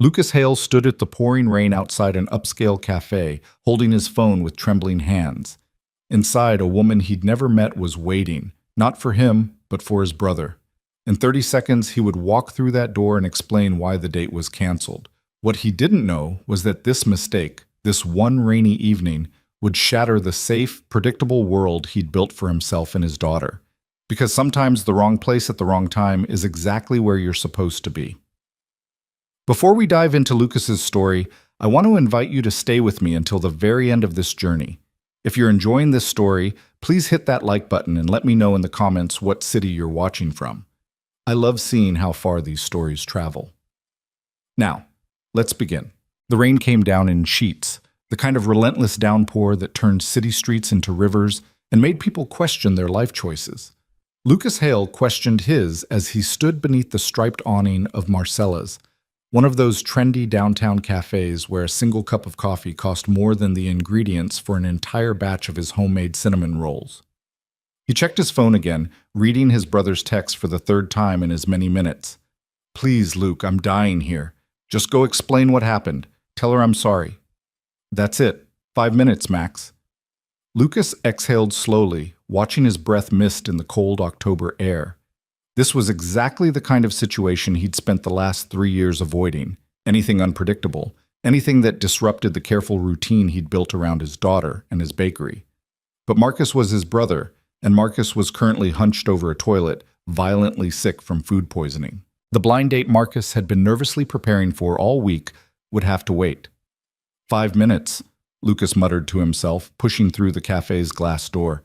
Lucas Hale stood at the pouring rain outside an upscale cafe, holding his phone with trembling hands. Inside, a woman he'd never met was waiting, not for him, but for his brother. In 30 seconds, he would walk through that door and explain why the date was canceled. What he didn't know was that this mistake, this one rainy evening, would shatter the safe, predictable world he'd built for himself and his daughter. Because sometimes the wrong place at the wrong time is exactly where you're supposed to be. Before we dive into Lucas's story, I want to invite you to stay with me until the very end of this journey. If you're enjoying this story, please hit that like button and let me know in the comments what city you're watching from. I love seeing how far these stories travel. Now, let's begin. The rain came down in sheets, the kind of relentless downpour that turned city streets into rivers and made people question their life choices. Lucas Hale questioned his as he stood beneath the striped awning of Marcella's, one of those trendy downtown cafes where a single cup of coffee cost more than the ingredients for an entire batch of his homemade cinnamon rolls. He checked his phone again, reading his brother's text for the third time in as many minutes. "Please, Luke, I'm dying here. Just go explain what happened. Tell her I'm sorry." "That's it. 5 minutes, max." Lucas exhaled slowly, watching his breath mist in the cold October air. This was exactly the kind of situation he'd spent the last 3 years avoiding. Anything unpredictable, anything that disrupted the careful routine he'd built around his daughter and his bakery. But Marcus was his brother, and Marcus was currently hunched over a toilet, violently sick from food poisoning. The blind date Marcus had been nervously preparing for all week would have to wait. 5 minutes, Lucas muttered to himself, pushing through the cafe's glass door.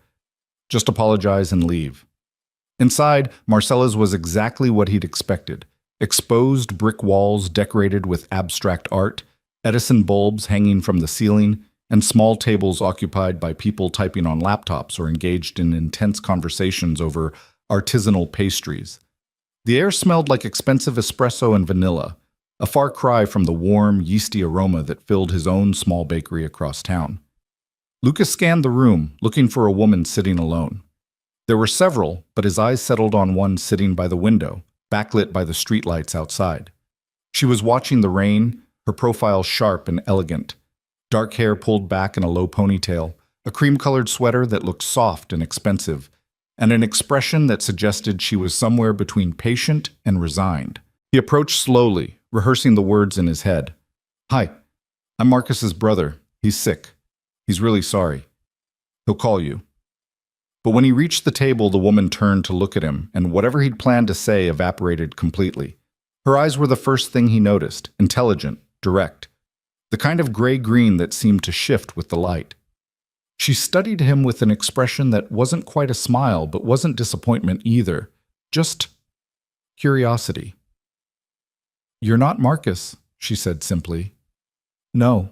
Just apologize and leave. Inside, Marcella's was exactly what he'd expected. Exposed brick walls decorated with abstract art, Edison bulbs hanging from the ceiling, and small tables occupied by people typing on laptops or engaged in intense conversations over artisanal pastries. The air smelled like expensive espresso and vanilla, a far cry from the warm, yeasty aroma that filled his own small bakery across town. Lucas scanned the room, looking for a woman sitting alone. There were several, but his eyes settled on one sitting by the window, backlit by the streetlights outside. She was watching the rain, her profile sharp and elegant. Dark hair pulled back in a low ponytail, a cream-colored sweater that looked soft and expensive, and an expression that suggested she was somewhere between patient and resigned. He approached slowly, rehearsing the words in his head. "Hi, I'm Marcus's brother. He's sick. He's really sorry. He'll call you." But when he reached the table, the woman turned to look at him, and whatever he'd planned to say evaporated completely. Her eyes were the first thing he noticed, intelligent, direct, the kind of gray-green that seemed to shift with the light. She studied him with an expression that wasn't quite a smile, but wasn't disappointment either, just curiosity. "You're not Marcus," she said simply. "No."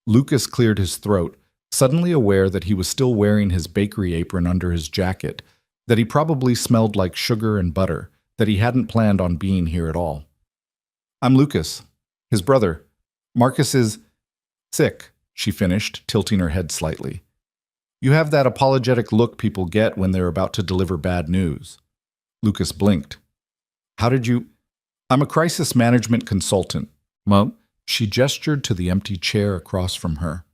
Lucas cleared his throat, suddenly aware that he was still wearing his bakery apron under his jacket, that he probably smelled like sugar and butter, that he hadn't planned on being here at all. "I'm Lucas, his brother. Marcus is sick," she finished, tilting her head slightly. "You have that apologetic look people get when they're about to deliver bad news." Lucas blinked. "How did you—" "I'm a crisis management consultant." "Well," she gestured to the empty chair across from her.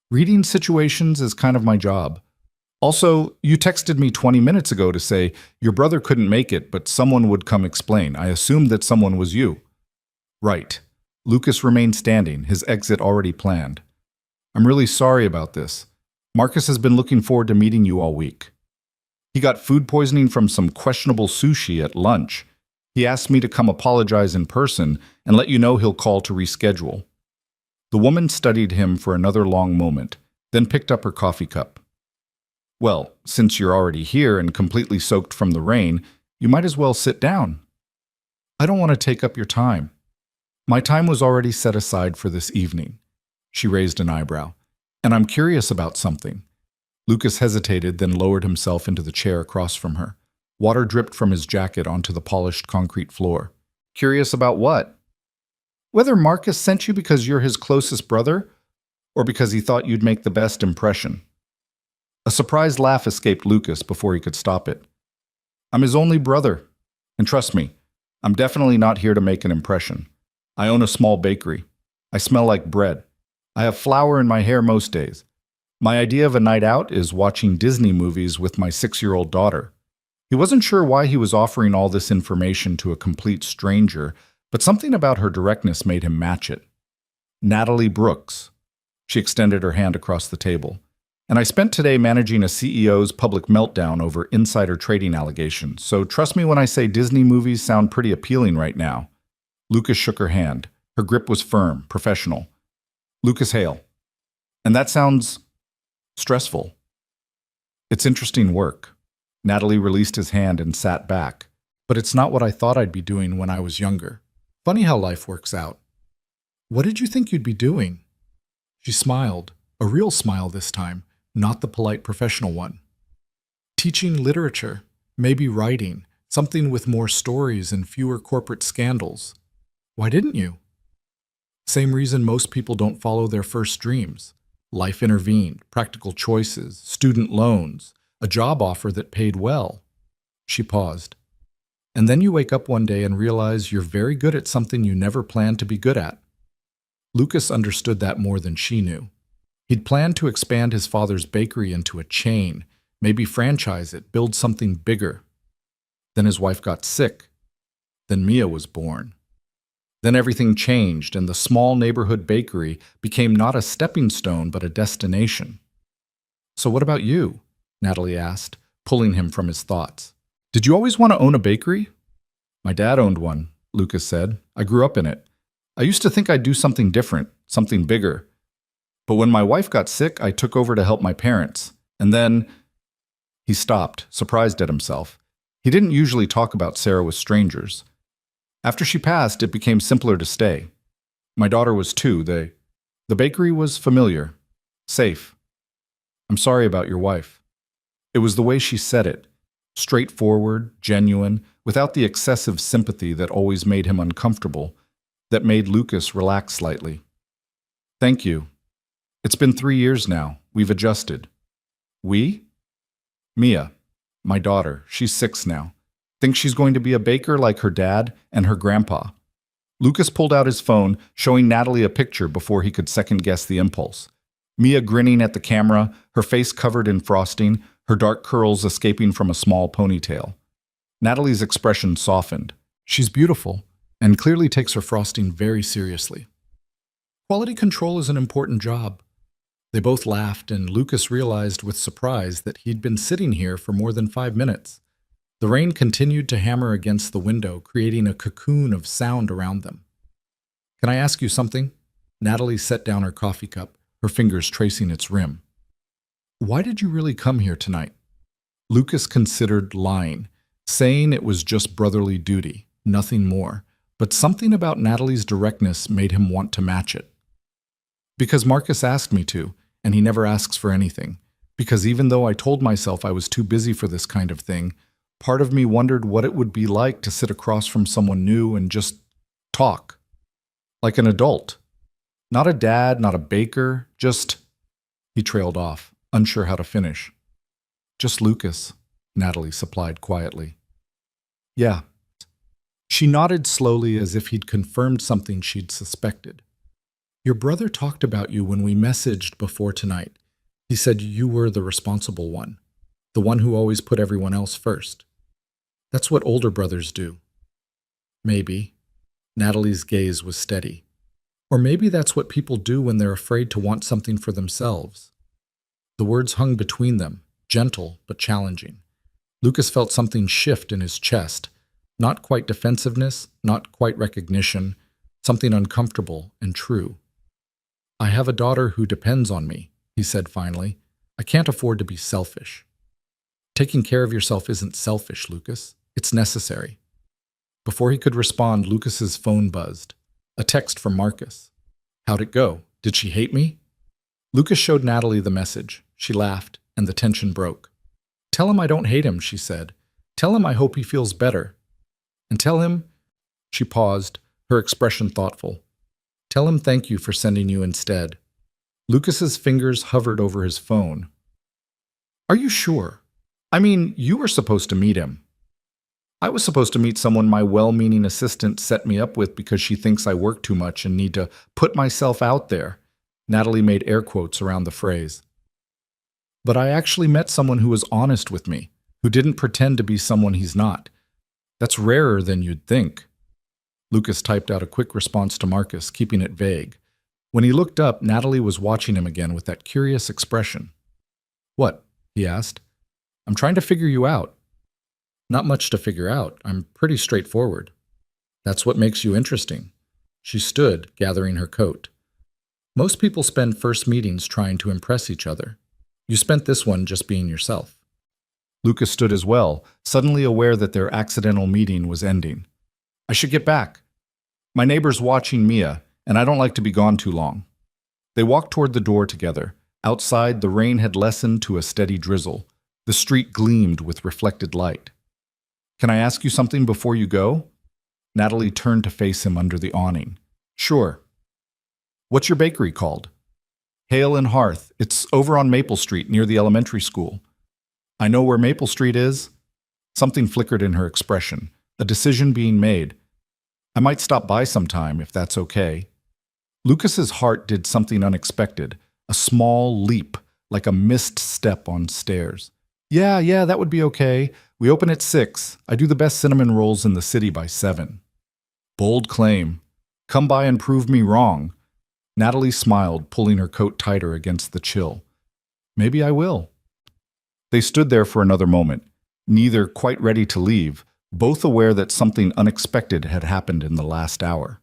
"Reading situations is kind of my job. Also, you texted me 20 minutes ago to say your brother couldn't make it, but someone would come explain. I assumed that someone was you." "Right." Lucas remained standing, his exit already planned. "I'm really sorry about this. Marcus has been looking forward to meeting you all week. He got food poisoning from some questionable sushi at lunch. He asked me to come apologize in person and let you know he'll call to reschedule." The woman studied him for another long moment, then picked up her coffee cup. "Well, since you're already here and completely soaked from the rain, you might as well sit down." "I don't want to take up your time." "My time was already set aside for this evening." She raised an eyebrow. "And I'm curious about something." Lucas hesitated, then lowered himself into the chair across from her. Water dripped from his jacket onto the polished concrete floor. "Curious about what?" "Whether Marcus sent you because you're his closest brother, or because he thought you'd make the best impression." A surprised laugh escaped Lucas before he could stop it. "I'm his only brother. And trust me, I'm definitely not here to make an impression. I own a small bakery. I smell like bread. I have flour in my hair most days. My idea of a night out is watching Disney movies with my 6-year-old daughter. He wasn't sure why he was offering all this information to a complete stranger, but something about her directness made him match it. Natalie Brooks. She extended her hand across the table. And I spent today managing a CEO's public meltdown over insider trading allegations, so trust me when I say Disney movies sound pretty appealing right now. Lucas shook her hand. Her grip was firm, professional. Lucas Hale. And that sounds stressful. It's interesting work. Natalie released his hand and sat back. But it's not what I thought I'd be doing when I was younger. Funny how life works out. What did you think you'd be doing? She smiled, a real smile this time, not the polite professional one. Teaching literature, maybe writing, something with more stories and fewer corporate scandals. Why didn't you? Same reason most people don't follow their first dreams. Life intervened, practical choices, student loans, a job offer that paid well. She paused. And then you wake up one day and realize you're very good at something you never planned to be good at. Lucas understood that more than she knew. He'd planned to expand his father's bakery into a chain, maybe franchise it, build something bigger. Then his wife got sick. Then Mia was born. Then everything changed, and the small neighborhood bakery became not a stepping stone, but a destination. So what about you? Natalie asked, pulling him from his thoughts. Did you always want to own a bakery? My dad owned one, Lucas said. I grew up in it. I used to think I'd do something different, something bigger. But when my wife got sick, I took over to help my parents. And then he stopped, surprised at himself. He didn't usually talk about Sarah with strangers. After she passed, it became simpler to stay. My daughter was 2. The bakery was familiar, safe. I'm sorry about your wife. It was the way she said it, straightforward, genuine, without the excessive sympathy that always made him uncomfortable, that made Lucas relax slightly. Thank you. It's been 3 years now. We've adjusted. We? Mia, my daughter. She's 6 now. Thinks she's going to be a baker like her dad and her grandpa. Lucas pulled out his phone, showing Natalie a picture before he could second-guess the impulse. Mia grinning at the camera, her face covered in frosting, her dark curls escaping from a small ponytail. Natalie's expression softened. She's beautiful, and clearly takes her frosting very seriously. Quality control is an important job. They both laughed, and Lucas realized with surprise that he'd been sitting here for more than 5 minutes. The rain continued to hammer against the window, creating a cocoon of sound around them. Can I ask you something? Natalie set down her coffee cup, her fingers tracing its rim. Why did you really come here tonight? Lucas considered lying, saying it was just brotherly duty, nothing more, but something about Natalie's directness made him want to match it. Because Marcus asked me to, and he never asks for anything. Because even though I told myself I was too busy for this kind of thing, part of me wondered what it would be like to sit across from someone new and just talk. Like an adult. Not a dad, not a baker, just... He trailed off, unsure how to finish. Just Lucas, Natalie supplied quietly. Yeah. She nodded slowly as if he'd confirmed something she'd suspected. Your brother talked about you when we messaged before tonight. He said you were the responsible one, the one who always put everyone else first. That's what older brothers do. Maybe. Natalie's gaze was steady. Or maybe that's what people do when they're afraid to want something for themselves. The words hung between them, gentle but challenging. Lucas felt something shift in his chest. Not quite defensiveness, not quite recognition, something uncomfortable and true. I have a daughter who depends on me, he said finally. I can't afford to be selfish. Taking care of yourself isn't selfish, Lucas. It's necessary. Before he could respond, Lucas's phone buzzed. A text from Marcus. How'd it go? Did she hate me? Lucas showed Natalie the message. She laughed, and the tension broke. Tell him I don't hate him, she said. Tell him I hope he feels better. And tell him... She paused, her expression thoughtful. Tell him thank you for sending you instead. Lucas's fingers hovered over his phone. Are you sure? I mean, you were supposed to meet him. I was supposed to meet someone my well-meaning assistant set me up with because she thinks I work too much and need to put myself out there. Natalie made air quotes around the phrase. But I actually met someone who was honest with me, who didn't pretend to be someone he's not. That's rarer than you'd think. Lucas typed out a quick response to Marcus, keeping it vague. When he looked up, Natalie was watching him again with that curious expression. "What?" he asked. "I'm trying to figure you out." "Not much to figure out. I'm pretty straightforward." "That's what makes you interesting." She stood, gathering her coat. "Most people spend first meetings trying to impress each other. You spent this one just being yourself." Lucas stood as well, suddenly aware that their accidental meeting was ending. "I should get back. My neighbor's watching Mia, and I don't like to be gone too long." They walked toward the door together. Outside, the rain had lessened to a steady drizzle. The street gleamed with reflected light. "Can I ask you something before you go?" Natalie turned to face him under the awning. "Sure." "What's your bakery called?" "Hale and Hearth. It's over on Maple Street, near the elementary school." "I know where Maple Street is." Something flickered in her expression, a decision being made. "I might stop by sometime, if that's okay." Lucas's heart did something unexpected, a small leap, like a missed step on stairs. Yeah, that would be okay. We open at 6. I do the best cinnamon rolls in the city by 7. Bold claim. Come by and prove me wrong. Natalie smiled, pulling her coat tighter against the chill. Maybe I will. They stood there for another moment, neither quite ready to leave, both aware that something unexpected had happened in the last hour.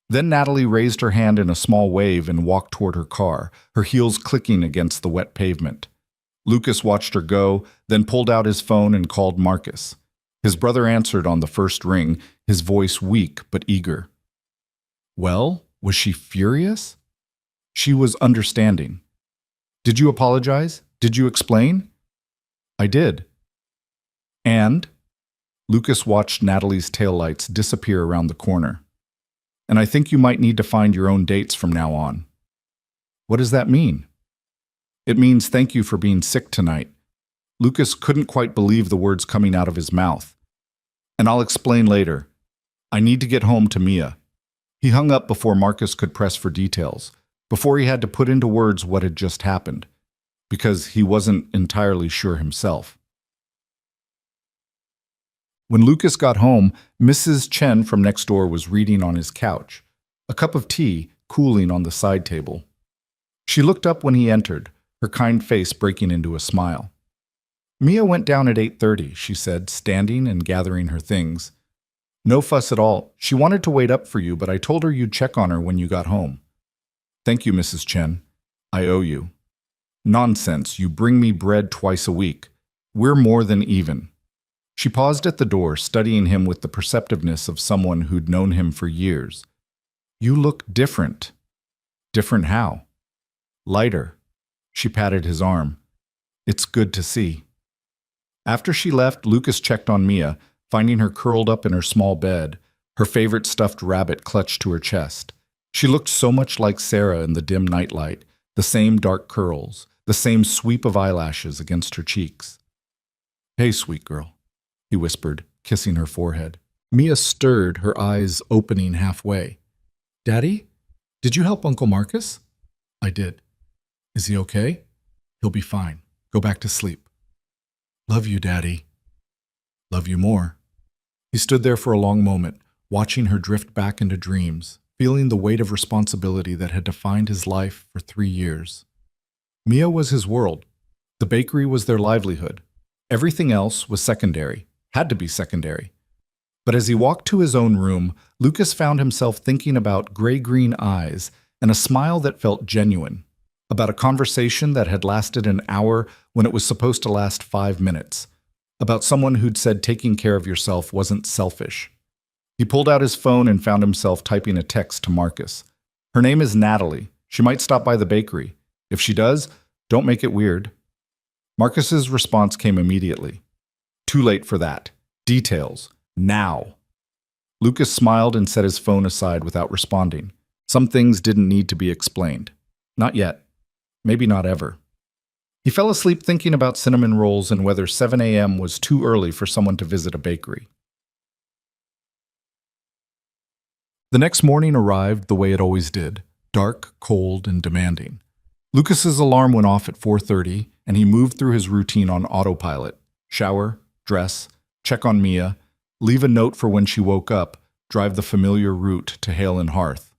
Then Natalie raised her hand in a small wave and walked toward her car, her heels clicking against the wet pavement. Lucas watched her go, then pulled out his phone and called Marcus. His brother answered on the first ring, his voice weak but eager. Well, was she furious? She was understanding. Did you apologize? Did you explain? I did. And? Lucas watched Natalie's taillights disappear around the corner. And I think you might need to find your own dates from now on. What does that mean? It means thank you for being sick tonight. Lucas couldn't quite believe the words coming out of his mouth. And I'll explain later. I need to get home to Mia. He hung up before Marcus could press for details, before he had to put into words what had just happened, because he wasn't entirely sure himself. When Lucas got home, Mrs. Chen from next door was reading on his couch, a cup of tea cooling on the side table. She looked up when he entered, her kind face breaking into a smile. Mia went down at 8:30, she said, standing and gathering her things. No fuss at all. She wanted to wait up for you, but I told her you'd check on her when you got home. Thank you, Mrs. Chen. I owe you. Nonsense, you bring me bread twice a week. We're more than even. She paused at the door, studying him with the perceptiveness of someone who'd known him for years. You look different. Different how? Lighter. She patted his arm. It's good to see. After she left, Lucas checked on Mia, finding her curled up in her small bed, her favorite stuffed rabbit clutched to her chest. She looked so much like Sarah in the dim nightlight, the same dark curls, the same sweep of eyelashes against her cheeks. Hey, sweet girl, he whispered, kissing her forehead. Mia stirred, her eyes opening halfway. Daddy, did you help Uncle Marcus? I did. Is he okay? He'll be fine. Go back to sleep. Love you, Daddy. Love you more. He stood there for a long moment, watching her drift back into dreams, feeling the weight of responsibility that had defined his life for 3 years. Mia was his world. The bakery was their livelihood. Everything else was secondary, had to be secondary. But as he walked to his own room, Lucas found himself thinking about gray-green eyes and a smile that felt genuine, about a conversation that had lasted an hour when it was supposed to last 5 minutes, about someone who'd said taking care of yourself wasn't selfish. He pulled out his phone and found himself typing a text to Marcus. Her name is Natalie. She might stop by the bakery. If she does, don't make it weird. Marcus's response came immediately. Too late for that. Details. Now. Lucas smiled and set his phone aside without responding. Some things didn't need to be explained. Not yet. Maybe not ever. He fell asleep thinking about cinnamon rolls and whether 7 a.m. was too early for someone to visit a bakery. The next morning arrived the way it always did, dark, cold, and demanding. Lucas's alarm went off at 4:30, and he moved through his routine on autopilot. Shower, dress, check on Mia, leave a note for when she woke up, drive the familiar route to Hale and Hearth.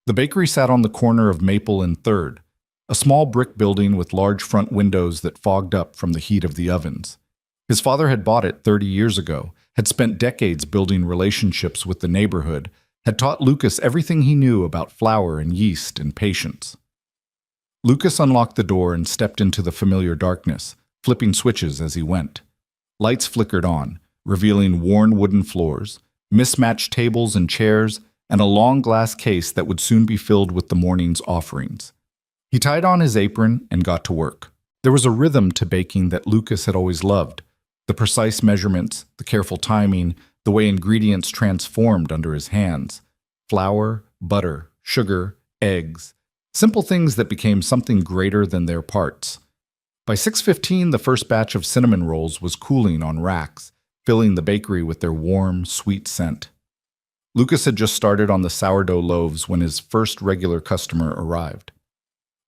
The bakery sat on the corner of Maple and 3rd, a small brick building with large front windows that fogged up from the heat of the ovens. His father had bought it 30 years ago, had spent decades building relationships with the neighborhood, had taught Lucas everything he knew about flour and yeast and patience. Lucas unlocked the door and stepped into the familiar darkness, flipping switches as he went. Lights flickered on, revealing worn wooden floors, mismatched tables and chairs, and a long glass case that would soon be filled with the morning's offerings. He tied on his apron and got to work. There was a rhythm to baking that Lucas had always loved. The precise measurements, the careful timing, the way ingredients transformed under his hands. Flour, butter, sugar, eggs. Simple things that became something greater than their parts. By 6:15, the first batch of cinnamon rolls was cooling on racks, filling the bakery with their warm, sweet scent. Lucas had just started on the sourdough loaves when his first regular customer arrived.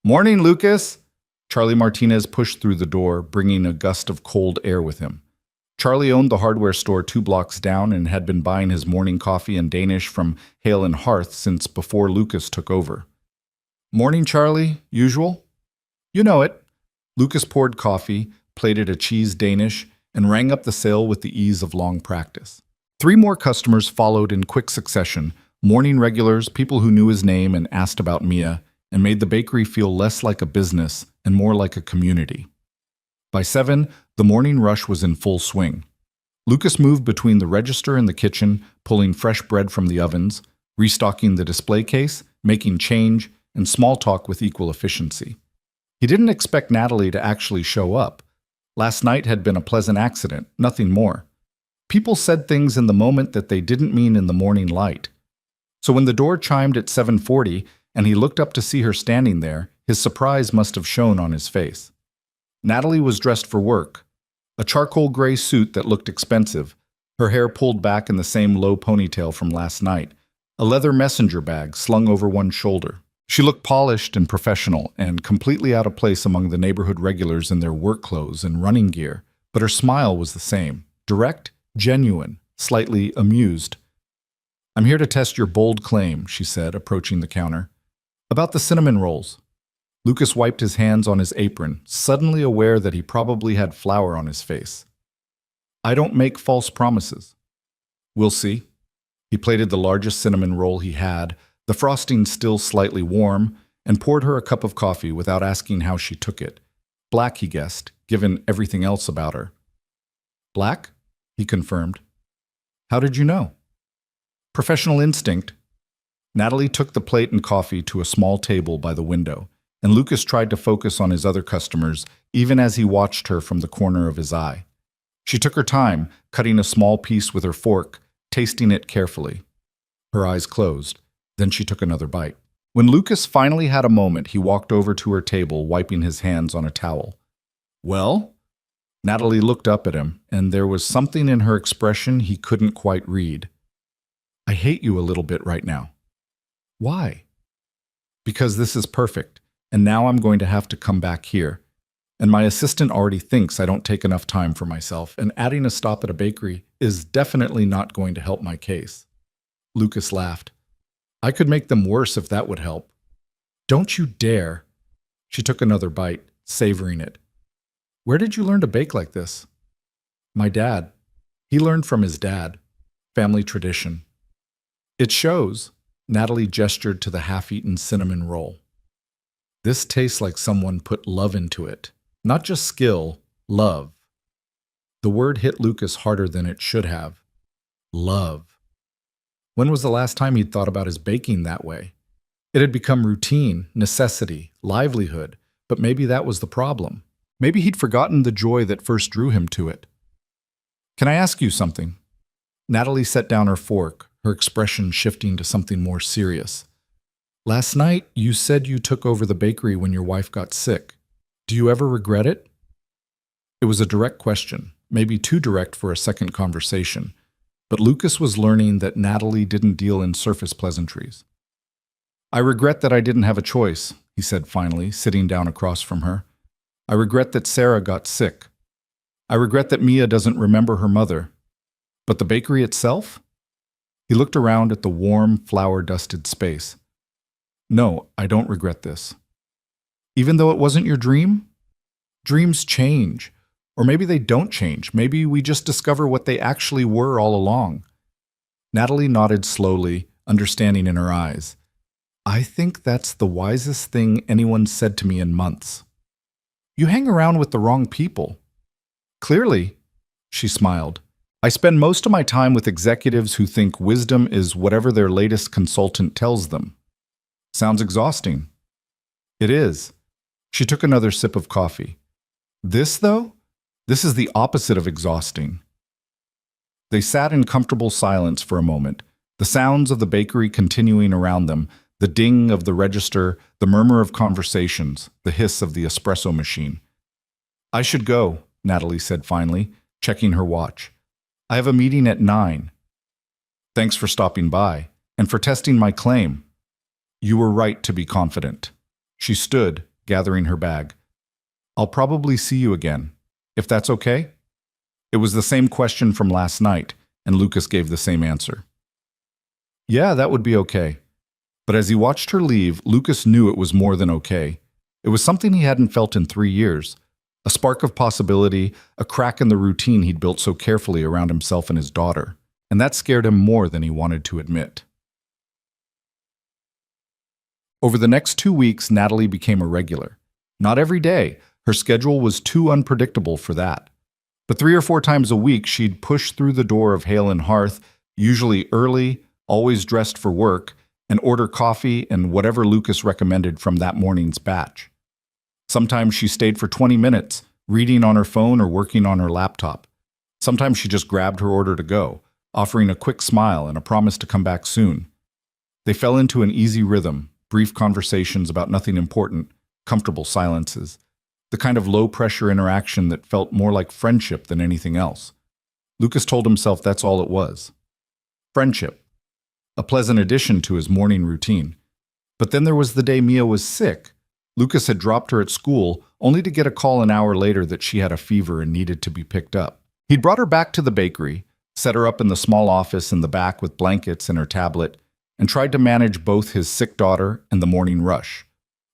"Morning, Lucas!" Charlie Martinez pushed through the door, bringing a gust of cold air with him. Charlie owned the hardware store 2 blocks down and had been buying his morning coffee and Danish from Hale and Hearth since before Lucas took over. "Morning, Charlie. Usual?" "You know it." Lucas poured coffee, plated a cheese Danish, and rang up the sale with the ease of long practice. 3 more customers followed in quick succession, morning regulars, people who knew his name and asked about Mia, and made the bakery feel less like a business and more like a community. By 7, the morning rush was in full swing. Lucas moved between the register and the kitchen, pulling fresh bread from the ovens, restocking the display case, making change, and small talk with equal efficiency. He didn't expect Natalie to actually show up. Last night had been a pleasant accident, nothing more. People said things in the moment that they didn't mean in the morning light. So when the door chimed at 7:40 and he looked up to see her standing there, his surprise must have shown on his face. Natalie was dressed for work, a charcoal gray suit that looked expensive, her hair pulled back in the same low ponytail from last night, a leather messenger bag slung over one shoulder. She looked polished and professional and completely out of place among the neighborhood regulars in their work clothes and running gear, but her smile was the same, direct, genuine, slightly amused. "I'm here to test your bold claim," she said, approaching the counter. "About the cinnamon rolls." Lucas wiped his hands on his apron, suddenly aware that he probably had flour on his face. "I don't make false promises." "We'll see." He plated the largest cinnamon roll he had, the frosting still slightly warm, and poured her a cup of coffee without asking how she took it. Black, he guessed, given everything else about her. "Black?" he confirmed. "How did you know?" "Professional instinct." Natalie took the plate and coffee to a small table by the window, and Lucas tried to focus on his other customers, even as he watched her from the corner of his eye. She took her time, cutting a small piece with her fork, tasting it carefully. Her eyes closed. Then she took another bite. When Lucas finally had a moment, he walked over to her table, wiping his hands on a towel. "Well?" Natalie looked up at him, and there was something in her expression he couldn't quite read. "I hate you a little bit right now." "Why?" "Because this is perfect, and now I'm going to have to come back here. And my assistant already thinks I don't take enough time for myself, and adding a stop at a bakery is definitely not going to help my case." Lucas laughed. "I could make them worse if that would help." "Don't you dare." She took another bite, savoring it. "Where did you learn to bake like this?" "My dad. He learned from his dad. Family tradition." "It shows." Natalie gestured to the half-eaten cinnamon roll. "This tastes like someone put love into it. Not just skill, love." The word hit Lucas harder than it should have. Love. When was the last time he'd thought about his baking that way? It had become routine, necessity, livelihood, but maybe that was the problem. Maybe he'd forgotten the joy that first drew him to it. "Can I ask you something?" Natalie set down her fork, her expression shifting to something more serious. "Last night, you said you took over the bakery when your wife got sick. Do you ever regret it?" It was a direct question, maybe too direct for a second conversation. But Lucas was learning that Natalie didn't deal in surface pleasantries. "I regret that I didn't have a choice," he said finally, sitting down across from her. "I regret that Sarah got sick. I regret that Mia doesn't remember her mother. But the bakery itself?" He looked around at the warm, flower-dusted space. "No, I don't regret this. Even though it wasn't your dream? Dreams change. Or maybe they don't change. Maybe we just discover what they actually were all along." Natalie nodded slowly, understanding in her eyes. "I think that's the wisest thing anyone said to me in months." "You hang around with the wrong people." "Clearly," she smiled. "I spend most of my time with executives who think wisdom is whatever their latest consultant tells them." "Sounds exhausting." "It is." She took another sip of coffee. "This, though? This is the opposite of exhausting." They sat in comfortable silence for a moment, the sounds of the bakery continuing around them, the ding of the register, the murmur of conversations, the hiss of the espresso machine. "I should go," Natalie said finally, checking her watch. "I have a meeting at 9. "Thanks for stopping by, and for testing my claim. You were right to be confident." She stood, gathering her bag. "I'll probably see you again, if that's okay?" It was the same question from last night, and Lucas gave the same answer. "Yeah, that would be okay." But as he watched her leave, Lucas knew it was more than okay. It was something he hadn't felt in 3 years. A spark of possibility, a crack in the routine he'd built so carefully around himself and his daughter. And that scared him more than he wanted to admit. Over the next 2 weeks, Natalie became a regular. Not every day. Her schedule was too unpredictable for that. But 3 or 4 times a week, she'd push through the door of Hale and Hearth, usually early, always dressed for work, and order coffee and whatever Lucas recommended from that morning's batch. Sometimes she stayed for 20 minutes, reading on her phone or working on her laptop. Sometimes she just grabbed her order to go, offering a quick smile and a promise to come back soon. They fell into an easy rhythm, brief conversations about nothing important, comfortable silences, the kind of low-pressure interaction that felt more like friendship than anything else. Lucas told himself that's all it was. Friendship. A pleasant addition to his morning routine. But then there was the day Mia was sick. Lucas had dropped her at school, only to get a call an hour later that she had a fever and needed to be picked up. He'd brought her back to the bakery, set her up in the small office in the back with blankets and her tablet, and tried to manage both his sick daughter and the morning rush.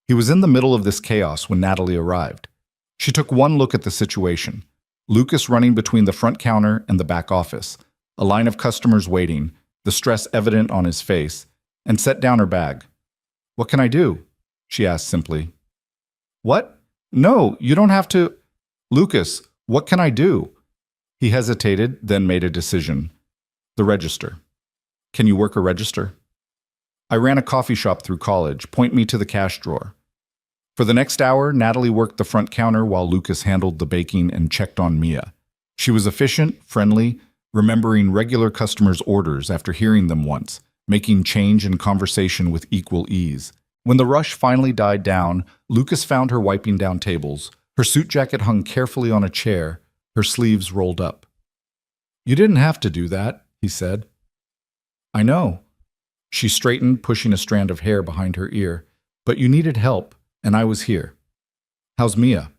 He was in the middle of this chaos when Natalie arrived. She took one look at the situation. Lucas running between the front counter and the back office, a line of customers waiting, the stress evident on his face, and set down her bag. "What can I do?" she asked simply. "What? No, you don't have to." "Lucas, what can I do?" He hesitated, then made a decision. "The register." "Can you work a register?" "I ran a coffee shop through college. Point me to the cash drawer." For the next hour, Natalie worked the front counter while Lucas handled the baking and checked on Mia. She was efficient, friendly, remembering regular customers' orders after hearing them once, making change and conversation with equal ease. When the rush finally died down, Lucas found her wiping down tables. Her suit jacket hung carefully on a chair, her sleeves rolled up. "You didn't have to do that," he said. "I know." She straightened, pushing a strand of hair behind her ear. "But you needed help, and I was here." "How's Mia?"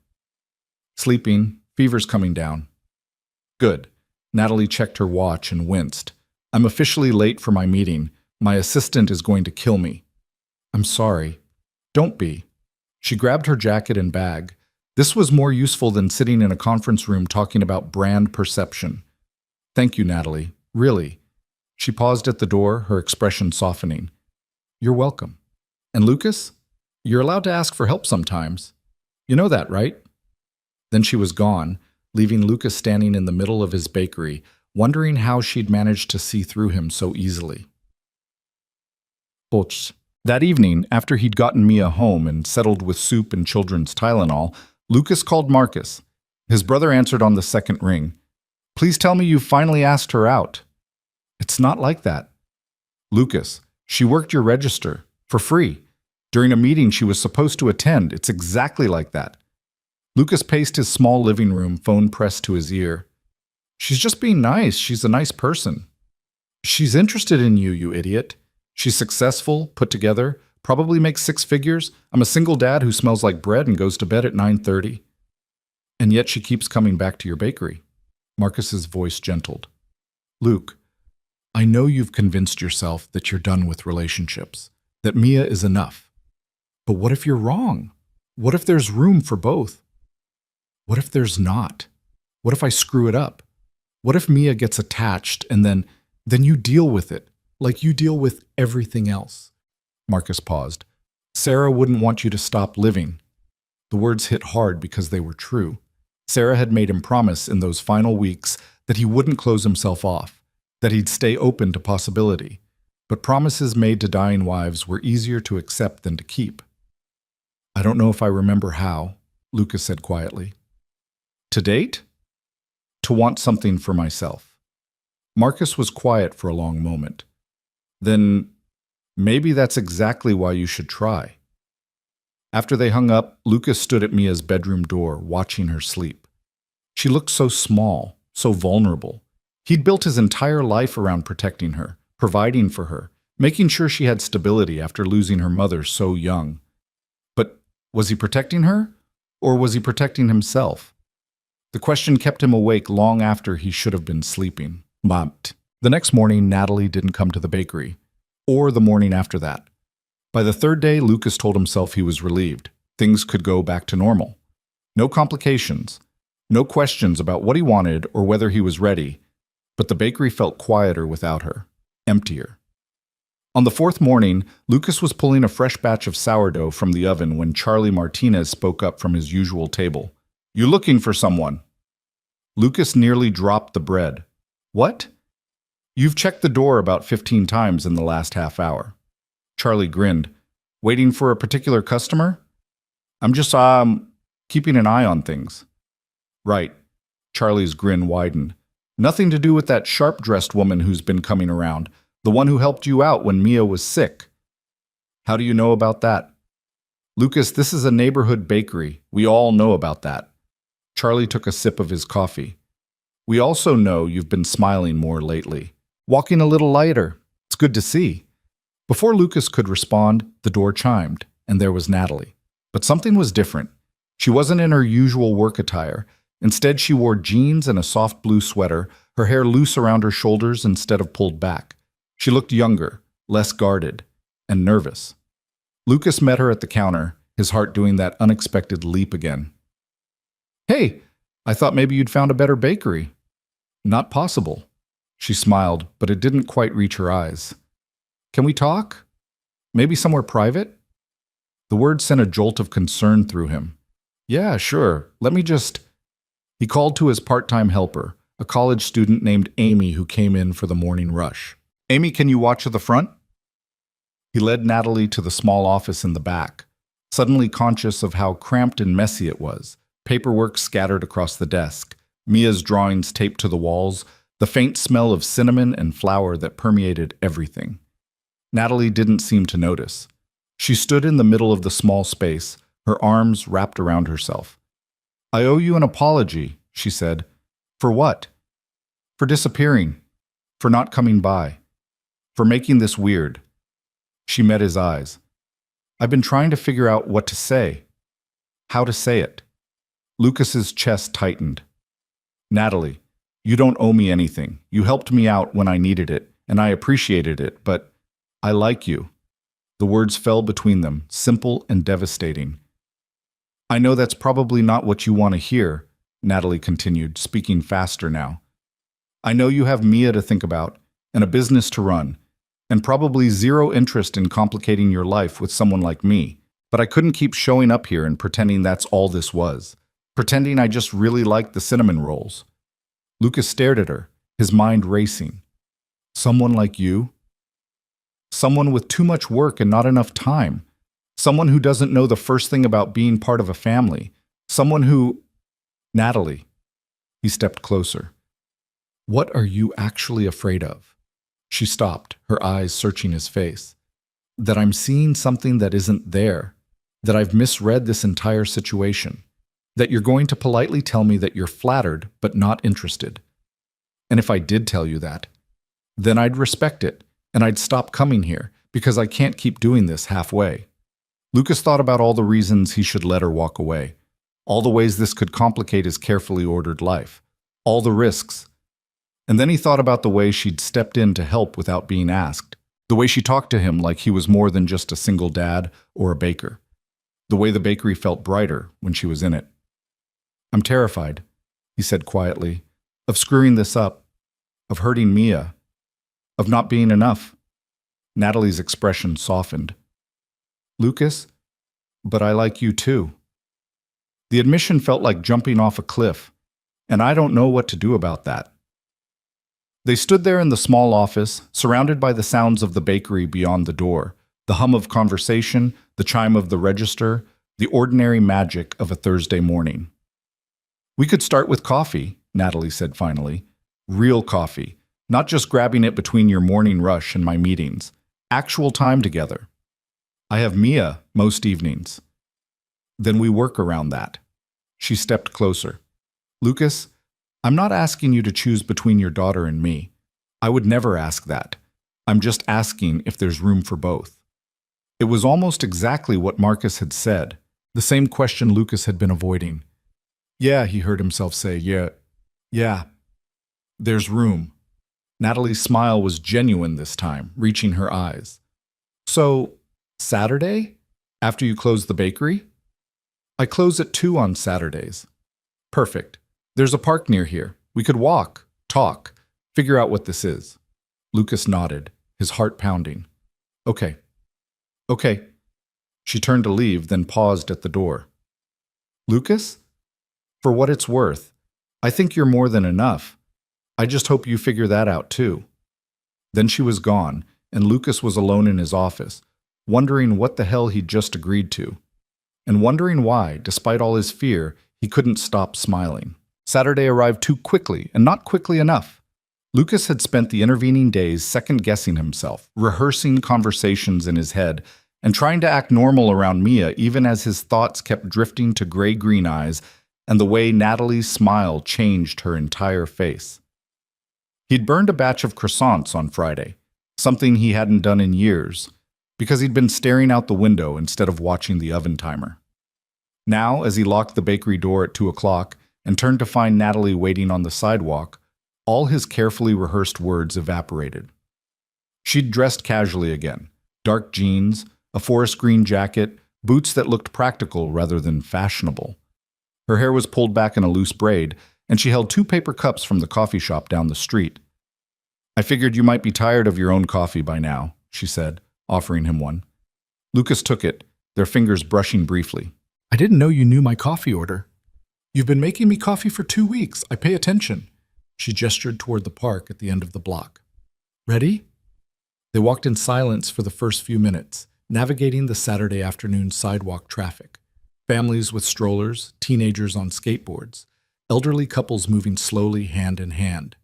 "Sleeping. Fever's coming down." "Good." Natalie checked her watch and winced. "I'm officially late for my meeting. My assistant is going to kill me." "I'm sorry." "Don't be." She grabbed her jacket and bag. This was more useful than sitting in a conference room talking about brand perception. "Thank you, Natalie. Really." She paused at the door, her expression softening. "You're welcome. And Lucas? You're allowed to ask for help sometimes. You know that, right?" Then she was gone, leaving Lucas standing in the middle of his bakery, wondering how she'd managed to see through him so easily. Poch. That evening, after he'd gotten Mia home and settled with soup and children's Tylenol, Lucas called Marcus. His brother answered on the second ring. "Please tell me you finally asked her out." "It's not like that." "Lucas, she worked your register, for free. During a meeting she was supposed to attend. It's exactly like that." Lucas paced his small living room, phone pressed to his ear. "She's just being nice. She's a nice person." She's interested in you, you idiot. She's successful, put together, probably makes six figures. I'm a single dad who smells like bread and goes to bed at 9:30. And yet she keeps coming back to your bakery. Marcus's voice gentled. Luke, I know you've convinced yourself that you're done with relationships, that Mia is enough. But what if you're wrong? What if there's room for both? What if there's not? What if I screw it up? What if Mia gets attached and then you deal with it, like you deal with everything else? Marcus paused. Sarah wouldn't want you to stop living. The words hit hard because they were true. Sarah had made him promise in those final weeks that he wouldn't close himself off, that he'd stay open to possibility. But promises made to dying wives were easier to accept than to keep. I don't know if I remember how, Lucas said quietly. To date? To want something for myself. Marcus was quiet for a long moment. Then maybe that's exactly why you should try. After they hung up, Lucas stood at Mia's bedroom door, watching her sleep. She looked so small, so vulnerable. He'd built his entire life around protecting her, providing for her, making sure she had stability after losing her mother so young. But was he protecting her, or was he protecting himself? The question kept him awake long after he should have been sleeping. But the next morning, Natalie didn't come to the bakery, or the morning after that. By the third day, Lucas told himself he was relieved. Things could go back to normal. No complications. No questions about what he wanted or whether he was ready. But the bakery felt quieter without her, emptier. On the fourth morning, Lucas was pulling a fresh batch of sourdough from the oven when Charlie Martinez spoke up from his usual table. You looking for someone? Lucas nearly dropped the bread. What? You've checked the door about 15 times in the last half hour. Charlie grinned. Waiting for a particular customer? I'm just, keeping an eye on things. Right. Charlie's grin widened. Nothing to do with that sharp-dressed woman who's been coming around, the one who helped you out when Mia was sick. How do you know about that? Lucas, this is a neighborhood bakery. We all know about that. Charlie took a sip of his coffee. We also know you've been smiling more lately. Walking a little lighter. It's good to see. Before Lucas could respond, the door chimed, and there was Natalie. But something was different. She wasn't in her usual work attire. Instead, she wore jeans and a soft blue sweater, her hair loose around her shoulders instead of pulled back. She looked younger, less guarded, and nervous. Lucas met her at the counter, his heart doing that unexpected leap again. Hey, I thought maybe you'd found a better bakery. Not possible. She smiled, but it didn't quite reach her eyes. Can we talk? Maybe somewhere private? The word sent a jolt of concern through him. Yeah, sure. Let me just... He called to his part-time helper, a college student named Amy who came in for the morning rush. Amy, can you watch at the front? He led Natalie to the small office in the back, suddenly conscious of how cramped and messy it was. Paperwork scattered across the desk, Mia's drawings taped to the walls, the faint smell of cinnamon and flour that permeated everything. Natalie didn't seem to notice. She stood in the middle of the small space, her arms wrapped around herself. I owe you an apology, she said. For what? For disappearing. For not coming by. For making this weird. She met his eyes. I've been trying to figure out what to say. How to say it. Lucas's chest tightened. Natalie, you don't owe me anything. You helped me out when I needed it, and I appreciated it, but I like you. The words fell between them, simple and devastating. I know that's probably not what you want to hear, Natalie continued, speaking faster now. I know you have Mia to think about, and a business to run, and probably zero interest in complicating your life with someone like me, but I couldn't keep showing up here and pretending that's all this was. Pretending I just really liked the cinnamon rolls. Lucas stared at her, his mind racing. Someone like you? Someone with too much work and not enough time. Someone who doesn't know the first thing about being part of a family. Someone who... Natalie. He stepped closer. What are you actually afraid of? She stopped, her eyes searching his face. That I'm seeing something that isn't there. That I've misread this entire situation. That you're going to politely tell me that you're flattered but not interested. And if I did tell you that, Then I'd respect it, and I'd stop coming here, because I can't keep doing this halfway. Lucas thought about all the reasons he should let her walk away, all the ways this could complicate his carefully ordered life, all the risks. And then he thought about the way she'd stepped in to help without being asked, the way she talked to him like he was more than just a single dad or a baker, the way the bakery felt brighter when she was in it. I'm terrified, he said quietly, of screwing this up, of hurting Mia, of not being enough. Natalie's expression softened. Lucas, but I like you too. The admission felt like jumping off a cliff, and I don't know what to do about that. They stood there in the small office, surrounded by the sounds of the bakery beyond the door, the hum of conversation, the chime of the register, the ordinary magic of a Thursday morning. We could start with coffee, Natalie said finally. Real coffee, not just grabbing it between your morning rush and my meetings. Actual time together. I have Mia most evenings. Then we work around that. She stepped closer. Lucas, I'm not asking you to choose between your daughter and me. I would never ask that. I'm just asking if there's room for both. It was almost exactly what Marcus had said, the same question Lucas had been avoiding. Yeah, he heard himself say, yeah. There's room. Natalie's smile was genuine this time, reaching her eyes. So, Saturday? After you close the bakery? I close at 2 on Saturdays. Perfect. There's a park near here. We could walk, talk, figure out what this is. Lucas nodded, his heart pounding. Okay. She turned to leave, then paused at the door. Lucas? For what it's worth, I think you're more than enough. I just hope you figure that out too. Then she was gone, and Lucas was alone in his office, wondering what the hell he'd just agreed to, and wondering why, despite all his fear, he couldn't stop smiling. Saturday arrived too quickly, and not quickly enough. Lucas had spent the intervening days second-guessing himself, rehearsing conversations in his head, and trying to act normal around Mia even as his thoughts kept drifting to gray-green eyes and the way Natalie's smile changed her entire face. He'd burned a batch of croissants on Friday, something he hadn't done in years, because he'd been staring out the window instead of watching the oven timer. Now, as he locked the bakery door at 2 o'clock and turned to find Natalie waiting on the sidewalk, all his carefully rehearsed words evaporated. She'd dressed casually again, dark jeans, a forest green jacket, boots that looked practical rather than fashionable. Her hair was pulled back in a loose braid, and she held 2 paper cups from the coffee shop down the street. I figured you might be tired of your own coffee by now, she said, offering him one. Lucas took it, their fingers brushing briefly. I didn't know you knew my coffee order. You've been making me coffee for 2 weeks. I pay attention. She gestured toward the park at the end of the block. Ready? They walked in silence for the first few minutes, navigating the Saturday afternoon sidewalk traffic. Families with strollers, teenagers on skateboards, elderly couples moving slowly hand in hand.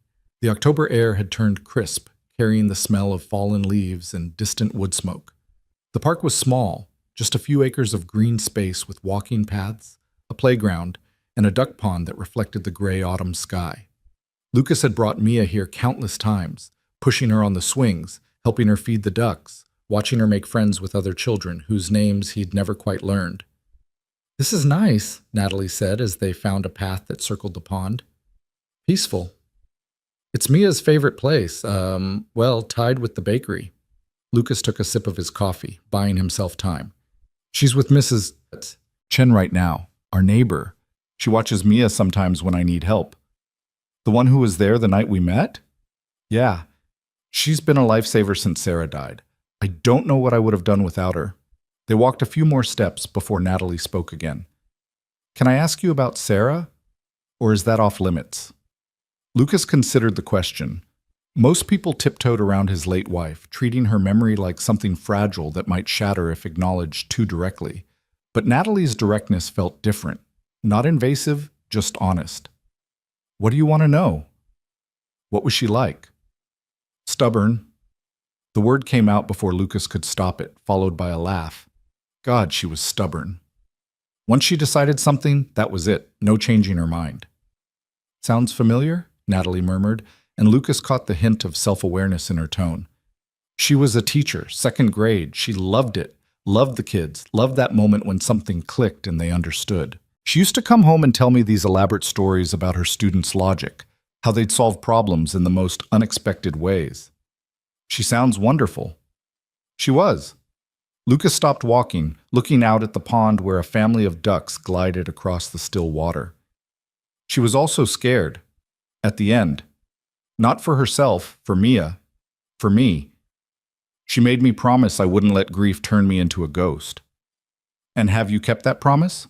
The October air had turned crisp, carrying the smell of fallen leaves and distant wood smoke. The park was small, just a few acres of green space with walking paths, a playground, and a duck pond that reflected the gray autumn sky. Lucas had brought Mia here countless times, pushing her on the swings, helping her feed the ducks, watching her make friends with other children whose names he'd never quite learned. This is nice, Natalie said as they found a path that circled the pond. Peaceful. It's Mia's favorite place, tied with the bakery. Lucas took a sip of his coffee, buying himself time. She's with Mrs. Chen right now, our neighbor. She watches Mia sometimes when I need help. The one who was there the night we met? Yeah. She's been a lifesaver since Sarah died. I don't know what I would have done without her. They walked a few more steps before Natalie spoke again. Can I ask you about Sarah? Or is that off limits? Lucas considered the question. Most people tiptoed around his late wife, treating her memory like something fragile that might shatter if acknowledged too directly. But Natalie's directness felt different. Not invasive, just honest. What do you want to know? What was she like? Stubborn. The word came out before Lucas could stop it, followed by a laugh. God, she was stubborn. Once she decided something, that was it. No changing her mind. Sounds familiar? Natalie murmured, and Lucas caught the hint of self-awareness in her tone. She was a teacher, second grade. She loved it, loved the kids, loved that moment when something clicked and they understood. She used to come home and tell me these elaborate stories about her students' logic, how they'd solve problems in the most unexpected ways. She sounds wonderful. She was. Lucas stopped walking, looking out at the pond where a family of ducks glided across the still water. She was also scared. At the end. Not for herself, for Mia. For me. She made me promise I wouldn't let grief turn me into a ghost. And have you kept that promise?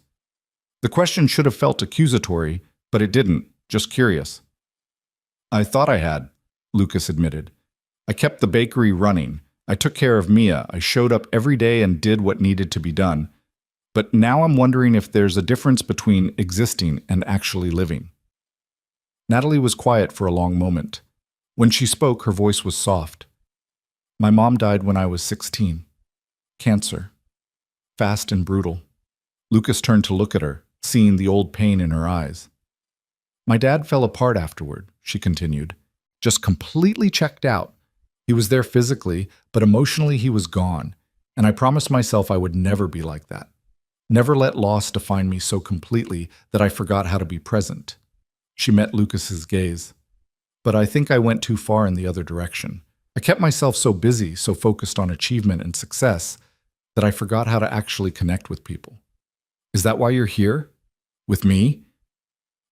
The question should have felt accusatory, but it didn't, just curious. I thought I had, Lucas admitted. I kept the bakery running. I took care of Mia. I showed up every day and did what needed to be done. But now I'm wondering if there's a difference between existing and actually living. Natalie was quiet for a long moment. When she spoke, her voice was soft. My mom died when I was 16. Cancer. Fast and brutal. Lucas turned to look at her, seeing the old pain in her eyes. My dad fell apart afterward, she continued. Just completely checked out. He was there physically, but emotionally he was gone, and I promised myself I would never be like that. Never let loss define me so completely that I forgot how to be present. She met Lucas's gaze. But I think I went too far in the other direction. I kept myself so busy, so focused on achievement and success, that I forgot how to actually connect with people. Is that why you're here? With me?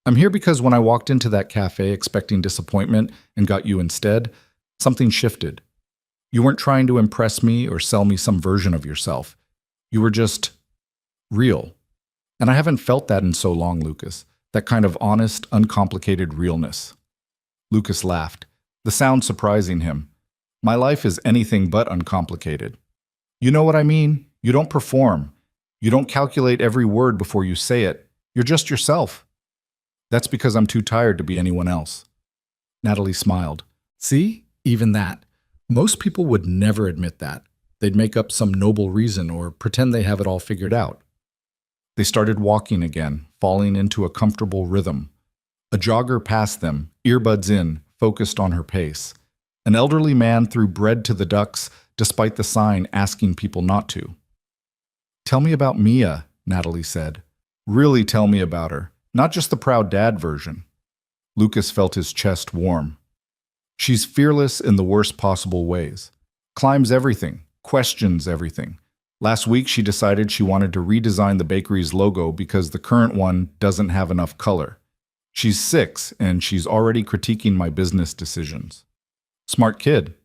I'm here because when I walked into that cafe expecting disappointment and got you instead, something shifted. You weren't trying to impress me or sell me some version of yourself. You were just real. And I haven't felt that in so long, Lucas. That kind of honest, uncomplicated realness. Lucas laughed, the sound surprising him. My life is anything but uncomplicated. You know what I mean? You don't perform. You don't calculate every word before you say it. You're just yourself. That's because I'm too tired to be anyone else. Natalie smiled. See? Even that. Most people would never admit that. They'd make up some noble reason or pretend they have it all figured out. They started walking again, falling into a comfortable rhythm. A jogger passed them, earbuds in, focused on her pace. An elderly man threw bread to the ducks, despite the sign asking people not to. Tell me about Mia, Natalie said. Really tell me about her, not just the proud dad version. Lucas felt his chest warm. She's fearless in the worst possible ways. Climbs everything, questions everything. Last week she decided she wanted to redesign the bakery's logo because the current one doesn't have enough color. She's 6 and she's already critiquing my business decisions. Smart kid.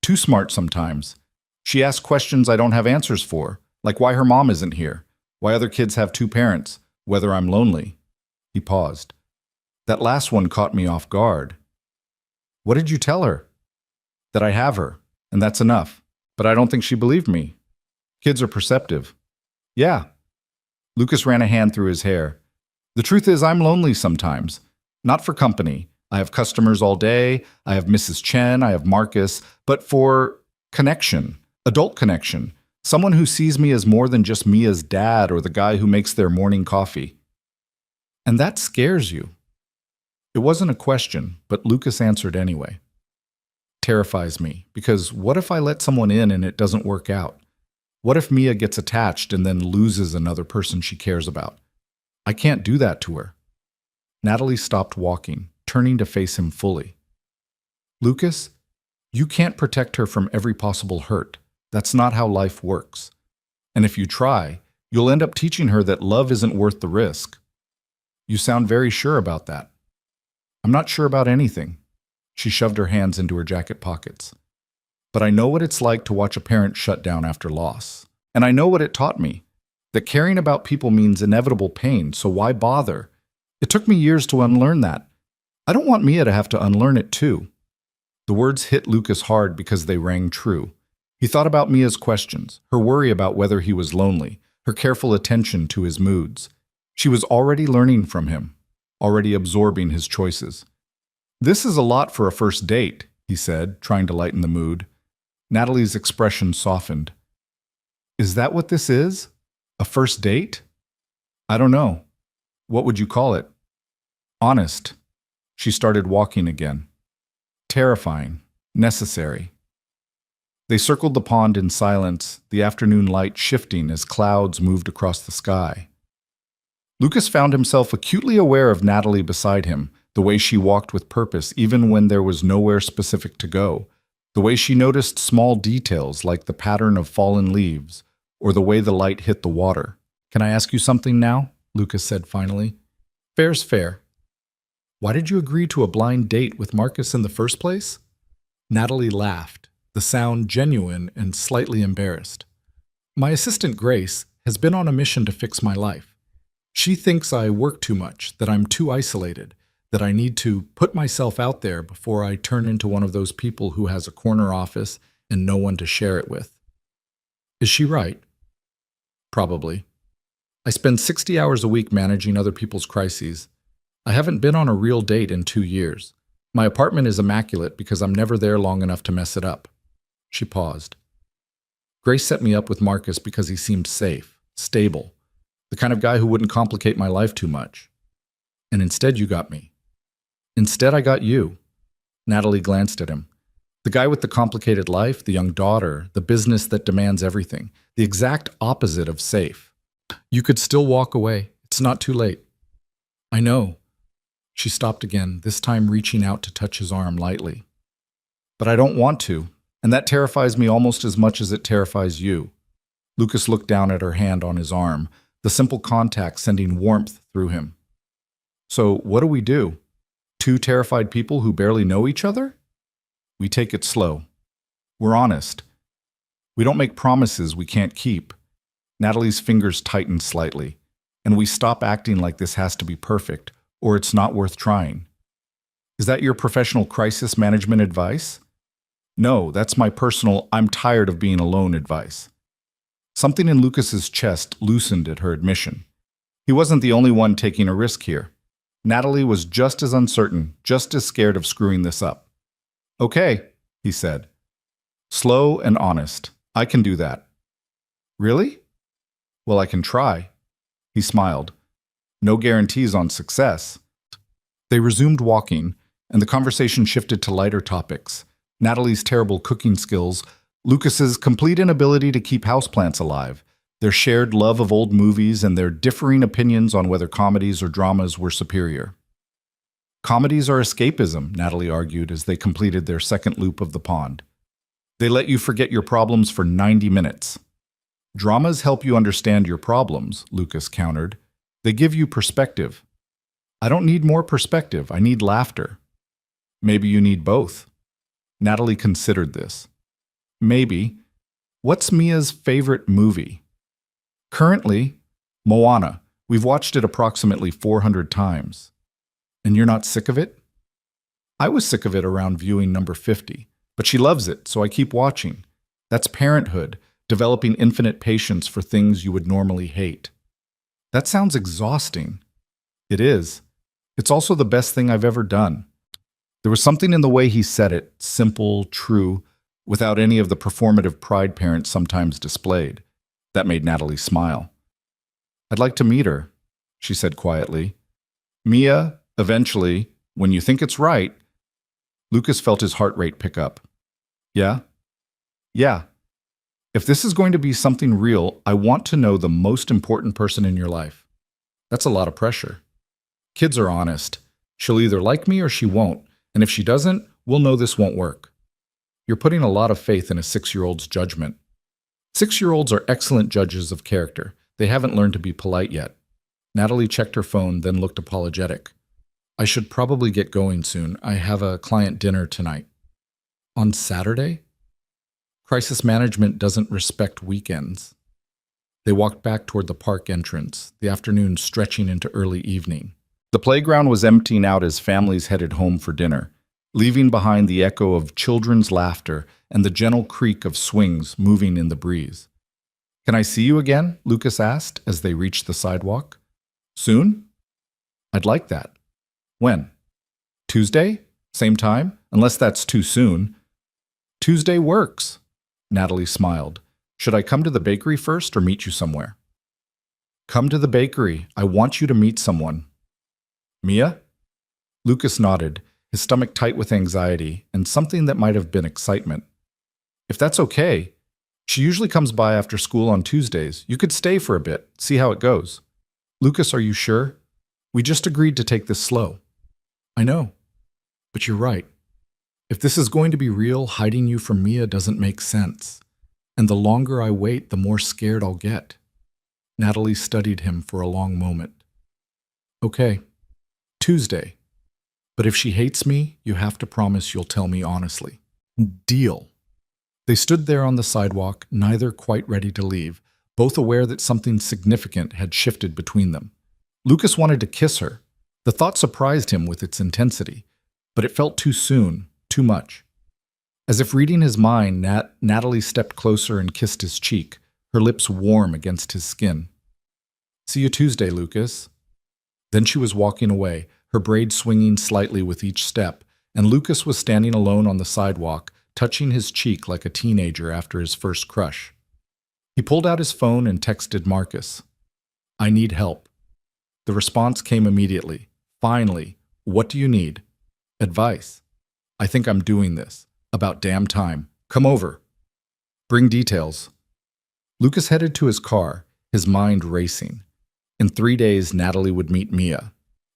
Too smart sometimes. She asks questions I don't have answers for, like why her mom isn't here, why other kids have 2 parents, whether I'm lonely. He paused. That last one caught me off guard. What did you tell her? That I have her, and that's enough. But I don't think she believed me. Kids are perceptive. Yeah. Lucas ran a hand through his hair. The truth is I'm lonely sometimes. Not for company. I have customers all day. I have Mrs. Chen. I have Marcus. But for connection. Adult connection. Someone who sees me as more than just Mia's dad or the guy who makes their morning coffee. And that scares you. It wasn't a question, but Lucas answered anyway. Terrifies me, because what if I let someone in and it doesn't work out? What if Mia gets attached and then loses another person she cares about? I can't do that to her. Natalie stopped walking, turning to face him fully. Lucas, you can't protect her from every possible hurt. That's not how life works. And if you try, you'll end up teaching her that love isn't worth the risk. You sound very sure about that. I'm not sure about anything. She shoved her hands into her jacket pockets. But I know what it's like to watch a parent shut down after loss. And I know what it taught me. That caring about people means inevitable pain, so why bother? It took me years to unlearn that. I don't want Mia to have to unlearn it too. The words hit Lucas hard because they rang true. He thought about Mia's questions, her worry about whether he was lonely, her careful attention to his moods. She was already learning from him. Already absorbing his choices. This is a lot for a first date, he said, trying to lighten the mood. Natalie's expression softened. Is that what this is? A first date? I don't know. What would you call it? Honest. She started walking again. Terrifying. Necessary. They circled the pond in silence, the afternoon light shifting as clouds moved across the sky. Lucas found himself acutely aware of Natalie beside him, the way she walked with purpose even when there was nowhere specific to go, the way she noticed small details like the pattern of fallen leaves, or the way the light hit the water. "Can I ask you something now?" Lucas said finally. "Fair's fair. Why did you agree to a blind date with Marcus in the first place?" Natalie laughed, the sound genuine and slightly embarrassed. "My assistant Grace has been on a mission to fix my life. She thinks I work too much, that I'm too isolated, that I need to put myself out there before I turn into one of those people who has a corner office and no one to share it with." Is she right? Probably. I spend 60 hours a week managing other people's crises. I haven't been on a real date in 2 years. My apartment is immaculate because I'm never there long enough to mess it up. She paused. Grace set me up with Marcus because he seemed safe, stable, the kind of guy who wouldn't complicate my life too much. And instead you got me. Instead I got you. Natalie glanced at him. The guy with the complicated life, the young daughter, the business that demands everything, the exact opposite of safe. You could still walk away. It's not too late. I know. She stopped again, this time reaching out to touch his arm lightly. But I don't want to, and that terrifies me almost as much as it terrifies you. Lucas looked down at her hand on his arm, the simple contact sending warmth through him. So what do we do? Two terrified people who barely know each other? We take it slow. We're honest. We don't make promises we can't keep. Natalie's fingers tightened slightly, and we stop acting like this has to be perfect, or it's not worth trying. Is that your professional crisis management advice? No, that's my personal "I'm tired of being alone" advice. Something in Lucas's chest loosened at her admission. He wasn't the only one taking a risk here. Natalie was just as uncertain, just as scared of screwing this up. "Okay," he said. "Slow and honest. I can do that." "Really?" "Well, I can try." He smiled. "No guarantees on success." They resumed walking, and the conversation shifted to lighter topics. Natalie's terrible cooking skills, Lucas's complete inability to keep houseplants alive, their shared love of old movies, and their differing opinions on whether comedies or dramas were superior. Comedies are escapism, Natalie argued as they completed their second loop of the pond. They let you forget your problems for 90 minutes. Dramas help you understand your problems, Lucas countered. They give you perspective. I don't need more perspective, I need laughter. Maybe you need both. Natalie considered this. Maybe. What's Mia's favorite movie? Currently, Moana. We've watched it approximately 400 times. And you're not sick of it? I was sick of it around viewing number 50, but she loves it, so I keep watching. That's parenthood, developing infinite patience for things you would normally hate. That sounds exhausting. It is. It's also the best thing I've ever done. There was something in the way he said it, simple, true, without any of the performative pride parents sometimes displayed. That made Natalie smile. I'd like to meet her, she said quietly. Mia, eventually, when you think it's right. Lucas felt his heart rate pick up. Yeah? Yeah. If this is going to be something real, I want to know the most important person in your life. That's a lot of pressure. Kids are honest. She'll either like me or she won't, and if she doesn't, we'll know this won't work. You're putting a lot of faith in a 6-year-old's judgment. 6-year-olds are excellent judges of character. They haven't learned to be polite yet. Natalie checked her phone, then looked apologetic. I should probably get going soon. I have a client dinner tonight. On Saturday? Crisis management doesn't respect weekends. They walked back toward the park entrance, the afternoon stretching into early evening. The playground was emptying out as families headed home for dinner, leaving behind the echo of children's laughter and the gentle creak of swings moving in the breeze. Can I see you again? Lucas asked as they reached the sidewalk. Soon? I'd like that. When? Tuesday? Same time? Unless that's too soon. Tuesday works. Natalie smiled. Should I come to the bakery first or meet you somewhere? Come to the bakery. I want you to meet someone. Mia? Lucas nodded. his stomach tight with anxiety and something that might have been excitement. If that's okay, she usually comes by after school on Tuesdays. You could stay for a bit, see how it goes. Lucas, are you sure? We just agreed to take this slow. I know, but you're right. If this is going to be real, hiding you from Mia doesn't make sense. And the longer I wait, the more scared I'll get. Natalie studied him for a long moment. Okay, Tuesday. But if she hates me, you have to promise you'll tell me honestly. Deal. They stood there on the sidewalk, neither quite ready to leave, both aware that something significant had shifted between them. Lucas wanted to kiss her. The thought surprised him with its intensity, but it felt too soon, too much. As if reading his mind, Natalie stepped closer and kissed his cheek, her lips warm against his skin. See you Tuesday, Lucas. Then she was walking away, her braid swinging slightly with each step, and Lucas was standing alone on the sidewalk, touching his cheek like a teenager after his first crush. He pulled out his phone and texted Marcus. I need help. The response came immediately. Finally, what do you need? Advice. I think I'm doing this. About damn time. Come over. Bring details. Lucas headed to his car, his mind racing. In 3 days, Natalie would meet Mia,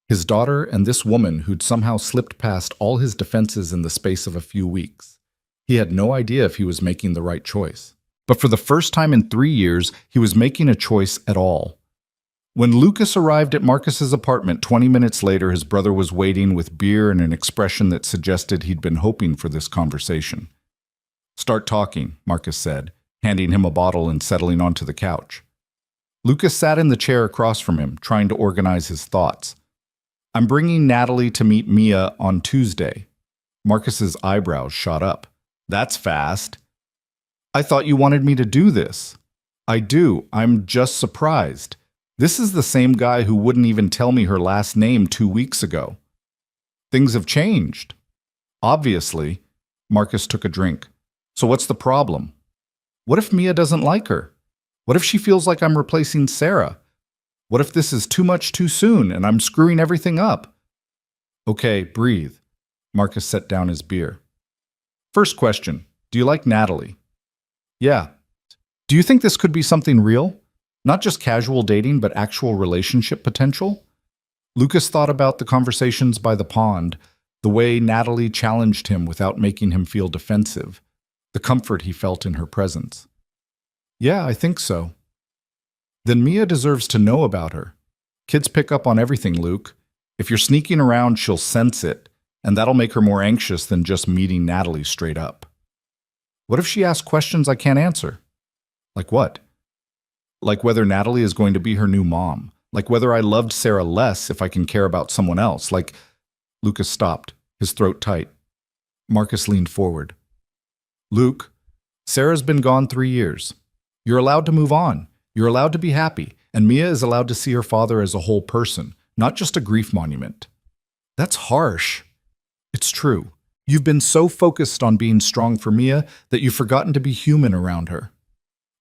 his daughter, and this woman who'd somehow slipped past all his defenses in the space of a few weeks. He had no idea if he was making the right choice. But for the first time in 3 years, he was making a choice at all. When Lucas arrived at Marcus's apartment 20 minutes later, his brother was waiting with beer and an expression that suggested he'd been hoping for this conversation. Start talking, Marcus said, handing him a bottle and settling onto the couch. Lucas sat in the chair across from him, trying to organize his thoughts. I'm bringing Natalie to meet Mia on Tuesday. Marcus's eyebrows shot up. That's fast. I thought you wanted me to do this. I do. I'm just surprised. This is the same guy who wouldn't even tell me her last name 2 weeks ago. Things have changed. Obviously. Marcus took a drink. So what's the problem? What if Mia doesn't like her? What if she feels like I'm replacing Sarah? What if this is too much too soon and I'm screwing everything up? Okay, breathe. Marcus set down his beer. First question, do you like Natalie? Yeah. Do you think this could be something real? Not just casual dating, but actual relationship potential? Lucas thought about the conversations by the pond, the way Natalie challenged him without making him feel defensive, the comfort he felt in her presence. Yeah, I think so. Then Mia deserves to know about her. Kids pick up on everything, Luke. If you're sneaking around, she'll sense it, and that'll make her more anxious than just meeting Natalie straight up. What if she asks questions I can't answer? Like what? Like whether Natalie is going to be her new mom. Like whether I loved Sarah less if I can care about someone else. Like... Lucas stopped, his throat tight. Marcus leaned forward. Luke, Sarah's been gone 3 years. You're allowed to move on. You're allowed to be happy. And Mia is allowed to see her father as a whole person, not just a grief monument. That's harsh. It's true. You've been so focused on being strong for Mia that you've forgotten to be human around her.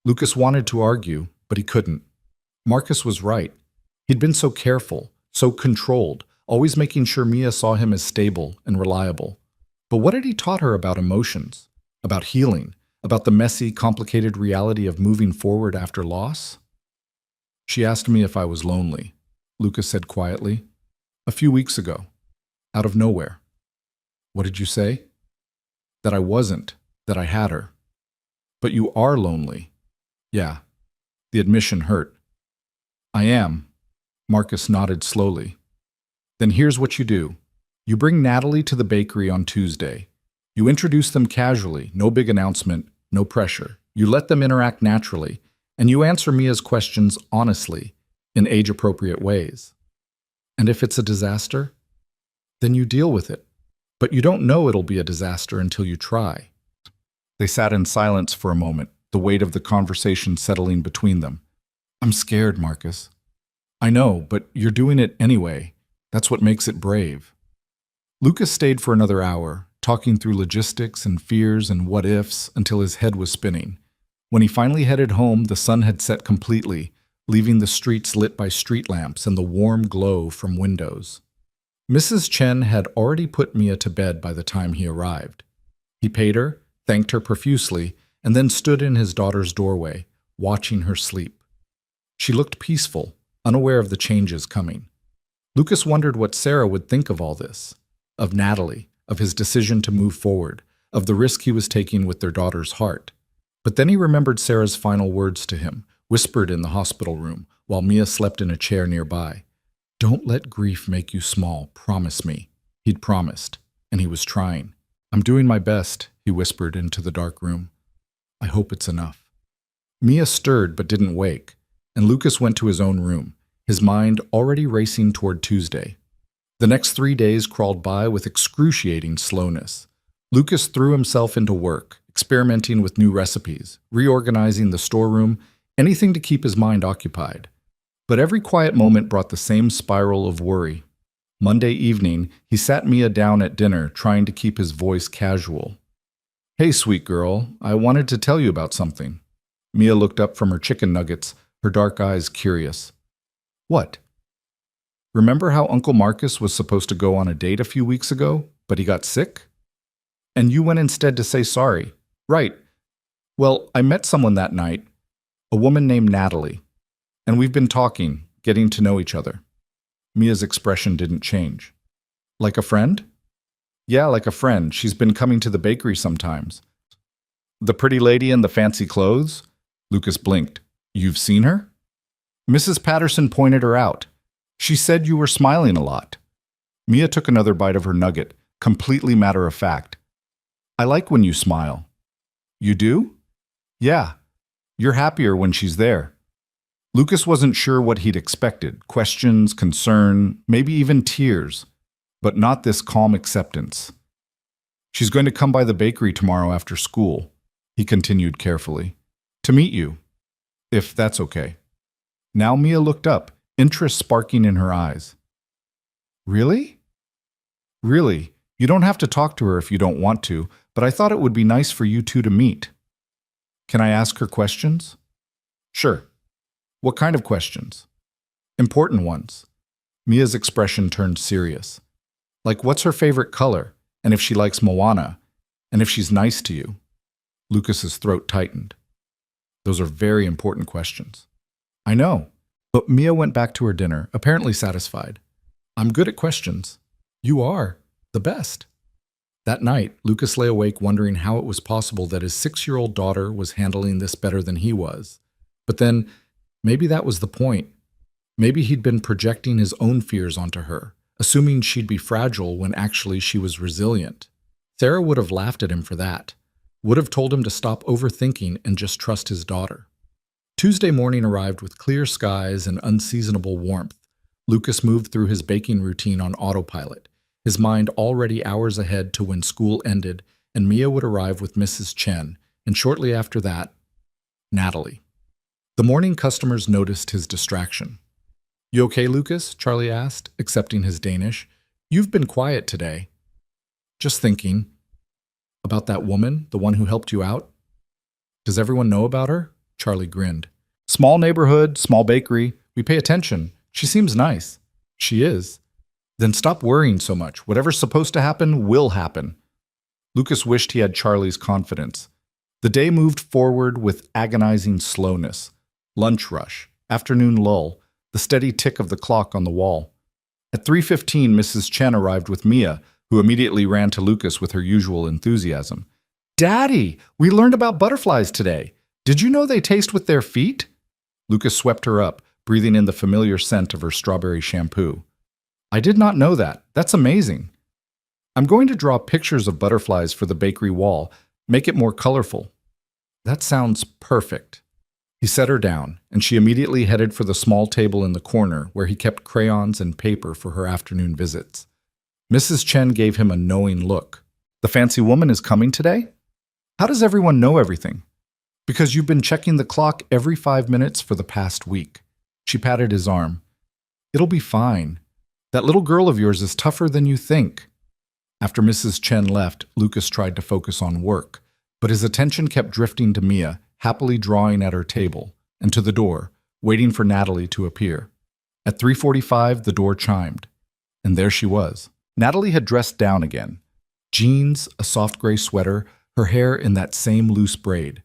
Lucas wanted to argue, but he couldn't. Marcus was right. He'd been so careful, so controlled, always making sure Mia saw him as stable and reliable. But what had he taught her about emotions, about healing, about the messy, complicated reality of moving forward after loss? She asked me if I was lonely, Lucas said quietly. A few weeks ago, out of nowhere. What did you say? That I wasn't, that I had her. But you are lonely. Yeah. The admission hurt. I am. Marcus nodded slowly. Then here's what you do. You bring Natalie to the bakery on Tuesday. You introduce them casually, no big announcement, no pressure. You let them interact naturally, and you answer Mia's questions honestly, in age-appropriate ways. And if it's a disaster, then you deal with it. But you don't know it'll be a disaster until you try. They sat in silence for a moment, the weight of the conversation settling between them. I'm scared, Marcus. I know, but you're doing it anyway. That's what makes it brave. Lucas stayed for another hour, talking through logistics and fears and what-ifs until his head was spinning. When he finally headed home, the sun had set completely, leaving the streets lit by street lamps and the warm glow from windows. Mrs. Chen had already put Mia to bed by the time he arrived. He paid her, thanked her profusely, and then stood in his daughter's doorway, watching her sleep. She looked peaceful, unaware of the changes coming. Lucas wondered what Sarah would think of all this, of Natalie, of his decision to move forward, of the risk he was taking with their daughter's heart. But then he remembered Sarah's final words to him, whispered in the hospital room, while Mia slept in a chair nearby. "Don't let grief make you small, promise me." He'd promised, and he was trying. "I'm doing my best," he whispered into the dark room. "I hope it's enough." Mia stirred but didn't wake, and Lucas went to his own room, his mind already racing toward Tuesday. The next 3 days crawled by with excruciating slowness. Lucas threw himself into work, experimenting with new recipes, reorganizing the storeroom, anything to keep his mind occupied. But every quiet moment brought the same spiral of worry. Monday evening, he sat Mia down at dinner, trying to keep his voice casual. "Hey, sweet girl, I wanted to tell you about something." Mia looked up from her chicken nuggets, her dark eyes curious. "What?" "Remember how Uncle Marcus was supposed to go on a date a few weeks ago, but he got sick? And you went instead to say sorry." "Right. Well, I met someone that night, a woman named Natalie, and we've been talking, getting to know each other." Mia's expression didn't change. "Like a friend?" "Yeah, like a friend. She's been coming to the bakery sometimes." "The pretty lady in the fancy clothes?" Lucas blinked. "You've seen her?" "Mrs. Patterson pointed her out. She said you were smiling a lot." Mia took another bite of her nugget, completely matter of fact. "I like when you smile." "You do?" "Yeah. You're happier when she's there." Lucas wasn't sure what he'd expected. Questions, concern, maybe even tears. But not this calm acceptance. "She's going to come by the bakery tomorrow after school," he continued carefully, "to meet you, if that's okay." Now Mia looked up, interest sparking in her eyes. "Really?" "Really. You don't have to talk to her if you don't want to, but I thought it would be nice for you two to meet." "Can I ask her questions?" "Sure." "What kind of questions?" "Important ones." Mia's expression turned serious. "Like what's her favorite color, and if she likes Moana, and if she's nice to you." Lucas's throat tightened. "Those are very important questions." "I know." But Mia went back to her dinner, apparently satisfied. "I'm good at questions." "You are. The best." That night, Lucas lay awake wondering how it was possible that his 6-year-old daughter was handling this better than he was. But then, maybe that was the point. Maybe he'd been projecting his own fears onto her, assuming she'd be fragile when actually she was resilient. Sarah would have laughed at him for that, would have told him to stop overthinking and just trust his daughter. Tuesday morning arrived with clear skies and unseasonable warmth. Lucas moved through his baking routine on autopilot, his mind already hours ahead to when school ended and Mia would arrive with Mrs. Chen, and shortly after that, Natalie. The morning customers noticed his distraction. "You okay, Lucas?" Charlie asked, accepting his Danish. "You've been quiet today." "Just thinking." "About that woman, the one who helped you out?" "Does everyone know about her?" Charlie grinned. "Small neighborhood, small bakery. We pay attention. She seems nice." "She is." "Then stop worrying so much. Whatever's supposed to happen will happen." Lucas wished he had Charlie's confidence. The day moved forward with agonizing slowness. Lunch rush, afternoon lull, the steady tick of the clock on the wall. At 3:15, Mrs. Chen arrived with Mia, who immediately ran to Lucas with her usual enthusiasm. "Daddy, we learned about butterflies today. Did you know they taste with their feet?" Lucas swept her up, breathing in the familiar scent of her strawberry shampoo. "I did not know that. That's amazing. I'm going to draw pictures of butterflies for the bakery wall, make it more colorful." "That sounds perfect." He set her down, and she immediately headed for the small table in the corner where he kept crayons and paper for her afternoon visits. Mrs. Chen gave him a knowing look. "The fancy woman is coming today? How does everyone know everything?" "Because you've been checking the clock every 5 minutes for the past week." She patted his arm. "It'll be fine. That little girl of yours is tougher than you think." After Mrs. Chen left, Lucas tried to focus on work, but his attention kept drifting to Mia, happily drawing at her table, and to the door, waiting for Natalie to appear. At 3:45, the door chimed. And there she was. Natalie had dressed down again. Jeans, a soft gray sweater, her hair in that same loose braid.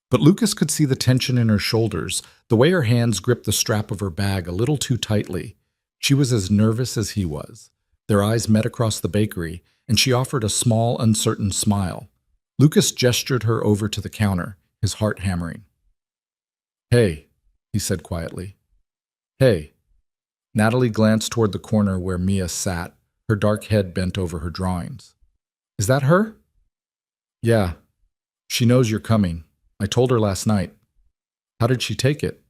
But Lucas could see the tension in her shoulders, the way her hands gripped the strap of her bag a little too tightly. She was as nervous as he was. Their eyes met across the bakery, and she offered a small, uncertain smile. Lucas gestured her over to the counter, his heart hammering. "Hey," he said quietly. "Hey." Natalie glanced toward the corner where Mia sat, her dark head bent over her drawings. "Is that her?" "Yeah. She knows you're coming. I told her last night." "How did she take it?"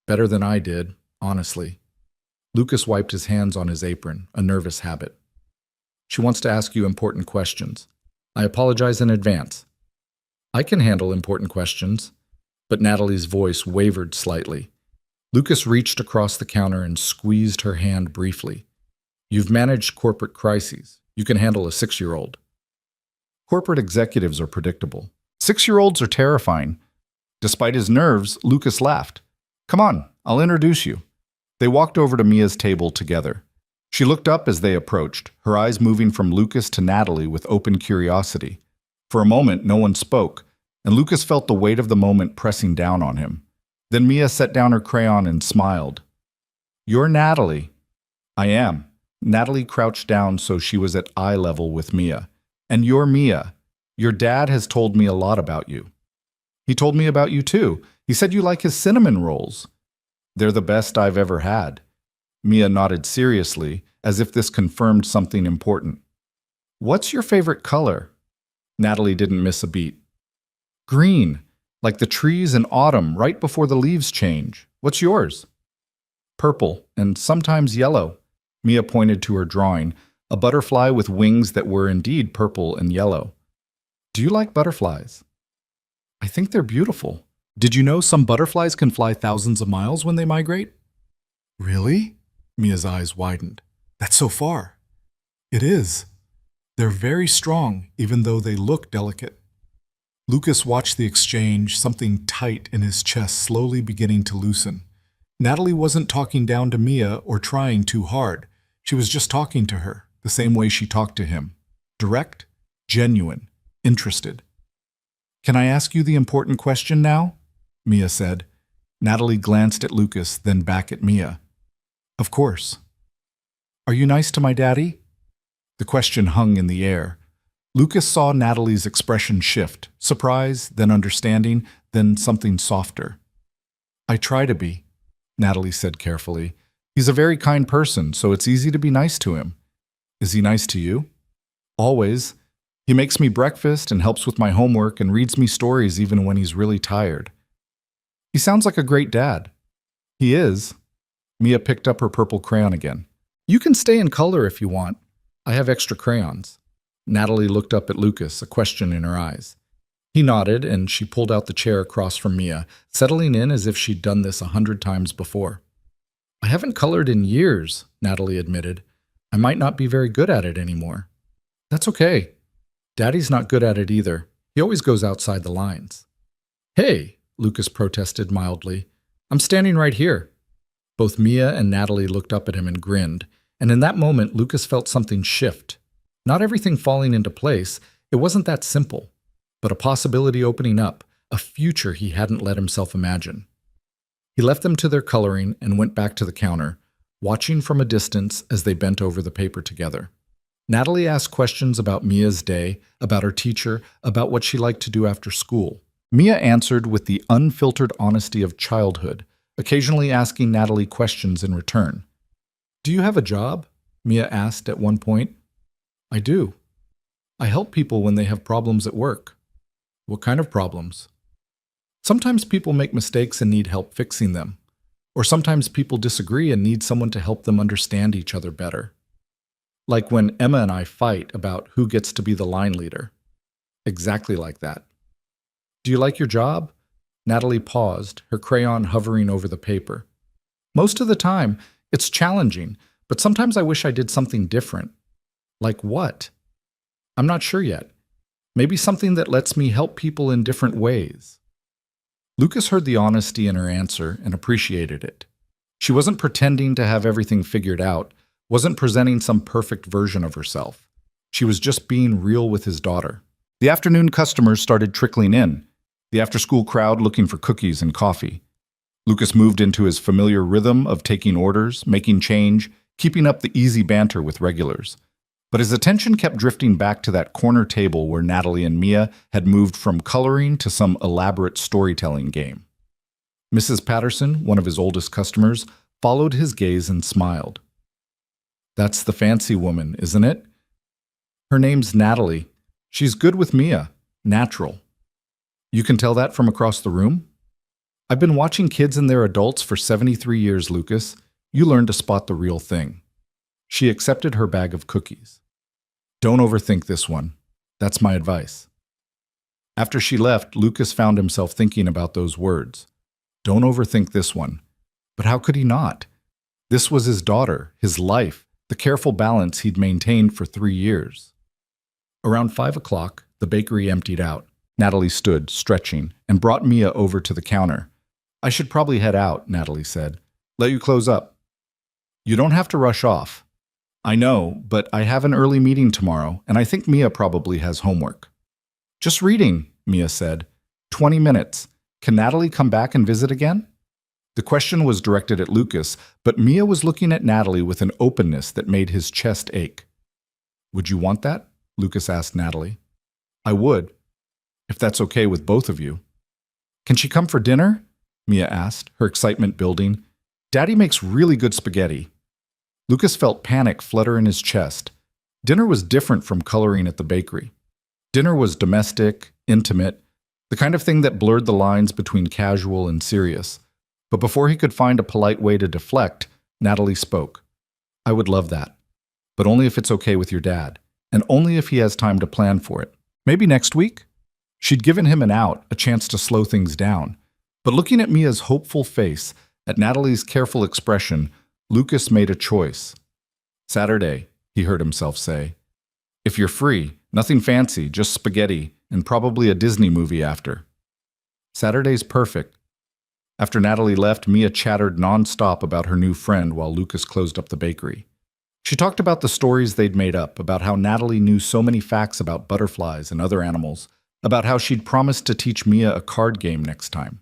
"Better than I did, honestly." Lucas wiped his hands on his apron, a nervous habit. "She wants to ask you important questions. I apologize in advance." "I can handle important questions." But Natalie's voice wavered slightly. Lucas reached across the counter and squeezed her hand briefly. "You've managed corporate crises. You can handle a 6-year-old. Corporate executives are predictable. 6-year-olds are terrifying." Despite his nerves, Lucas laughed. "Come on, I'll introduce you." They walked over to Mia's table together. She looked up as they approached, her eyes moving from Lucas to Natalie with open curiosity. For a moment, no one spoke, and Lucas felt the weight of the moment pressing down on him. Then Mia set down her crayon and smiled. "You're Natalie." "I am." Natalie crouched down so she was at eye level with Mia. "And you're Mia. Your dad has told me a lot about you." "He told me about you too. He said you like his cinnamon rolls." "They're the best I've ever had." Mia nodded seriously, as if this confirmed something important. "What's your favorite color?" Natalie didn't miss a beat. "Green, like the trees in autumn right before the leaves change. What's yours?" "Purple, and sometimes yellow." Mia pointed to her drawing, a butterfly with wings that were indeed purple and yellow. "Do you like butterflies?" "I think they're beautiful. Did you know some butterflies can fly thousands of miles when they migrate?" "Really?" Mia's eyes widened. "That's so far." "It is. They're very strong, even though they look delicate." Lucas watched the exchange, something tight in his chest slowly beginning to loosen. Natalie wasn't talking down to Mia or trying too hard. She was just talking to her, the same way she talked to him. Direct, genuine, interested. "Can I ask you the important question now?" Mia said. Natalie glanced at Lucas, then back at Mia. "Of course." "Are you nice to my daddy?" The question hung in the air. Lucas saw Natalie's expression shift, surprise, then understanding, then something softer. "I try to be," Natalie said carefully. "He's a very kind person, so it's easy to be nice to him." "Is he nice to you?" "Always. He makes me breakfast and helps with my homework and reads me stories even when he's really tired." "He sounds like a great dad." "He is." Mia picked up her purple crayon again. "You can stay in color if you want. I have extra crayons." Natalie looked up at Lucas, a question in her eyes. He nodded, and she pulled out the chair across from Mia, settling in as if she'd done this 100 times before. "I haven't colored in years," Natalie admitted. "I might not be very good at it anymore." "That's okay. Daddy's not good at it either. He always goes outside the lines." "Hey," Lucas protested mildly. "I'm standing right here." Both Mia and Natalie looked up at him and grinned, and in that moment Lucas felt something shift. Not everything falling into place, it wasn't that simple, but a possibility opening up, a future he hadn't let himself imagine. He left them to their coloring and went back to the counter, watching from a distance as they bent over the paper together. Natalie asked questions about Mia's day, about her teacher, about what she liked to do after school. Mia answered with the unfiltered honesty of childhood, occasionally asking Natalie questions in return. "Do you have a job?" Mia asked at one point. "I do. I help people when they have problems at work." "What kind of problems?" "Sometimes people make mistakes and need help fixing them. Or sometimes people disagree and need someone to help them understand each other better. Like when Emma and I fight about who gets to be the line leader." "Exactly like that." "Do you like your job?" Natalie paused, her crayon hovering over the paper. "Most of the time, it's challenging, but sometimes I wish I did something different." "Like what?" "I'm not sure yet. Maybe something that lets me help people in different ways." Lucas heard the honesty in her answer and appreciated it. She wasn't pretending to have everything figured out. wasn't presenting some perfect version of herself. She was just being real with his daughter. The afternoon customers started trickling in, the after-school crowd looking for cookies and coffee. Lucas moved into his familiar rhythm of taking orders, making change, keeping up the easy banter with regulars. But his attention kept drifting back to that corner table where Natalie and Mia had moved from coloring to some elaborate storytelling game. Mrs. Patterson, one of his oldest customers, followed his gaze and smiled. "That's the fancy woman, isn't it? Her name's Natalie. She's good with Mia. Natural. You can tell that from across the room? I've been watching kids and their adults for 73 years, Lucas. You learn to spot the real thing." She accepted her bag of cookies. "Don't overthink this one. That's my advice." After she left, Lucas found himself thinking about those words. Don't overthink this one. But how could he not? This was his daughter, his life, the careful balance he'd maintained for 3 years. Around 5 o'clock, the bakery emptied out. Natalie stood, stretching, and brought Mia over to the counter. "I should probably head out," Natalie said. "Let you close up." "You don't have to rush off." "I know, but I have an early meeting tomorrow, and I think Mia probably has homework." "Just reading," Mia said. 20 minutes. Can Natalie come back and visit again?" The question was directed at Lucas, but Mia was looking at Natalie with an openness that made his chest ache. "Would you want that?" Lucas asked Natalie. "I would, if that's okay with both of you." "Can she come for dinner?" Mia asked, her excitement building. "Daddy makes really good spaghetti." Lucas felt panic flutter in his chest. Dinner was different from coloring at the bakery. Dinner was domestic, intimate, the kind of thing that blurred the lines between casual and serious. But before he could find a polite way to deflect, Natalie spoke. "I would love that, but only if it's okay with your dad, and only if he has time to plan for it. Maybe next week?" She'd given him an out, a chance to slow things down. But looking at Mia's hopeful face, at Natalie's careful expression, Lucas made a choice. "Saturday," he heard himself say. "If you're free, nothing fancy, just spaghetti, and probably a Disney movie after." "Saturday's perfect." After Natalie left, Mia chattered nonstop about her new friend while Lucas closed up the bakery. She talked about the stories they'd made up, about how Natalie knew so many facts about butterflies and other animals, about how she'd promised to teach Mia a card game next time.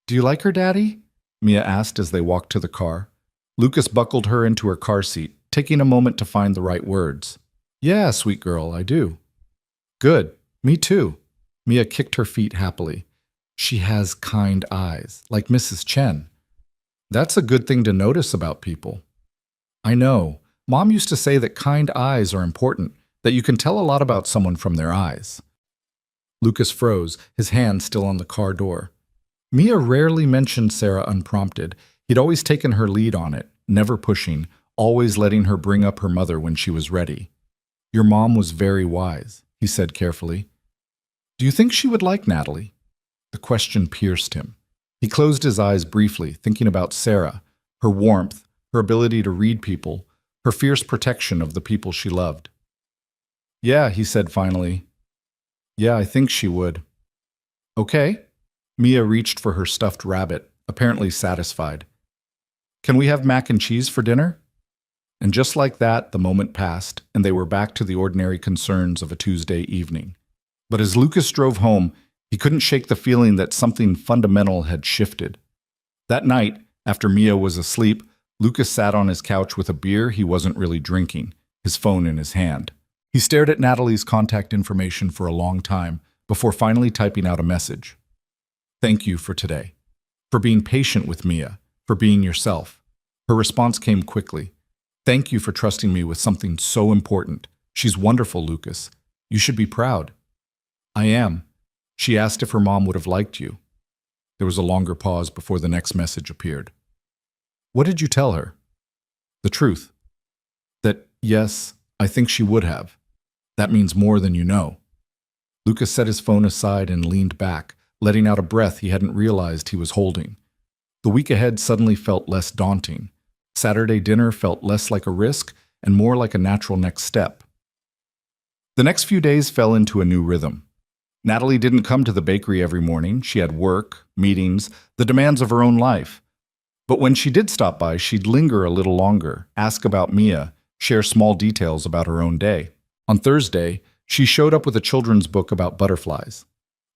"Do you like her, Daddy?" Mia asked as they walked to the car. Lucas buckled her into her car seat, taking a moment to find the right words. "Yeah, sweet girl, I do." "Good. Me too." Mia kicked her feet happily. "She has kind eyes, like Mrs. Chen." "That's a good thing to notice about people." "I know. Mom used to say that kind eyes are important, that you can tell a lot about someone from their eyes." Lucas froze, his hand still on the car door. Mia rarely mentioned Sarah unprompted. He'd always taken her lead on it, never pushing, always letting her bring up her mother when she was ready. "Your mom was very wise," he said carefully. "Do you think she would like Natalie?" The question pierced him. He closed his eyes briefly, thinking about Sarah, her warmth, her ability to read people, her fierce protection of the people she loved. "Yeah," he said finally. "Yeah, I think she would." "Okay." Mia reached for her stuffed rabbit, apparently satisfied. "Can we have mac and cheese for dinner?" And just like that, the moment passed, and they were back to the ordinary concerns of a Tuesday evening. But as Lucas drove home, he couldn't shake the feeling that something fundamental had shifted. That night, after Mia was asleep, Lucas sat on his couch with a beer he wasn't really drinking, his phone in his hand. He stared at Natalie's contact information for a long time before finally typing out a message. "Thank you for today. For being patient with Mia. For being yourself." Her response came quickly. "Thank you for trusting me with something so important. She's wonderful, Lucas. You should be proud." "I am." She asked if her mom would have liked you. There was a longer pause before the next message appeared. "What did you tell her?" "The truth. That, yes, I think she would have. That means more than you know." Lucas set his phone aside and leaned back, letting out a breath he hadn't realized he was holding. The week ahead suddenly felt less daunting. Saturday dinner felt less like a risk and more like a natural next step. The next few days fell into a new rhythm. Natalie didn't come to the bakery every morning. She had work, meetings, the demands of her own life. But when she did stop by, she'd linger a little longer, ask about Mia, share small details about her own day. On Thursday, she showed up with a children's book about butterflies.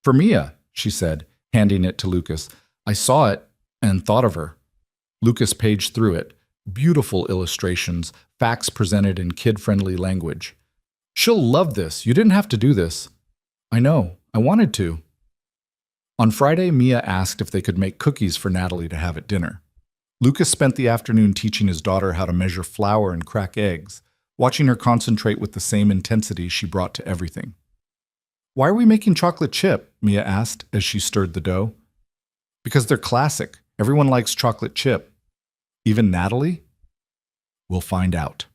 "For Mia," she said, handing it to Lucas. "I saw it and thought of her." Lucas paged through it. Beautiful illustrations, facts presented in kid-friendly language. "She'll love this. You didn't have to do this." "I know. I wanted to." On Friday, Mia asked if they could make cookies for Natalie to have at dinner. Lucas spent the afternoon teaching his daughter how to measure flour and crack eggs, watching her concentrate with the same intensity she brought to everything. "Why are we making chocolate chip?" Mia asked as she stirred the dough. "Because they're classic. Everyone likes chocolate chip. Even Natalie?" "We'll find out."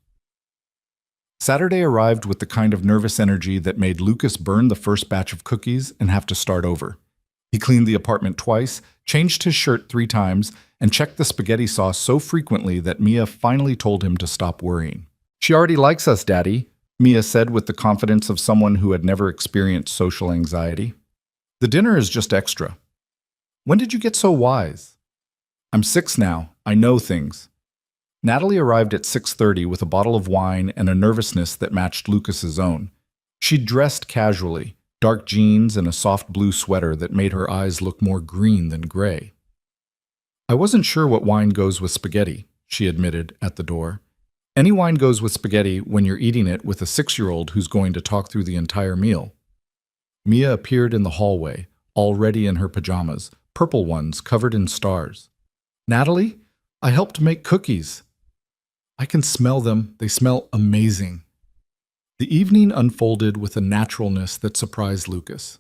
Saturday arrived with the kind of nervous energy that made Lucas burn the first batch of cookies and have to start over. He cleaned the apartment twice, changed his shirt 3 times, and checked the spaghetti sauce so frequently that Mia finally told him to stop worrying. "She already likes us, Daddy," Mia said with the confidence of someone who had never experienced social anxiety. "The dinner is just extra." "When did you get so wise?" "I'm 6 now. I know things." Natalie arrived at 6:30 with a bottle of wine and a nervousness that matched Lucas's own. She'd dressed casually, dark jeans and a soft blue sweater that made her eyes look more green than gray. "I wasn't sure what wine goes with spaghetti," she admitted at the door. "Any wine goes with spaghetti when you're eating it with a 6-year-old who's going to talk through the entire meal." Mia appeared in the hallway, already in her pajamas, purple ones covered in stars. "Natalie, I helped make cookies." "I can smell them. They smell amazing." The evening unfolded with a naturalness that surprised Lucas.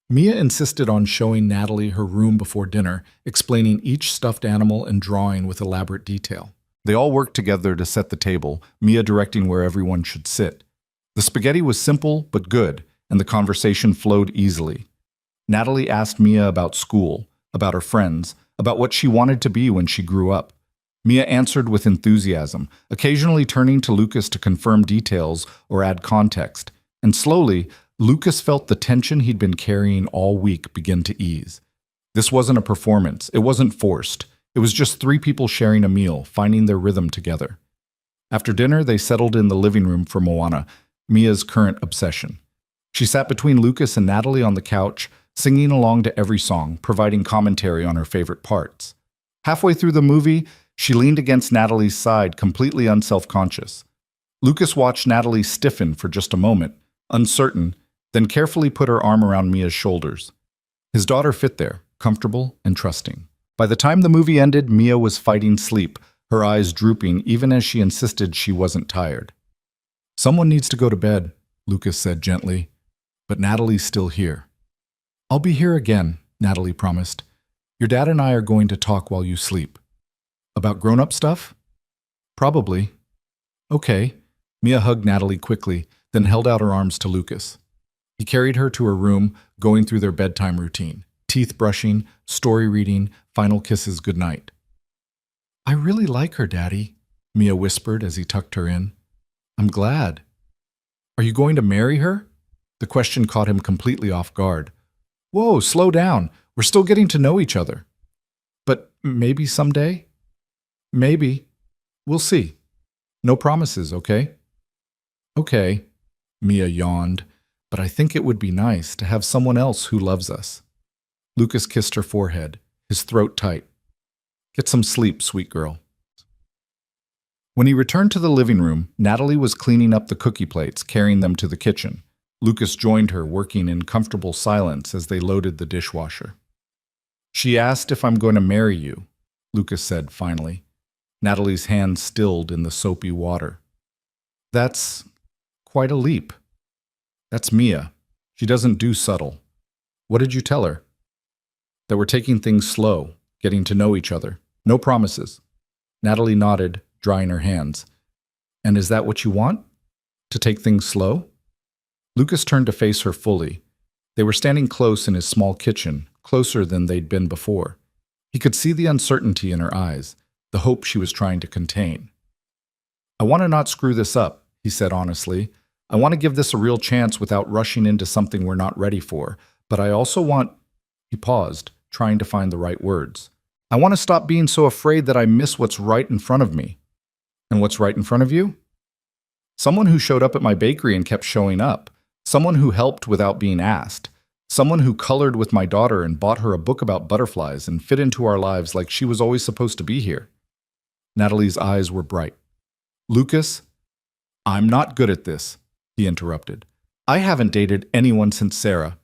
Mia insisted on showing Natalie her room before dinner, explaining each stuffed animal and drawing with elaborate detail. They all worked together to set the table, Mia directing where everyone should sit. The spaghetti was simple but good, and the conversation flowed easily. Natalie asked Mia about school, about her friends, about what she wanted to be when she grew up. Mia answered with enthusiasm, occasionally turning to Lucas to confirm details or add context. And slowly, Lucas felt the tension he'd been carrying all week begin to ease. This wasn't a performance. It wasn't forced. It was just 3 people sharing a meal, finding their rhythm together. After dinner, they settled in the living room for Moana, Mia's current obsession. She sat between Lucas and Natalie on the couch, singing along to every song, providing commentary on her favorite parts. Halfway through the movie, she leaned against Natalie's side, completely unself-conscious. Lucas watched Natalie stiffen for just a moment, uncertain, then carefully put her arm around Mia's shoulders. His daughter fit there, comfortable and trusting. By the time the movie ended, Mia was fighting sleep, her eyes drooping even as she insisted she wasn't tired. "Someone needs to go to bed," Lucas said gently, "but Natalie's still here." "I'll be here again," Natalie promised. "Your dad and I are going to talk while you sleep." "About grown-up stuff?" "Probably." "Okay." Mia hugged Natalie quickly, then held out her arms to Lucas. He carried her to her room, going through their bedtime routine. Teeth brushing, story reading, final kisses goodnight. "I really like her, Daddy," Mia whispered as he tucked her in. "I'm glad." "Are you going to marry her?" The question caught him completely off guard. "Whoa, slow down. We're still getting to know each other." "But maybe someday?" "Maybe. We'll see. No promises, okay?" "Okay," Mia yawned, "but I think it would be nice to have someone else who loves us." Lucas kissed her forehead, his throat tight. "Get some sleep, sweet girl." When he returned to the living room, Natalie was cleaning up the cookie plates, carrying them to the kitchen. Lucas joined her, working in comfortable silence as they loaded the dishwasher. "She asked if I'm going to marry you," Lucas said finally. Natalie's hand stilled in the soapy water. "That's quite a leap." "That's Mia. She doesn't do subtle." "What did you tell her?" "That we're taking things slow, getting to know each other. No promises." Natalie nodded, drying her hands. "And is that what you want? To take things slow?" Lucas turned to face her fully. They were standing close in his small kitchen, closer than they'd been before. He could see the uncertainty in her eyes, the hope she was trying to contain. "I want to not screw this up," he said honestly. "I want to give this a real chance without rushing into something we're not ready for. But I also want—" He paused, trying to find the right words. I want to stop being so afraid that I miss what's right in front of me. And what's right in front of you? Someone who showed up at my bakery and kept showing up. Someone who helped without being asked. Someone who colored with my daughter and bought her a book about butterflies and fit into our lives like she was always supposed to be here. Natalie's eyes were bright. Lucas, I'm not good at this, he interrupted. I haven't dated anyone since Sarah.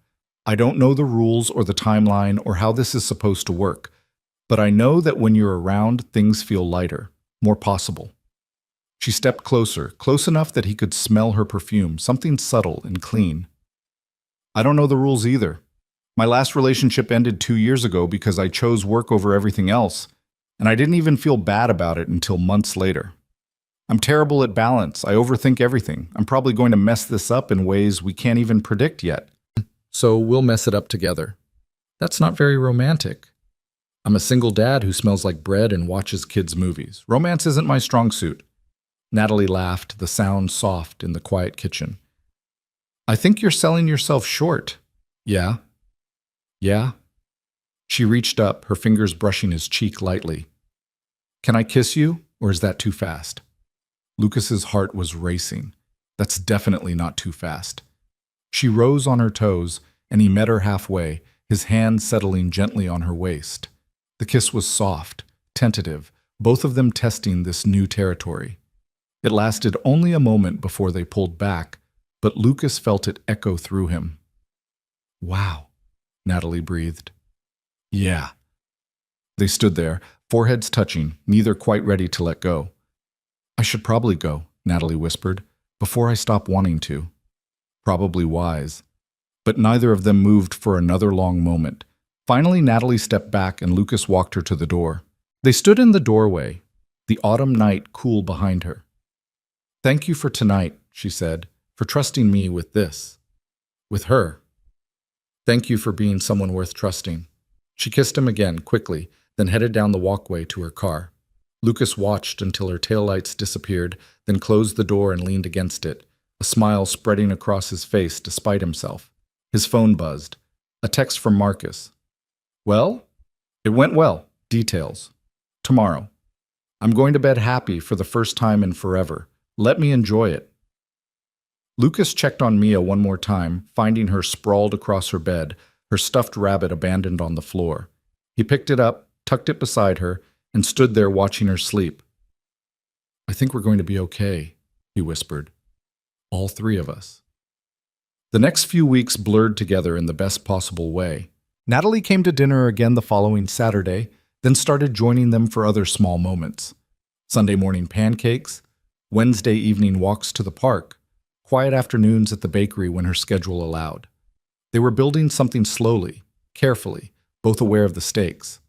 I don't know the rules or the timeline or how this is supposed to work, but I know that when you're around, things feel lighter, more possible. She stepped closer, close enough that he could smell her perfume, something subtle and clean. I don't know the rules either. My last relationship ended 2 years ago because I chose work over everything else, and I didn't even feel bad about it until months later. I'm terrible at balance. I overthink everything. I'm probably going to mess this up in ways we can't even predict yet. So we'll mess it up together. That's not very romantic. I'm a single dad who smells like bread and watches kids' movies. Romance isn't my strong suit. Natalie laughed, the sound soft in the quiet kitchen. I think you're selling yourself short. Yeah? Yeah? She reached up, her fingers brushing his cheek lightly. Can I kiss you, or is that too fast? Lucas's heart was racing. That's definitely not too fast. She rose on her toes, and he met her halfway, his hand settling gently on her waist. The kiss was soft, tentative, both of them testing this new territory. It lasted only a moment before they pulled back, but Lucas felt it echo through him. Wow, Natalie breathed. Yeah. They stood there, foreheads touching, neither quite ready to let go. I should probably go, Natalie whispered, before I stop wanting to. Probably wise. But neither of them moved for another long moment. Finally, Natalie stepped back and Lucas walked her to the door. They stood in the doorway, the autumn night cool behind her. Thank you for tonight, she said, for trusting me with this. With her. Thank you for being someone worth trusting. She kissed him again, quickly, then headed down the walkway to her car. Lucas watched until her taillights disappeared, then closed the door and leaned against it, a smile spreading across his face despite himself. His phone buzzed. A text from Marcus. Well? It went well. Details. Tomorrow. I'm going to bed happy for the first time in forever. Let me enjoy it. Lucas checked on Mia one more time, finding her sprawled across her bed, her stuffed rabbit abandoned on the floor. He picked it up, tucked it beside her, and stood there watching her sleep. I think we're going to be okay, he whispered. All three of us. The next few weeks blurred together in the best possible way. Natalie came to dinner again the following Saturday, then started joining them for other small moments. Sunday morning pancakes, Wednesday evening walks to the park, quiet afternoons at the bakery when her schedule allowed. They were building something slowly, carefully, both aware of the stakes.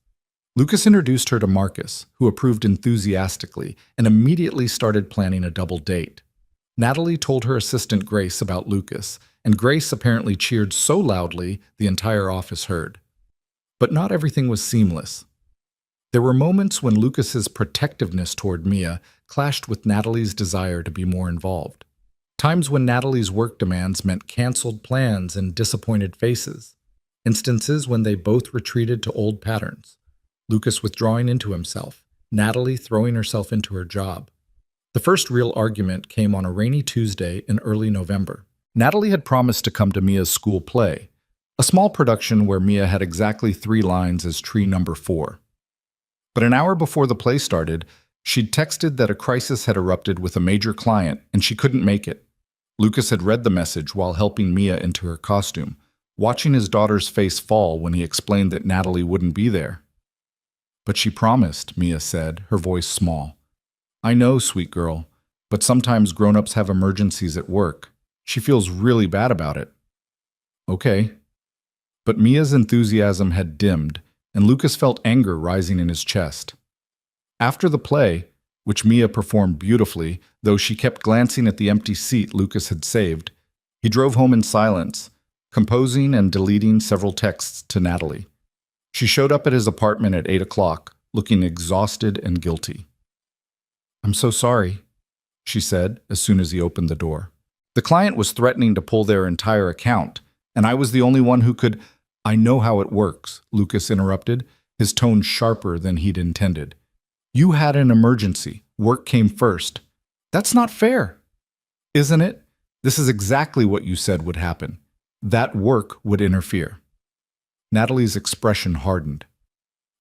Lucas introduced her to Marcus, who approved enthusiastically and immediately started planning a double date. Natalie told her assistant Grace about Lucas, and Grace apparently cheered so loudly the entire office heard. But not everything was seamless. There were moments when Lucas's protectiveness toward Mia clashed with Natalie's desire to be more involved. Times when Natalie's work demands meant canceled plans and disappointed faces. Instances when they both retreated to old patterns. Lucas withdrawing into himself, Natalie throwing herself into her job. The first real argument came on a rainy Tuesday in early November. Natalie had promised to come to Mia's school play, a small production where Mia had exactly 3 lines as tree number 4. But an hour before the play started, she'd texted that a crisis had erupted with a major client and she couldn't make it. Lucas had read the message while helping Mia into her costume, watching his daughter's face fall when he explained that Natalie wouldn't be there. But she promised, Mia said, her voice small. I know, sweet girl, but sometimes grown-ups have emergencies at work. She feels really bad about it. Okay. But Mia's enthusiasm had dimmed, and Lucas felt anger rising in his chest. After the play, which Mia performed beautifully, though she kept glancing at the empty seat Lucas had saved, he drove home in silence, composing and deleting several texts to Natalie. She showed up at his apartment at 8 o'clock, looking exhausted and guilty. I'm so sorry, she said as soon as he opened the door. The client was threatening to pull their entire account, and I was the only one who could— I know how it works, Lucas interrupted. his tone sharper than he'd intended. You had an emergency. Work came first. That's not fair, isn't it? This is exactly what you said would happen. That work would interfere. Natalie's expression hardened.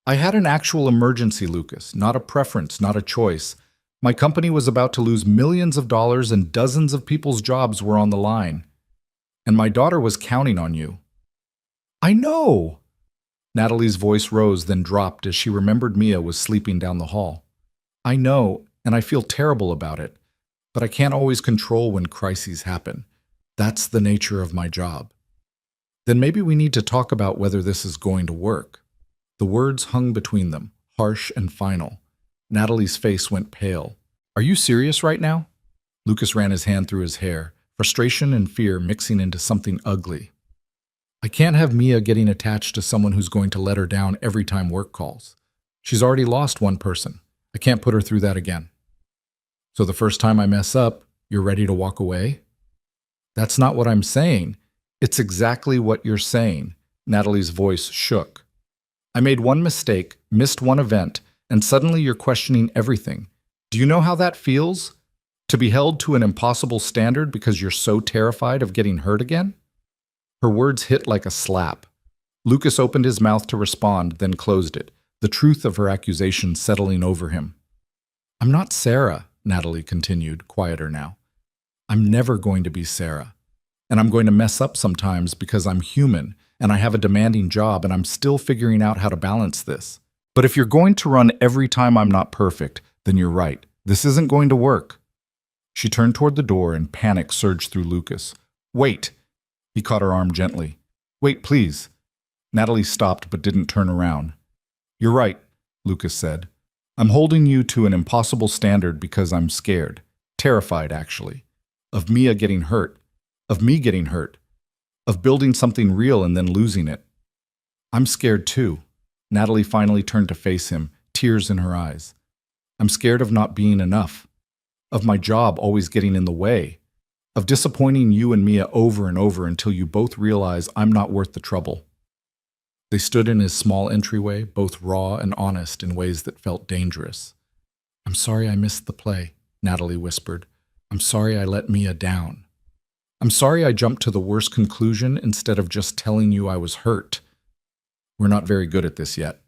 I had an actual emergency, Lucas, not a preference, not a choice. My company was about to lose millions of dollars and dozens of people's jobs were on the line. And my daughter was counting on you. I know! Natalie's voice rose, then dropped as she remembered Mia was sleeping down the hall. I know, and I feel terrible about it, but I can't always control when crises happen. That's the nature of my job. Then maybe we need to talk about whether this is going to work. The words hung between them, harsh and final. Natalie's face went pale. Are you serious right now? Lucas ran his hand through his hair, frustration and fear mixing into something ugly. I can't have Mia getting attached to someone who's going to let her down every time work calls. She's already lost one person. I can't put her through that again. So the first time I mess up, you're ready to walk away? That's not what I'm saying. It's exactly what you're saying. Natalie's voice shook. I made one mistake, missed one event, and suddenly you're questioning everything. Do you know how that feels? To be held to an impossible standard because you're so terrified of getting hurt again? Her words hit like a slap. Lucas opened his mouth to respond, then closed it, the truth of her accusation settling over him. I'm not Sarah, Natalie continued, quieter now. I'm never going to be Sarah. And I'm going to mess up sometimes because I'm human and I have a demanding job and I'm still figuring out how to balance this. But if you're going to run every time I'm not perfect, then you're right. This isn't going to work. She turned toward the door and panic surged through Lucas. Wait! He caught her arm gently. Wait, please. Natalie stopped but didn't turn around. You're right, Lucas said. I'm holding you to an impossible standard because I'm scared. Terrified, actually. Of Mia getting hurt. Of me getting hurt. Of building something real and then losing it. I'm scared too. Natalie finally turned to face him, tears in her eyes. I'm scared of not being enough. Of my job always getting in the way. Of disappointing you and Mia over and over until you both realize I'm not worth the trouble. They stood in his small entryway, both raw and honest in ways that felt dangerous. I'm sorry I missed the play, Natalie whispered. I'm sorry I let Mia down. I'm sorry I jumped to the worst conclusion instead of just telling you I was hurt. We're not very good at this yet.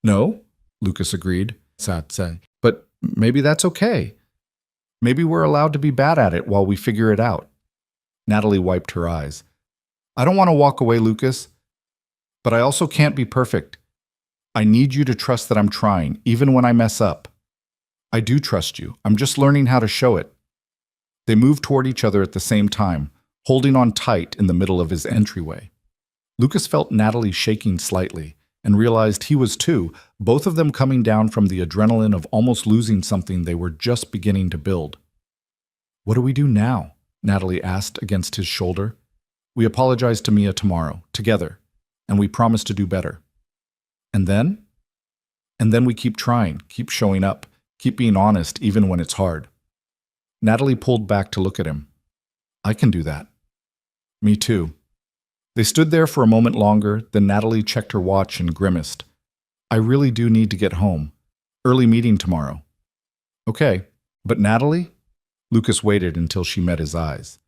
No, Lucas agreed. But maybe that's okay. Maybe we're allowed to be bad at it while we figure it out. Natalie wiped her eyes. I don't want to walk away, Lucas, but I also can't be perfect. I need you to trust that I'm trying, even when I mess up. I do trust you. I'm just learning how to show it. They moved toward each other at the same time, holding on tight in the middle of his entryway. Lucas felt Natalie shaking slightly and realized he was too, both of them coming down from the adrenaline of almost losing something they were just beginning to build. What do we do now? Natalie asked against his shoulder. We apologize to Mia tomorrow, together, and we promise to do better. And then? And then we keep trying, keep showing up, keep being honest even when it's hard. Natalie pulled back to look at him. I can do that. Me too. They stood there for a moment longer, then Natalie checked her watch and grimaced. I really do need to get home. Early meeting tomorrow. Okay, but Natalie? Lucas waited until she met his eyes.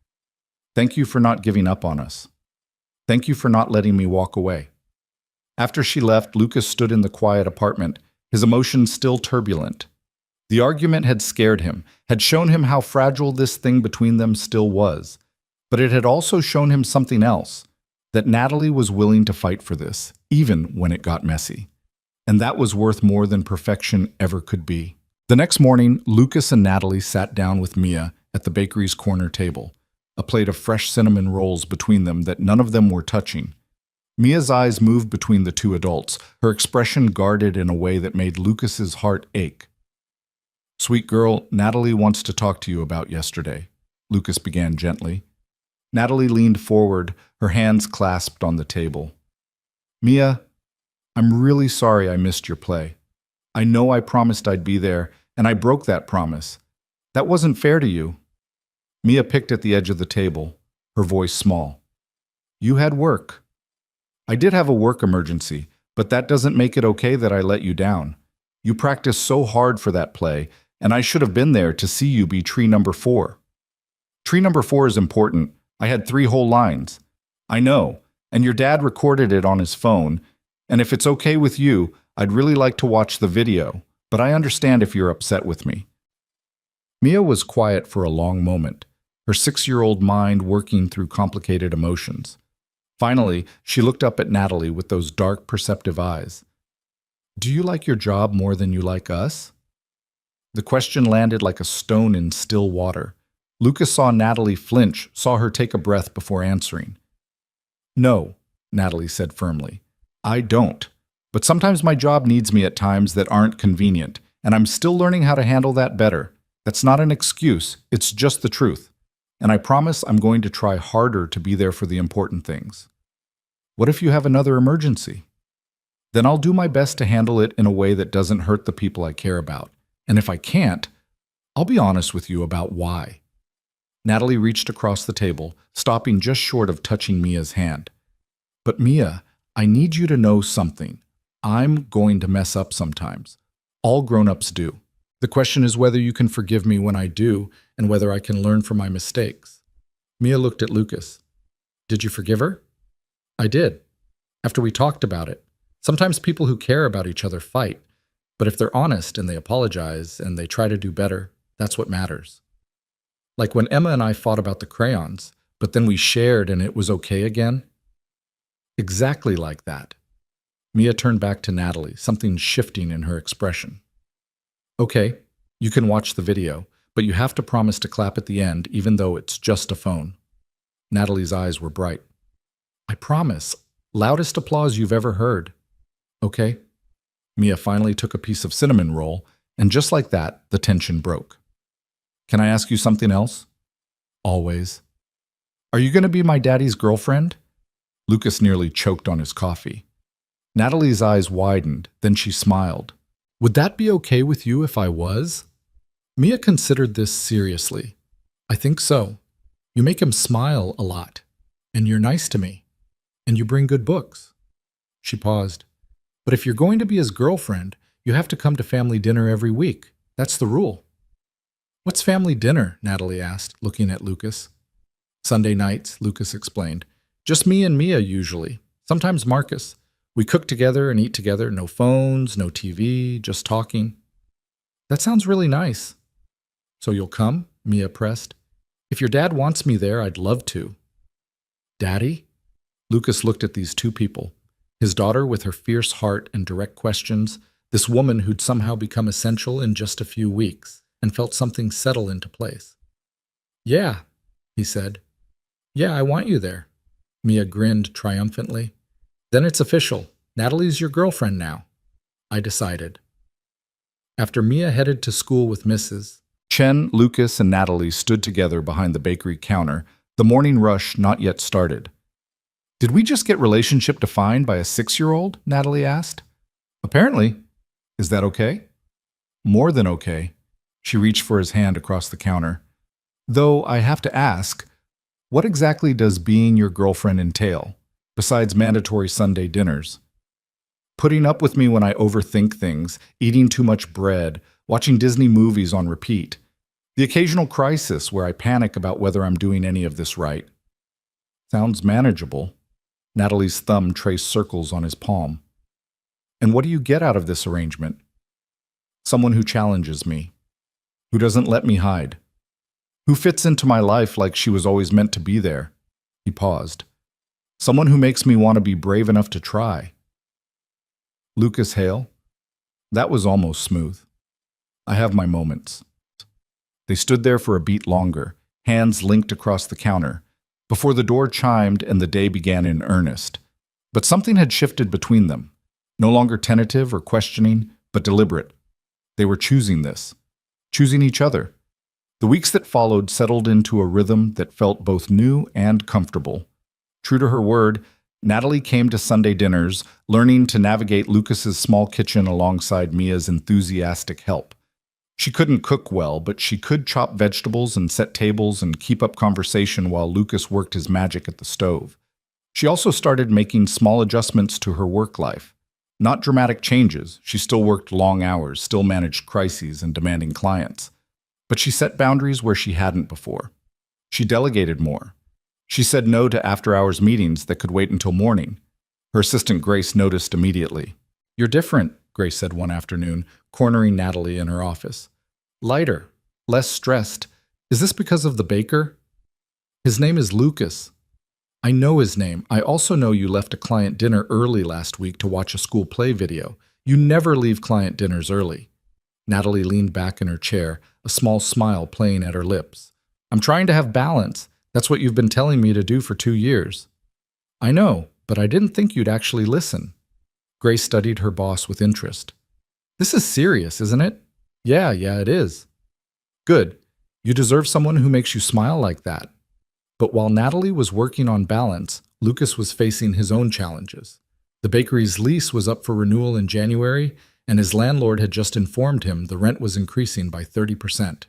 Thank you for not giving up on us. Thank you for not letting me walk away. After she left, Lucas stood in the quiet apartment, his emotions still turbulent. The argument had scared him, had shown him how fragile this thing between them still was. But it had also shown him something else, that Natalie was willing to fight for this, even when it got messy. And that was worth more than perfection ever could be. The next morning, Lucas and Natalie sat down with Mia at the bakery's corner table, a plate of fresh cinnamon rolls between them that none of them were touching. Mia's eyes moved between the two adults, her expression guarded in a way that made Lucas's heart ache. Sweet girl, Natalie wants to talk to you about yesterday, Lucas began gently. Natalie leaned forward, her hands clasped on the table. Mia, I'm really sorry I missed your play. I know I promised I'd be there, and I broke that promise. That wasn't fair to you. Mia picked at the edge of the table, her voice small. You had work. I did have a work emergency, But that doesn't make it okay that I let you down. You practiced so hard for that play, and I should have been there to see you be tree number 4. Tree number 4 is important. I had 3 whole lines. I know, and your dad recorded it on his phone, and if it's okay with you, I'd really like to watch the video, but I understand if you're upset with me. Mia was quiet for a long moment, her 6-year-old mind working through complicated emotions. Finally, she looked up at Natalie with those dark, perceptive eyes. Do you like your job more than you like us? The question landed like a stone in still water. Lucas saw Natalie flinch, saw her take a breath before answering. No, Natalie said firmly. I don't. But sometimes my job needs me at times that aren't convenient, and I'm still learning how to handle that better. That's not an excuse, it's just the truth. And I promise I'm going to try harder to be there for the important things. What if you have another emergency? Then I'll do my best to handle it in a way that doesn't hurt the people I care about. And if I can't, I'll be honest with you about why. Natalie reached across the table, stopping just short of touching Mia's hand. But Mia, I need you to know something. I'm going to mess up sometimes. All grown-ups do. The question is whether you can forgive me when I do, and whether I can learn from my mistakes. Mia looked at Lucas. Did you forgive her? I did. After we talked about it. Sometimes people who care about each other fight, but if they're honest and they apologize and they try to do better, that's what matters. Like when Emma and I fought about the crayons, but then we shared and it was okay again. Exactly like that. Mia turned back to Natalie, something shifting in her expression. Okay, you can watch the video, but you have to promise to clap at the end, even though it's just a phone. Natalie's eyes were bright. I promise. Loudest applause you've ever heard. Okay. Mia finally took a piece of cinnamon roll, and just like that, the tension broke. Can I ask you something else? Always. Are you going to be my daddy's girlfriend? Lucas nearly choked on his coffee. Natalie's eyes widened, then she smiled. Would that be okay with you if I was? Mia considered this seriously. I think so. You make him smile a lot, and you're nice to me, and you bring good books. She paused. But if you're going to be his girlfriend, you have to come to family dinner every week. That's the rule. What's family dinner? Natalie asked, looking at Lucas. Sunday nights, Lucas explained. Just me and Mia usually. Sometimes Marcus. We cook together and eat together. No phones, no TV, just talking. That sounds really nice. So you'll come? Mia pressed. If your dad wants me there, I'd love to. Daddy? Lucas looked at these two people. His daughter with her fierce heart and direct questions, this woman who'd somehow become essential in just a few weeks, and felt something settle into place. Yeah, he said. Yeah, I want you there. Mia grinned triumphantly. Then it's official. Natalie's your girlfriend now. I decided. After Mia headed to school with Mrs. Chen, Lucas, and Natalie stood together behind the bakery counter, the morning rush not yet started. Did we just get relationship defined by a 6-year-old? Natalie asked. Apparently. Is that okay? More than okay. She reached for his hand across the counter. Though I have to ask, what exactly does being your girlfriend entail, besides mandatory Sunday dinners? Putting up with me when I overthink things, eating too much bread, watching Disney movies on repeat. The occasional crisis where I panic about whether I'm doing any of this right. Sounds manageable. Natalie's thumb traced circles on his palm. And what do you get out of this arrangement? Someone who challenges me. Who doesn't let me hide. Who fits into my life like she was always meant to be there. He paused. Someone who makes me want to be brave enough to try. Lucas Hale? That was almost smooth. I have my moments. They stood there for a beat longer, hands linked across the counter, before the door chimed and the day began in earnest. But something had shifted between them, no longer tentative or questioning, but deliberate. They were choosing this, choosing each other. The weeks that followed settled into a rhythm that felt both new and comfortable. True to her word, Natalie came to Sunday dinners, learning to navigate Lucas's small kitchen alongside Mia's enthusiastic help. She couldn't cook well, but she could chop vegetables and set tables and keep up conversation while Lucas worked his magic at the stove. She also started making small adjustments to her work life. Not dramatic changes. She still worked long hours, still managed crises and demanding clients. But she set boundaries where she hadn't before. She delegated more. She said no to after-hours meetings that could wait until morning. Her assistant Grace noticed immediately. "You're different," Grace said one afternoon, cornering Natalie in her office. "Lighter, less stressed. Is this because of the baker?" "His name is Lucas." "I know his name. I also know you left a client dinner early last week to watch a school play video. You never leave client dinners early." Natalie leaned back in her chair, a small smile playing at her lips. "I'm trying to have balance. That's what you've been telling me to do for 2 years." "I know, but I didn't think you'd actually listen." Grace studied her boss with interest. "This is serious, isn't it?" Yeah, it is." "Good. You deserve someone who makes you smile like that." But while Natalie was working on balance, Lucas was facing his own challenges. The bakery's lease was up for renewal in January, and his landlord had just informed him the rent was increasing by 30%.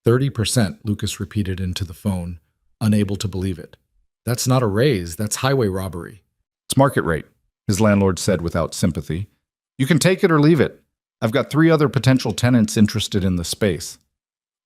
30%, Lucas repeated into the phone, unable to believe it. "That's not a raise, that's highway robbery." "It's market rate," his landlord said without sympathy. "You can take it or leave it. I've got 3 other potential tenants interested in the space."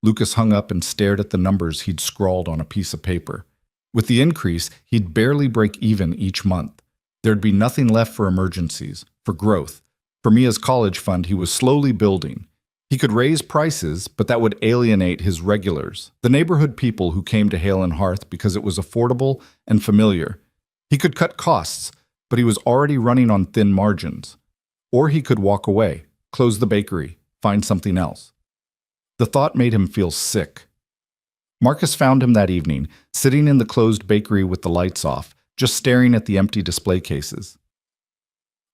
Lucas hung up and stared at the numbers he'd scrawled on a piece of paper. With the increase, he'd barely break even each month. There'd be nothing left for emergencies, for growth. For Mia's college fund he was slowly building. He could raise prices, but that would alienate his regulars, the neighborhood people who came to Hale and Hearth because it was affordable and familiar. He could cut costs, but he was already running on thin margins. Or he could walk away, close the bakery, find something else. The thought made him feel sick. Marcus found him that evening, sitting in the closed bakery with the lights off, just staring at the empty display cases.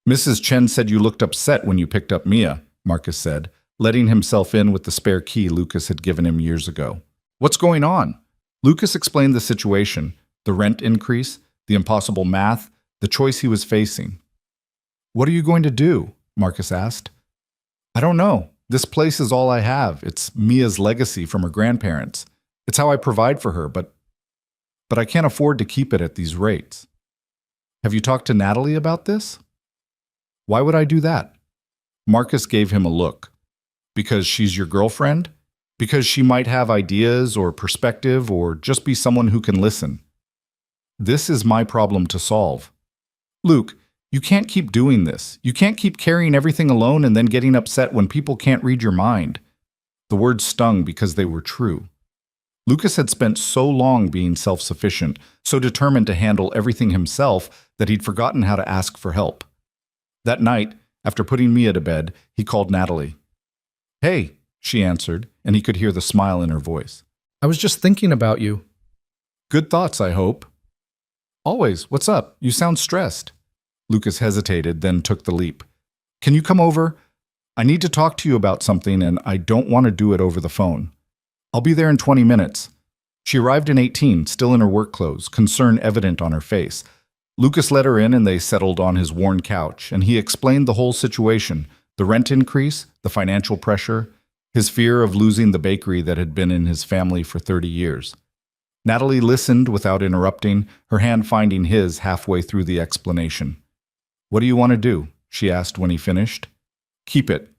"Mrs. Chen said you looked upset when you picked up Mia," Marcus said, letting himself in with the spare key Lucas had given him years ago. "What's going on?" Lucas explained the situation, the rent increase, the impossible math, the choice he was facing. "What are you going to do?" Marcus asked. "I don't know. This place is all I have. It's Mia's legacy from her grandparents. It's how I provide for her, but I can't afford to keep it at these rates." "Have you talked to Natalie about this?" "Why would I do that?" Marcus gave him a look. "Because she's your girlfriend? Because she might have ideas or perspective or just be someone who can listen. This is my problem to solve. Luke, you can't keep doing this. You can't keep carrying everything alone and then getting upset when people can't read your mind." The words stung because they were true. Lucas had spent so long being self-sufficient, so determined to handle everything himself, that he'd forgotten how to ask for help. That night, after putting Mia to bed, he called Natalie. "Hey," she answered, and he could hear the smile in her voice. "I was just thinking about you." "Good thoughts, I hope." "Always. What's up? You sound stressed." Lucas hesitated, then took the leap. "Can you come over? I need to talk to you about something, and I don't want to do it over the phone. I'll be there in 20 minutes. She arrived in 18, still in her work clothes, concern evident on her face. Lucas let her in and they settled on his worn couch, and he explained the whole situation, the rent increase, the financial pressure, his fear of losing the bakery that had been in his family for 30 years. Natalie listened without interrupting, her hand finding his halfway through the explanation. "What do you want to do?" she asked when he finished. "Keep it.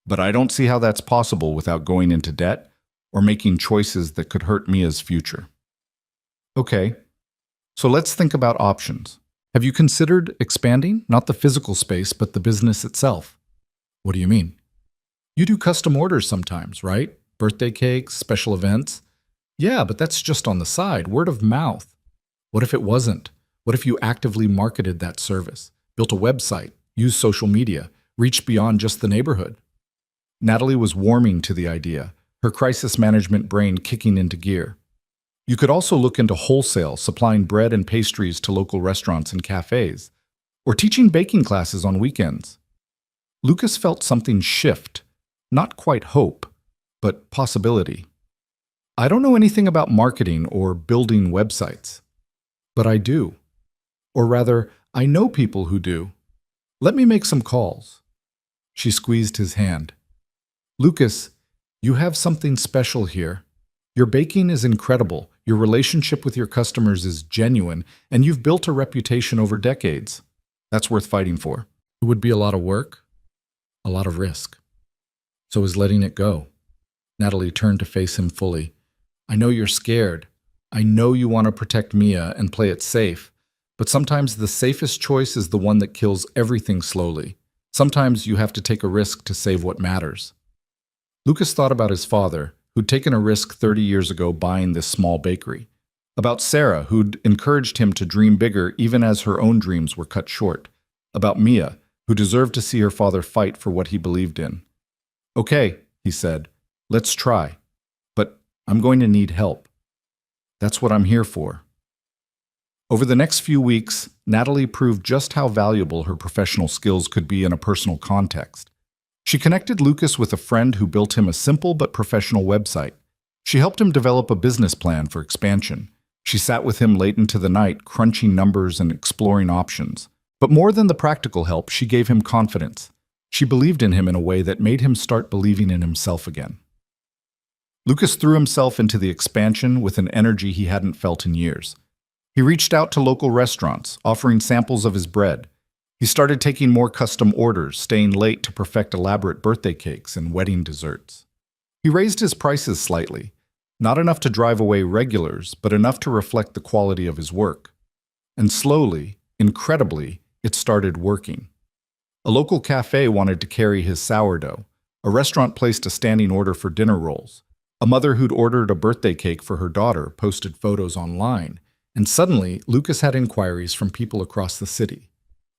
But I don't see how that's possible without going into debt or making choices that could hurt Mia's future." "Okay. So let's think about options. Have you considered expanding, not the physical space, but the business itself?" "What do you mean?" "You do custom orders sometimes, right? Birthday cakes, special events." "Yeah, but that's just on the side, word of mouth." "What if it wasn't? What if you actively marketed that service, built a website, used social media, reached beyond just the neighborhood?" Natalie was warming to the idea, her crisis management brain kicking into gear. "You could also look into wholesale, supplying bread and pastries to local restaurants and cafes, or teaching baking classes on weekends." Lucas felt something shift, not quite hope, but possibility. "I don't know anything about marketing or building websites." "But I do. Or rather, I know people who do. Let me make some calls." She squeezed his hand. "Lucas, you have something special here. Your baking is incredible, your relationship with your customers is genuine, and you've built a reputation over decades. That's worth fighting for." It would be a lot of work, a lot of risk. So is letting it go. Natalie turned to face him fully. I know you're scared. I know you want to protect Mia and play it safe. But sometimes the safest choice is the one that kills everything slowly. Sometimes you have to take a risk to save what matters. Lucas thought about his father, who'd taken a risk 30 years ago buying this small bakery. About Sarah, who'd encouraged him to dream bigger even as her own dreams were cut short. About Mia, who deserved to see her father fight for what he believed in. Okay, he said, let's try. But I'm going to need help. That's what I'm here for. Over the next few weeks, Natalie proved just how valuable her professional skills could be in a personal context. She connected Lucas with a friend who built him a simple but professional website. She helped him develop a business plan for expansion. She sat with him late into the night, crunching numbers and exploring options. But more than the practical help, she gave him confidence. She believed in him in a way that made him start believing in himself again. Lucas threw himself into the expansion with an energy he hadn't felt in years. He reached out to local restaurants, offering samples of his bread. He started taking more custom orders, staying late to perfect elaborate birthday cakes and wedding desserts. He raised his prices slightly, not enough to drive away regulars, but enough to reflect the quality of his work. And slowly, incredibly, it started working. A local cafe wanted to carry his sourdough. A restaurant placed a standing order for dinner rolls. A mother who'd ordered a birthday cake for her daughter posted photos online. And suddenly, Lucas had inquiries from people across the city.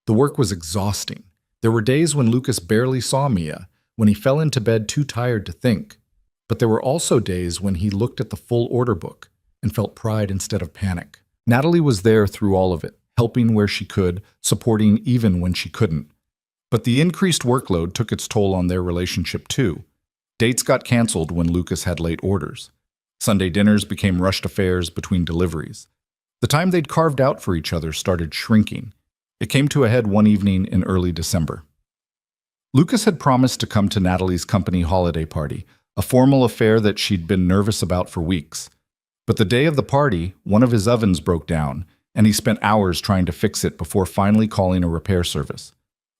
The work was exhausting. There were days when Lucas barely saw Mia, when he fell into bed too tired to think. But there were also days when he looked at the full order book and felt pride instead of panic. Natalie was there through all of it, helping where she could, supporting even when she couldn't. But the increased workload took its toll on their relationship too. Dates got canceled when Lucas had late orders. Sunday dinners became rushed affairs between deliveries. The time they'd carved out for each other started shrinking. It came to a head one evening in early December. Lucas had promised to come to Natalie's company holiday party, a formal affair that she'd been nervous about for weeks. But the day of the party, one of his ovens broke down, and he spent hours trying to fix it before finally calling a repair service.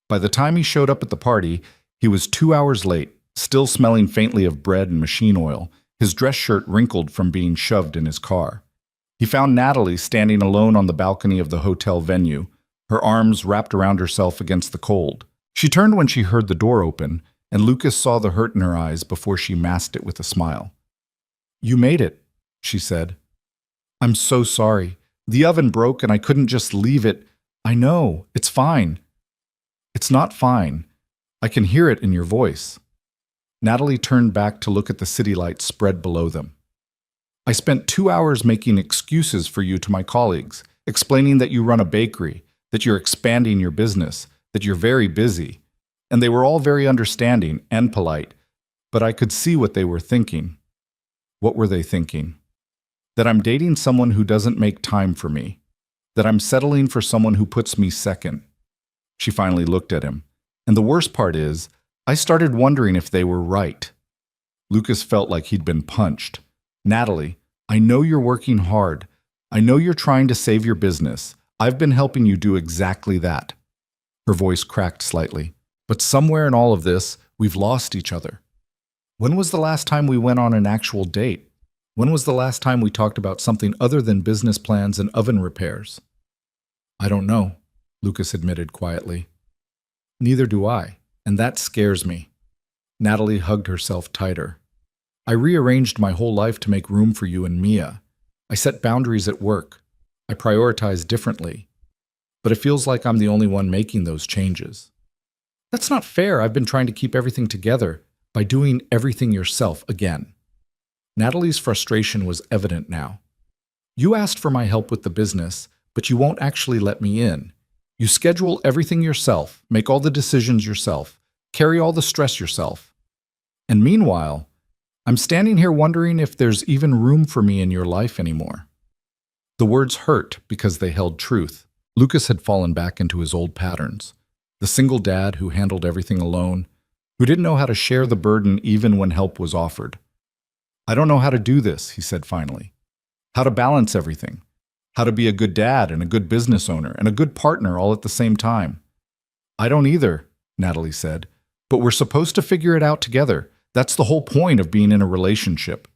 By the time he showed up at the party, he was 2 hours late, still smelling faintly of bread and machine oil, his dress shirt wrinkled from being shoved in his car. He found Natalie standing alone on the balcony of the hotel venue, her arms wrapped around herself against the cold. She turned when she heard the door open, and Lucas saw the hurt in her eyes before she masked it with a smile. "You made it," she said. "I'm so sorry. The oven broke and I couldn't just leave it. I know, it's fine." "It's not fine. I can hear it in your voice." Natalie turned back to look at the city lights spread below them. "I spent 2 hours making excuses for you to my colleagues, explaining that you run a bakery, that you're expanding your business, that you're very busy. And they were all very understanding and polite, but I could see what they were thinking." What were they thinking? That I'm dating someone who doesn't make time for me. That I'm settling for someone who puts me second. She finally looked at him. And the worst part is, I started wondering if they were right. Lucas felt like he'd been punched. "Natalie, I know you're working hard. I know you're trying to save your business. I've been helping you do exactly that." Her voice cracked slightly. "But somewhere in all of this, we've lost each other. When was the last time we went on an actual date? When was the last time we talked about something other than business plans and oven repairs?" "I don't know," Lucas admitted quietly. "Neither do I, and that scares me." Natalie hugged herself tighter. "I rearranged my whole life to make room for you and Mia. I set boundaries at work. I prioritize differently. But it feels like I'm the only one making those changes." "That's not fair. I've been trying to keep everything together by doing everything yourself again." Natalie's frustration was evident now. "You asked for my help with the business, but you won't actually let me in. You schedule everything yourself, make all the decisions yourself, carry all the stress yourself. And meanwhile, I'm standing here wondering if there's even room for me in your life anymore." The words hurt because they held truth. Lucas had fallen back into his old patterns. The single dad who handled everything alone, who didn't know how to share the burden even when help was offered. "I don't know how to do this," he said finally. "How to balance everything. How to be a good dad and a good business owner and a good partner all at the same time." I don't either, Natalie said. But we're supposed to figure it out together. That's the whole point of being in a relationship.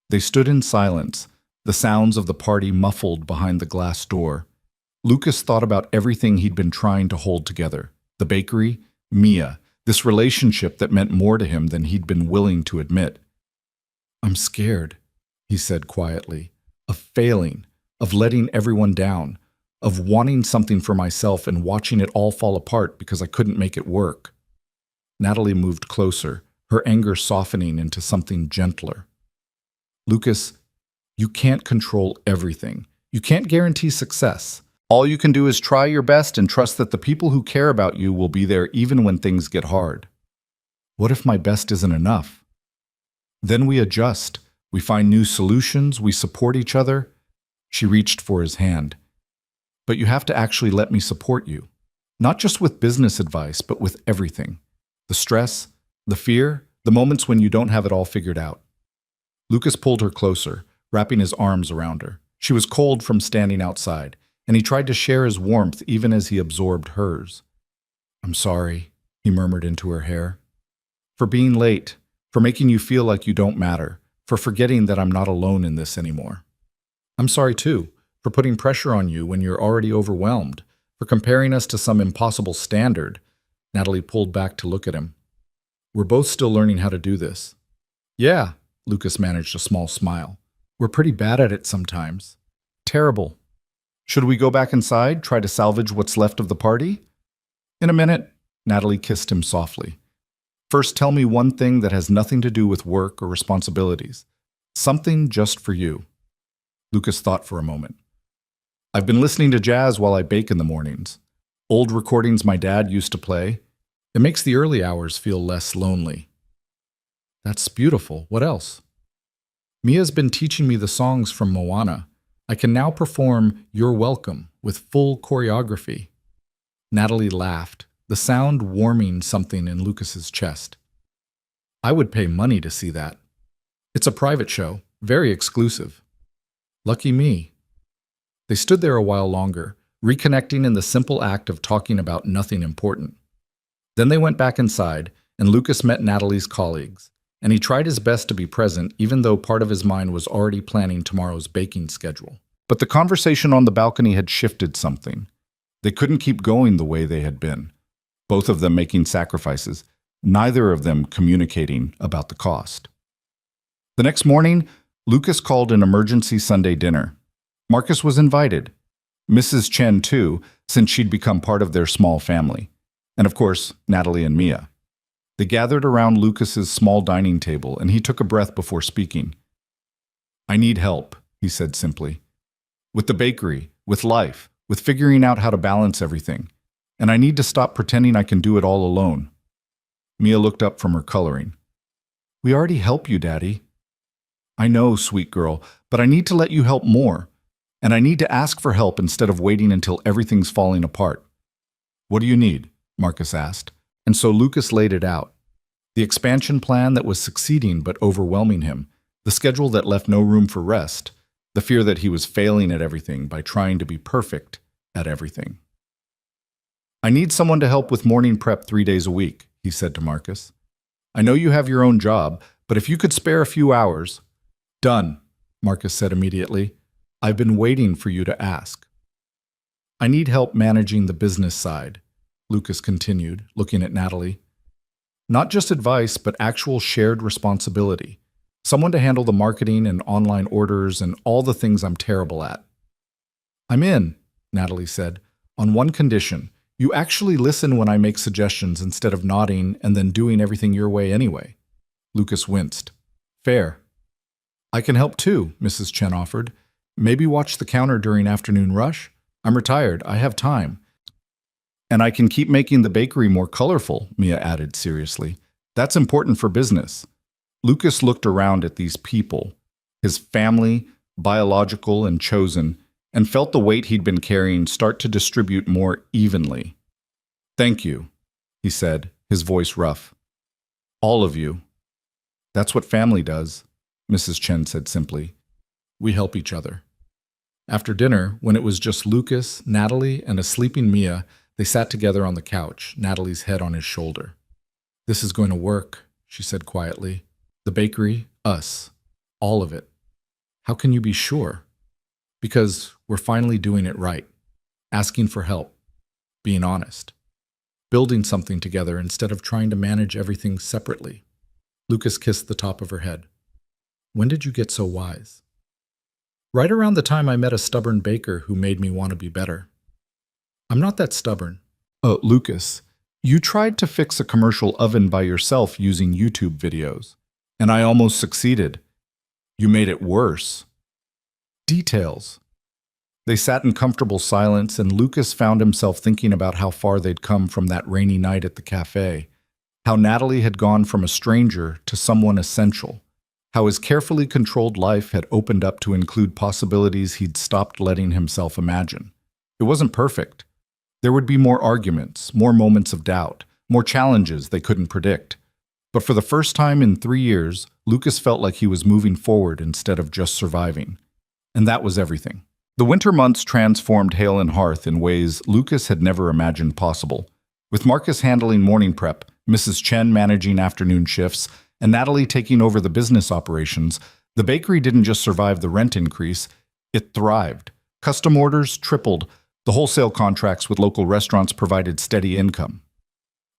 They stood in silence, the sounds of the party muffled behind the glass door. Lucas thought about everything he'd been trying to hold together. The bakery, Mia, this relationship that meant more to him than he'd been willing to admit. I'm scared, he said quietly, of failing, of letting everyone down, of wanting something for myself and watching it all fall apart because I couldn't make it work. Natalie moved closer, her anger softening into something gentler. Lucas, you can't control everything. You can't guarantee success. All you can do is try your best and trust that the people who care about you will be there even when things get hard. What if my best isn't enough? Then we adjust. We find new solutions. We support each other. She reached for his hand. But you have to actually let me support you. Not just with business advice, but with everything. The stress, the fear, the moments when you don't have it all figured out. Lucas pulled her closer, wrapping his arms around her. She was cold from standing outside, and he tried to share his warmth even as he absorbed hers. I'm sorry, he murmured into her hair. For being late, for making you feel like you don't matter, for forgetting that I'm not alone in this anymore. I'm sorry too, for putting pressure on you when you're already overwhelmed, for comparing us to some impossible standard. Natalie pulled back to look at him. We're both still learning how to do this. Yeah, Lucas managed a small smile. We're pretty bad at it sometimes. Terrible. Should we go back inside, try to salvage what's left of the party? In a minute, Natalie kissed him softly. First, tell me one thing that has nothing to do with work or responsibilities. Something just for you. Lucas thought for a moment. I've been listening to jazz while I bake in the mornings. Old recordings my dad used to play. It makes the early hours feel less lonely. That's beautiful. What else? Mia's been teaching me the songs from Moana. I can now perform You're Welcome with full choreography. Natalie laughed, the sound warming something in Lucas's chest. I would pay money to see that. It's a private show, very exclusive. Lucky me. They stood there a while longer, reconnecting in the simple act of talking about nothing important. Then they went back inside, and Lucas met Natalie's colleagues, and he tried his best to be present even though part of his mind was already planning tomorrow's baking schedule. But the conversation on the balcony had shifted something. They couldn't keep going the way they had been, both of them making sacrifices, neither of them communicating about the cost. The next morning, Lucas called an emergency Sunday dinner. Marcus was invited. Mrs. Chen, too, since she'd become part of their small family. And of course, Natalie and Mia. They gathered around Lucas's small dining table, and he took a breath before speaking. I need help, he said simply. With the bakery, with life, with figuring out how to balance everything. And I need to stop pretending I can do it all alone. Mia looked up from her coloring. We already help you, Daddy. I know, sweet girl, but I need to let you help more. And I need to ask for help instead of waiting until everything's falling apart. What do you need? Marcus asked. And so Lucas laid it out. The expansion plan that was succeeding but overwhelming him, the schedule that left no room for rest, the fear that he was failing at everything by trying to be perfect at everything. I need someone to help with morning prep 3 days a week, he said to Marcus. I know you have your own job, but if you could spare a few hours. Done, Marcus said immediately. I've been waiting for you to ask. I need help managing the business side, Lucas continued, looking at Natalie. Not just advice, but actual shared responsibility. Someone to handle the marketing and online orders and all the things I'm terrible at. I'm in, Natalie said, on one condition. You actually listen when I make suggestions instead of nodding and then doing everything your way anyway. Lucas winced. Fair. I can help too, Mrs. Chen offered. Maybe watch the counter during afternoon rush? I'm retired. I have time. And I can keep making the bakery more colorful, Mia added seriously. That's important for business. Lucas looked around at these people, his family, biological and chosen, and felt the weight he'd been carrying start to distribute more evenly. Thank you, he said, his voice rough. All of you. That's what family does, Mrs. Chen said simply. We help each other. After dinner, when it was just Lucas, Natalie, and a sleeping Mia, They sat together on the couch, Natalie's head on his shoulder. "This is going to work," she said quietly. "The bakery, us, all of it. How can you be sure?" "Because we're finally doing it right. Asking for help. Being honest. Building something together instead of trying to manage everything separately." Lucas kissed the top of her head. "When did you get so wise?" "Right around the time I met a stubborn baker who made me want to be better." "I'm not that stubborn." Lucas, you tried to fix a commercial oven by yourself using YouTube videos, and I almost succeeded. You made it worse." Details. They sat in comfortable silence, and Lucas found himself thinking about how far they'd come from that rainy night at the cafe, how Natalie had gone from a stranger to someone essential, how his carefully controlled life had opened up to include possibilities he'd stopped letting himself imagine. It wasn't perfect. There would be more arguments, more moments of doubt, more challenges they couldn't predict. But for the first time in 3 years, Lucas felt like he was moving forward instead of just surviving. And that was everything. The winter months transformed Hale and Hearth in ways Lucas had never imagined possible. With Marcus handling morning prep, Mrs. Chen managing afternoon shifts, and Natalie taking over the business operations, the bakery didn't just survive the rent increase, it thrived. Custom orders tripled. The wholesale contracts with local restaurants provided steady income.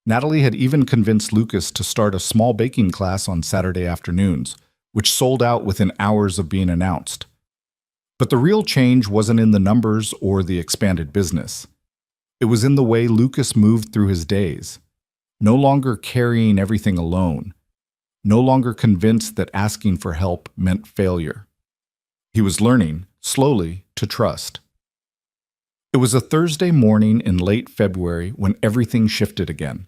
Natalie had even convinced Lucas to start a small baking class on Saturday afternoons, which sold out within hours of being announced. But the real change wasn't in the numbers or the expanded business. It was in the way Lucas moved through his days, no longer carrying everything alone, no longer convinced that asking for help meant failure. He was learning, slowly, to trust. It was a Thursday morning in late February when everything shifted again.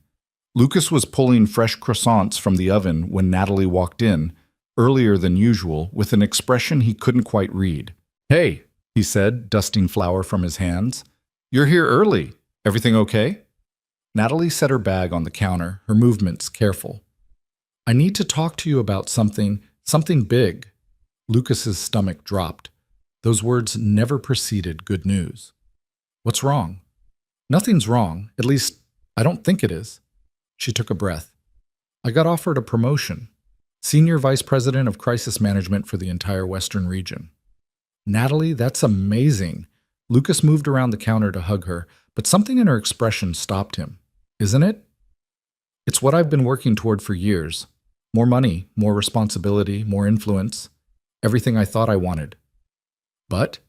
Lucas was pulling fresh croissants from the oven when Natalie walked in, earlier than usual, with an expression he couldn't quite read. "Hey," he said, dusting flour from his hands. "You're here early. Everything okay?" Natalie set her bag on the counter, her movements careful. "I need to talk to you about something big." Lucas's stomach dropped. Those words never preceded good news. "What's wrong?" "Nothing's wrong. At least, I don't think it is." She took a breath. "I got offered a promotion. Senior Vice President of Crisis Management for the entire Western region." "Natalie, that's amazing." Lucas moved around the counter to hug her, but something in her expression stopped him. "Isn't it?" "It's what I've been working toward for years. More money, more responsibility, more influence. Everything I thought I wanted." But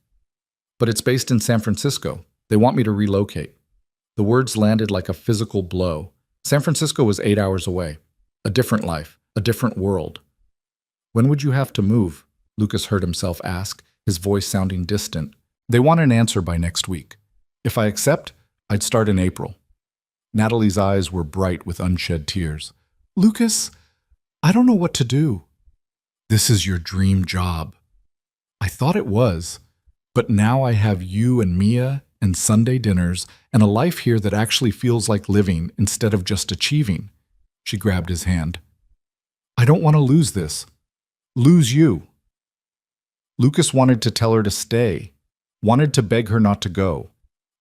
it's based in San Francisco. They want me to relocate." The words landed like a physical blow. San Francisco was 8 hours away. A different life, a different world. "When would you have to move?" Lucas heard himself ask, his voice sounding distant. "They want an answer by next week. If I accept, I'd start in April." Natalie's eyes were bright with unshed tears. "Lucas, I don't know what to do." "This is your dream job." "I thought it was. But now I have you and Mia and Sunday dinners and a life here that actually feels like living instead of just achieving." She grabbed his hand. "I don't want to lose this. Lose you." Lucas wanted to tell her to stay, wanted to beg her not to go,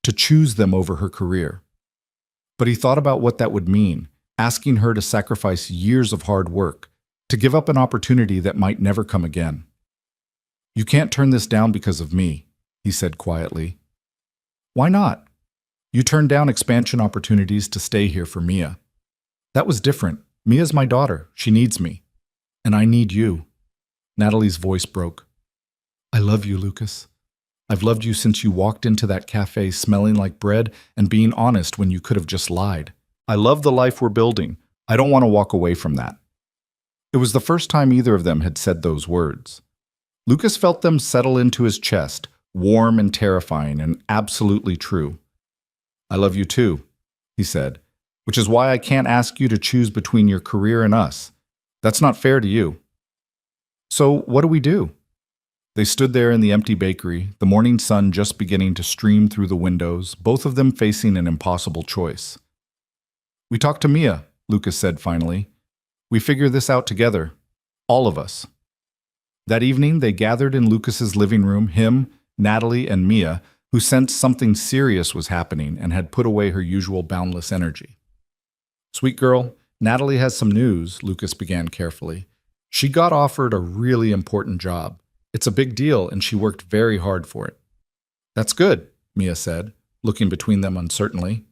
to choose them over her career. But he thought about what that would mean, asking her to sacrifice years of hard work, to give up an opportunity that might never come again. "You can't turn this down because of me," he said quietly. "Why not? You turned down expansion opportunities to stay here for Mia. That was different. Mia's my daughter. She needs me. And I need you." Natalie's voice broke. "I love you, Lucas. I've loved you since you walked into that cafe smelling like bread and being honest when you could have just lied. I love the life we're building. I don't want to walk away from that." It was the first time either of them had said those words. Lucas felt them settle into his chest, warm and terrifying and absolutely true. "I love you too," he said, "which is why I can't ask you to choose between your career and us. That's not fair to you." "So what do we do?" They stood there in the empty bakery, the morning sun just beginning to stream through the windows, both of them facing an impossible choice. "We talked to Mia," Lucas said finally. "We figure this out together. All of us." That evening, they gathered in Lucas's living room, him, Natalie, and Mia, who sensed something serious was happening and had put away her usual boundless energy. "Sweet girl, Natalie has some news," Lucas began carefully. "She got offered a really important job. It's a big deal, and she worked very hard for it." "That's good," Mia said, looking between them uncertainly.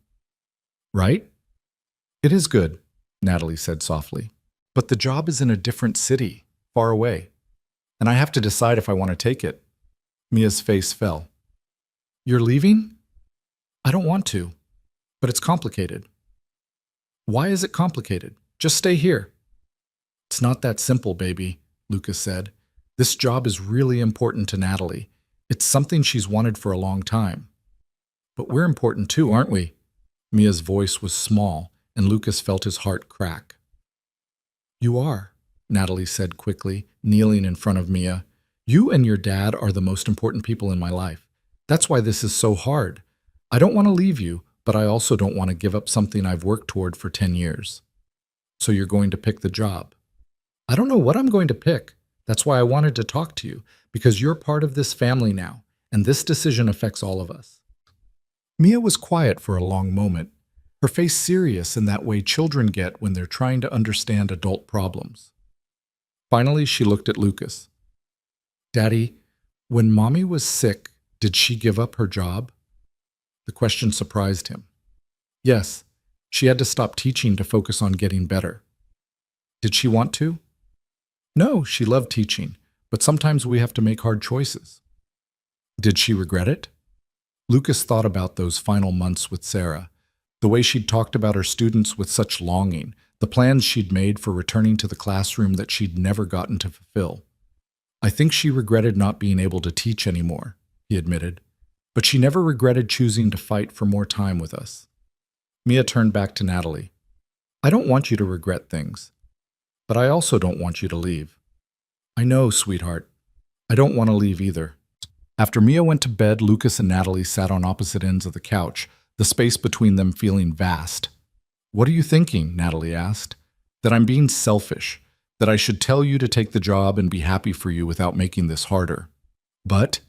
"Right?" "It is good," Natalie said softly. "But the job is in a different city, far away, and I have to decide if I want to take it." Mia's face fell. "You're leaving?" "I don't want to, but it's complicated." "Why is it complicated? Just stay here." "It's not that simple, baby," Lucas said. "This job is really important to Natalie. It's something she's wanted for a long time." "But we're important too, aren't we?" Mia's voice was small, and Lucas felt his heart crack. "You are," Natalie said quickly, kneeling in front of Mia. "You and your dad are the most important people in my life. That's why this is so hard. I don't want to leave you, but I also don't want to give up something I've worked toward for 10 years. So you're going to pick the job." "I don't know what I'm going to pick. That's why I wanted to talk to you, because you're part of this family now, and this decision affects all of us." Mia was quiet for a long moment, her face serious in that way children get when they're trying to understand adult problems. Finally, she looked at Lucas. "Daddy, when Mommy was sick, did she give up her job?" The question surprised him. "Yes, she had to stop teaching to focus on getting better." "Did she want to?" "No, she loved teaching, but sometimes we have to make hard choices." "Did she regret it?" Lucas thought about those final months with Sarah, the way she'd talked about her students with such longing, the plans she'd made for returning to the classroom that she'd never gotten to fulfill. "I think she regretted not being able to teach anymore," he admitted, "but she never regretted choosing to fight for more time with us." Mia turned back to Natalie. "I don't want you to regret things, but I also don't want you to leave." "I know, sweetheart. I don't want to leave either." After Mia went to bed, Lucas and Natalie sat on opposite ends of the couch, the space between them feeling vast. "What are you thinking?" Natalie asked. "That I'm being selfish, that I should tell you to take the job and be happy for you without making this harder. But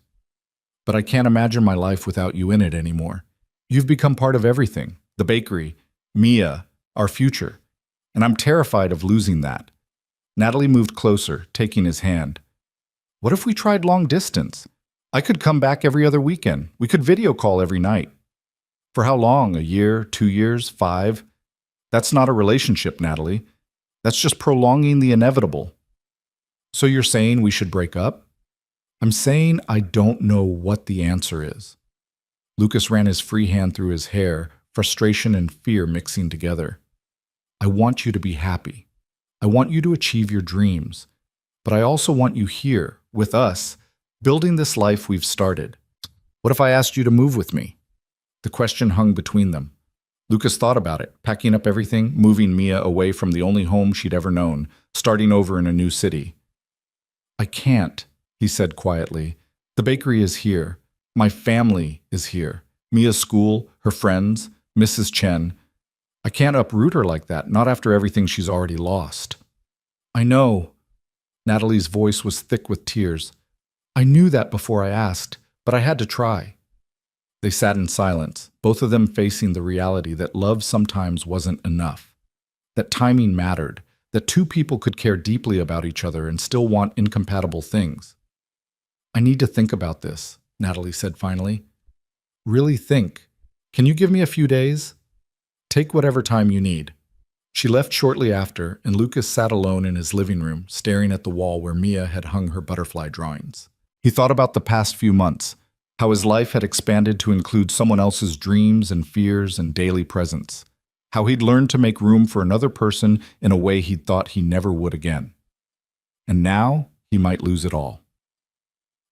I can't imagine my life without you in it anymore. You've become part of everything, the bakery, Mia, our future, and I'm terrified of losing that." Natalie moved closer, taking his hand. "What if we tried long distance? I could come back every other weekend. We could video call every night." "For how long? A year, 2 years, 5? That's not a relationship, Natalie. That's just prolonging the inevitable." "So you're saying we should break up?" "I'm saying I don't know what the answer is." Lucas ran his free hand through his hair, frustration and fear mixing together. "I want you to be happy. I want you to achieve your dreams. But I also want you here, with us, building this life we've started. What if I asked you to move with me?" The question hung between them. Lucas thought about it, packing up everything, moving Mia away from the only home she'd ever known, starting over in a new city. "I can't," he said quietly. "The bakery is here. My family is here. Mia's school, her friends, Mrs. Chen. I can't uproot her like that, not after everything she's already lost." "I know." Natalie's voice was thick with tears. "I knew that before I asked, but I had to try." They sat in silence, both of them facing the reality that love sometimes wasn't enough, that timing mattered, that two people could care deeply about each other and still want incompatible things. "I need to think about this," Natalie said finally. "Really think. Can you give me a few days?" "Take whatever time you need." She left shortly after, and Lucas sat alone in his living room, staring at the wall where Mia had hung her butterfly drawings. He thought about the past few months, how his life had expanded to include someone else's dreams and fears and daily presence, how he'd learned to make room for another person in a way he'd thought he never would again. And now he might lose it all.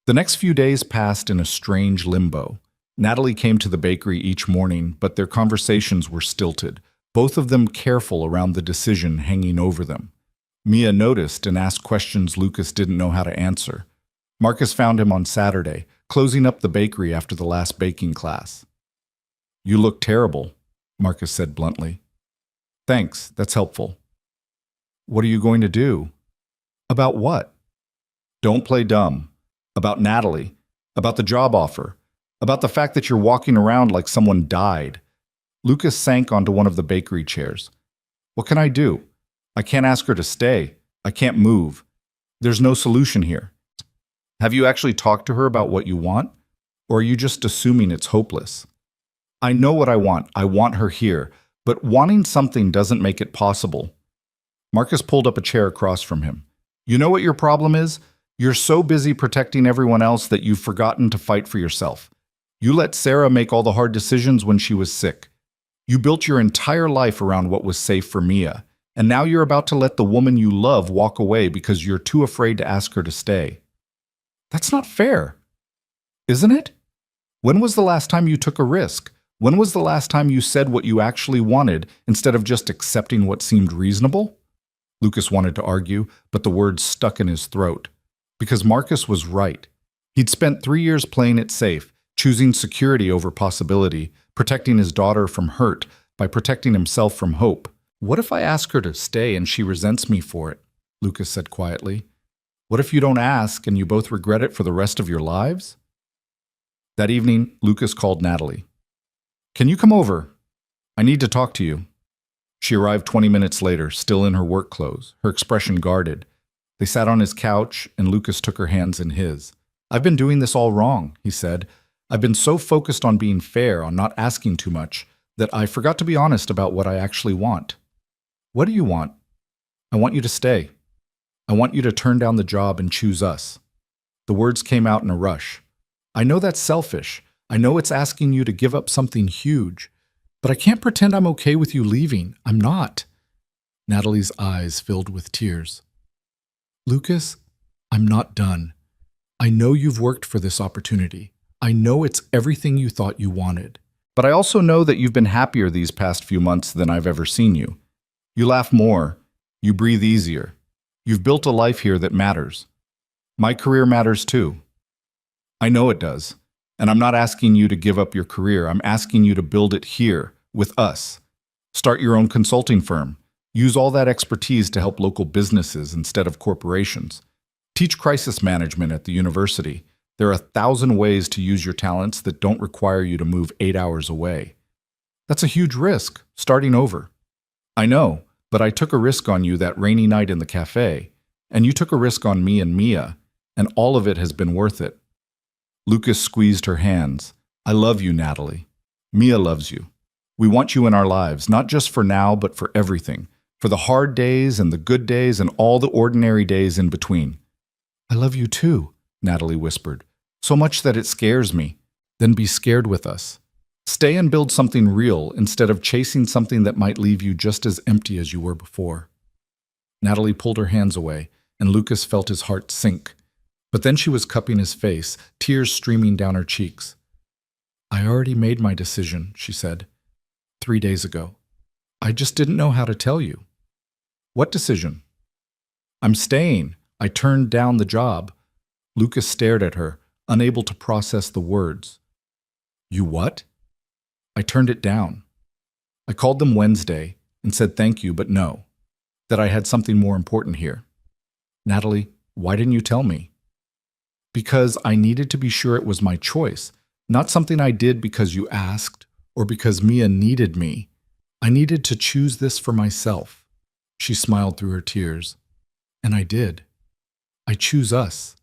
The next few days passed in a strange limbo. Natalie came to the bakery each morning, but their conversations were stilted, both of them careful around the decision hanging over them. Mia noticed and asked questions Lucas didn't know how to answer. Marcus found him on Saturday, closing up the bakery after the last baking class. "You look terrible," Marcus said bluntly. "Thanks, that's helpful." "What are you going to do?" "About what?" "Don't play dumb. About Natalie. About the job offer. About the fact that you're walking around like someone died. Lucas sank onto one of the bakery chairs. What can I do? I can't ask her to stay. I can't move. There's no solution here. Have you actually talked to her about what you want? Or are you just assuming it's hopeless? I know what I want. I want her here. But wanting something doesn't make it possible. Marcus pulled up a chair across from him. You know what your problem is? You're so busy protecting everyone else that you've forgotten to fight for yourself. You let Sarah make all the hard decisions when she was sick. You built your entire life around what was safe for Mia, and now you're about to let the woman you love walk away because you're too afraid to ask her to stay. That's not fair, isn't it? When was the last time you took a risk? When was the last time you said what you actually wanted instead of just accepting what seemed reasonable? Lucas wanted to argue, but the words stuck in his throat. Because Marcus was right. He'd spent 3 years playing it safe, choosing security over possibility, protecting his daughter from hurt by protecting himself from hope. What if I ask her to stay and she resents me for it? Lucas said quietly. What if you don't ask and you both regret it for the rest of your lives? That evening, Lucas called Natalie. Can you come over? I need to talk to you. She arrived 20 minutes later, still in her work clothes, her expression guarded. They sat on his couch, and Lucas took her hands in his. I've been doing this all wrong, he said. I've been so focused on being fair, on not asking too much, that I forgot to be honest about what I actually want. What do you want? I want you to stay. I want you to turn down the job and choose us. The words came out in a rush. I know that's selfish. I know it's asking you to give up something huge. But I can't pretend I'm okay with you leaving. I'm not. Natalie's eyes filled with tears. Lucas, I'm not done. I know you've worked for this opportunity. I know it's everything you thought you wanted. But I also know that you've been happier these past few months than I've ever seen you. You laugh more. You breathe easier. You've built a life here that matters. My career matters too. I know it does. And I'm not asking you to give up your career. I'm asking you to build it here, with us. Start your own consulting firm. Use all that expertise to help local businesses instead of corporations. Teach crisis management at the university. There are 1,000 ways to use your talents that don't require you to move 8 hours away. That's a huge risk, starting over. I know, but I took a risk on you that rainy night in the cafe, and you took a risk on me and Mia, and all of it has been worth it. Lucas squeezed her hands. I love you, Natalie. Mia loves you. We want you in our lives, not just for now, but for everything. For the hard days and the good days and all the ordinary days in between. I love you too, Natalie whispered. So much that it scares me. Then be scared with us. Stay and build something real instead of chasing something that might leave you just as empty as you were before. Natalie pulled her hands away, and Lucas felt his heart sink. But then she was cupping his face, tears streaming down her cheeks. I already made my decision, she said, 3 days ago. I just didn't know how to tell you. What decision? I'm staying. I turned down the job. Lucas stared at her, unable to process the words. You what? I turned it down. I called them Wednesday and said thank you, but no, that I had something more important here. Natalie, why didn't you tell me? Because I needed to be sure it was my choice, not something I did because you asked or because Mia needed me. I needed to choose this for myself. She smiled through her tears. And I did. I choose us.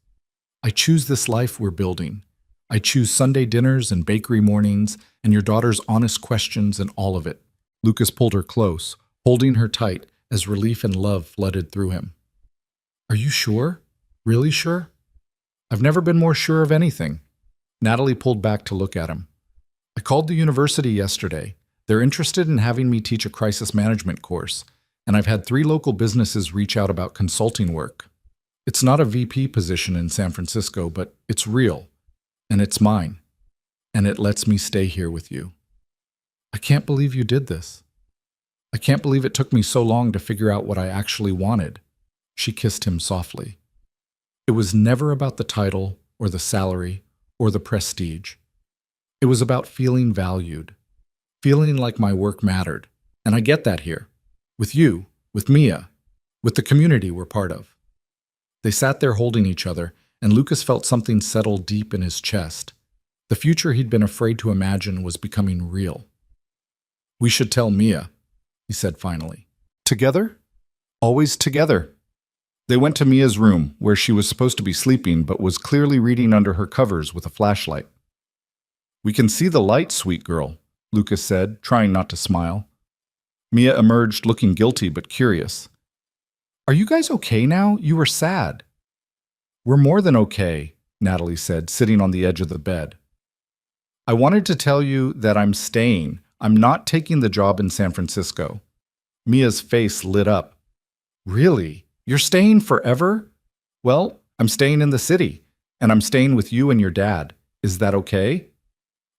I choose this life we're building. I choose Sunday dinners and bakery mornings and your daughter's honest questions and all of it. Lucas pulled her close, holding her tight as relief and love flooded through him. Are you sure? Really sure? I've never been more sure of anything. Natalie pulled back to look at him. I called the university yesterday. They're interested in having me teach a crisis management course, and I've had 3 local businesses reach out about consulting work. It's not a VP position in San Francisco, but it's real, and it's mine, and it lets me stay here with you. I can't believe you did this. I can't believe it took me so long to figure out what I actually wanted. She kissed him softly. It was never about the title or the salary or the prestige. It was about feeling valued, feeling like my work mattered, and I get that here. With you, with Mia, with the community we're part of. They sat there holding each other, and Lucas felt something settle deep in his chest. The future he'd been afraid to imagine was becoming real. "We should tell Mia," he said finally. "Together? Always together." They went to Mia's room, where she was supposed to be sleeping but was clearly reading under her covers with a flashlight. "We can see the light, sweet girl," Lucas said, trying not to smile. Mia emerged looking guilty but curious. "Are you guys okay now? You were sad." "We're more than okay," Natalie said, sitting on the edge of the bed. "I wanted to tell you that I'm staying. I'm not taking the job in San Francisco." Mia's face lit up. "Really? You're staying forever?" "Well, I'm staying in the city, and I'm staying with you and your dad. Is that okay?"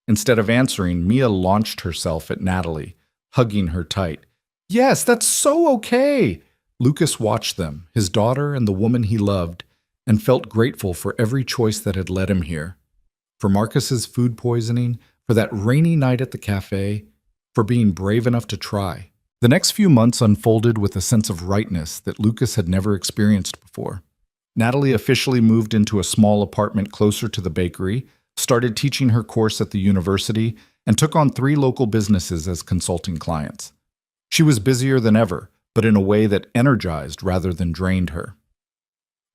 Instead of answering, Mia launched herself at Natalie, hugging her tight. "Yes, that's so okay!" Lucas watched them, his daughter and the woman he loved, and felt grateful for every choice that had led him here. For Marcus's food poisoning, for that rainy night at the cafe, for being brave enough to try. The next few months unfolded with a sense of rightness that Lucas had never experienced before. Natalie officially moved into a small apartment closer to the bakery, started teaching her course at the university, and took on 3 local businesses as consulting clients. She was busier than ever, but in a way that energized rather than drained her.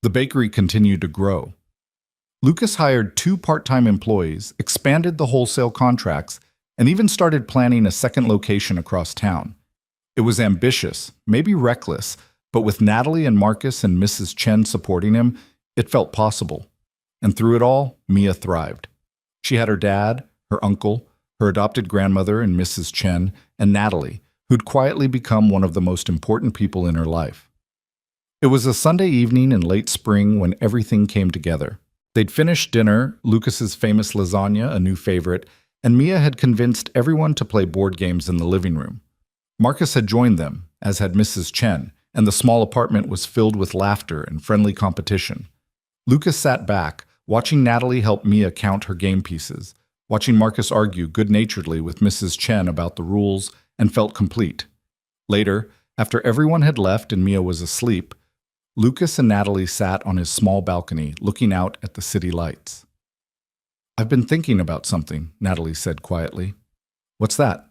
The bakery continued to grow. Lucas hired 2 part-time employees, expanded the wholesale contracts, and even started planning a second location across town. It was ambitious, maybe reckless, but with Natalie and Marcus and Mrs. Chen supporting him, it felt possible. And through it all, Mia thrived. She had her dad, her uncle, her adopted grandmother and Mrs. Chen, and Natalie, who'd quietly become one of the most important people in her life. It was a Sunday evening in late spring when everything came together. They'd finished dinner, Lucas's famous lasagna, a new favorite, and Mia had convinced everyone to play board games in the living room. Marcus had joined them, as had Mrs. Chen, and the small apartment was filled with laughter and friendly competition. Lucas sat back, watching Natalie help Mia count her game pieces, watching Marcus argue good-naturedly with Mrs. Chen about the rules, and felt complete. Later, after everyone had left and Mia was asleep, Lucas and Natalie sat on his small balcony, looking out at the city lights. "I've been thinking about something," Natalie said quietly. "What's that?"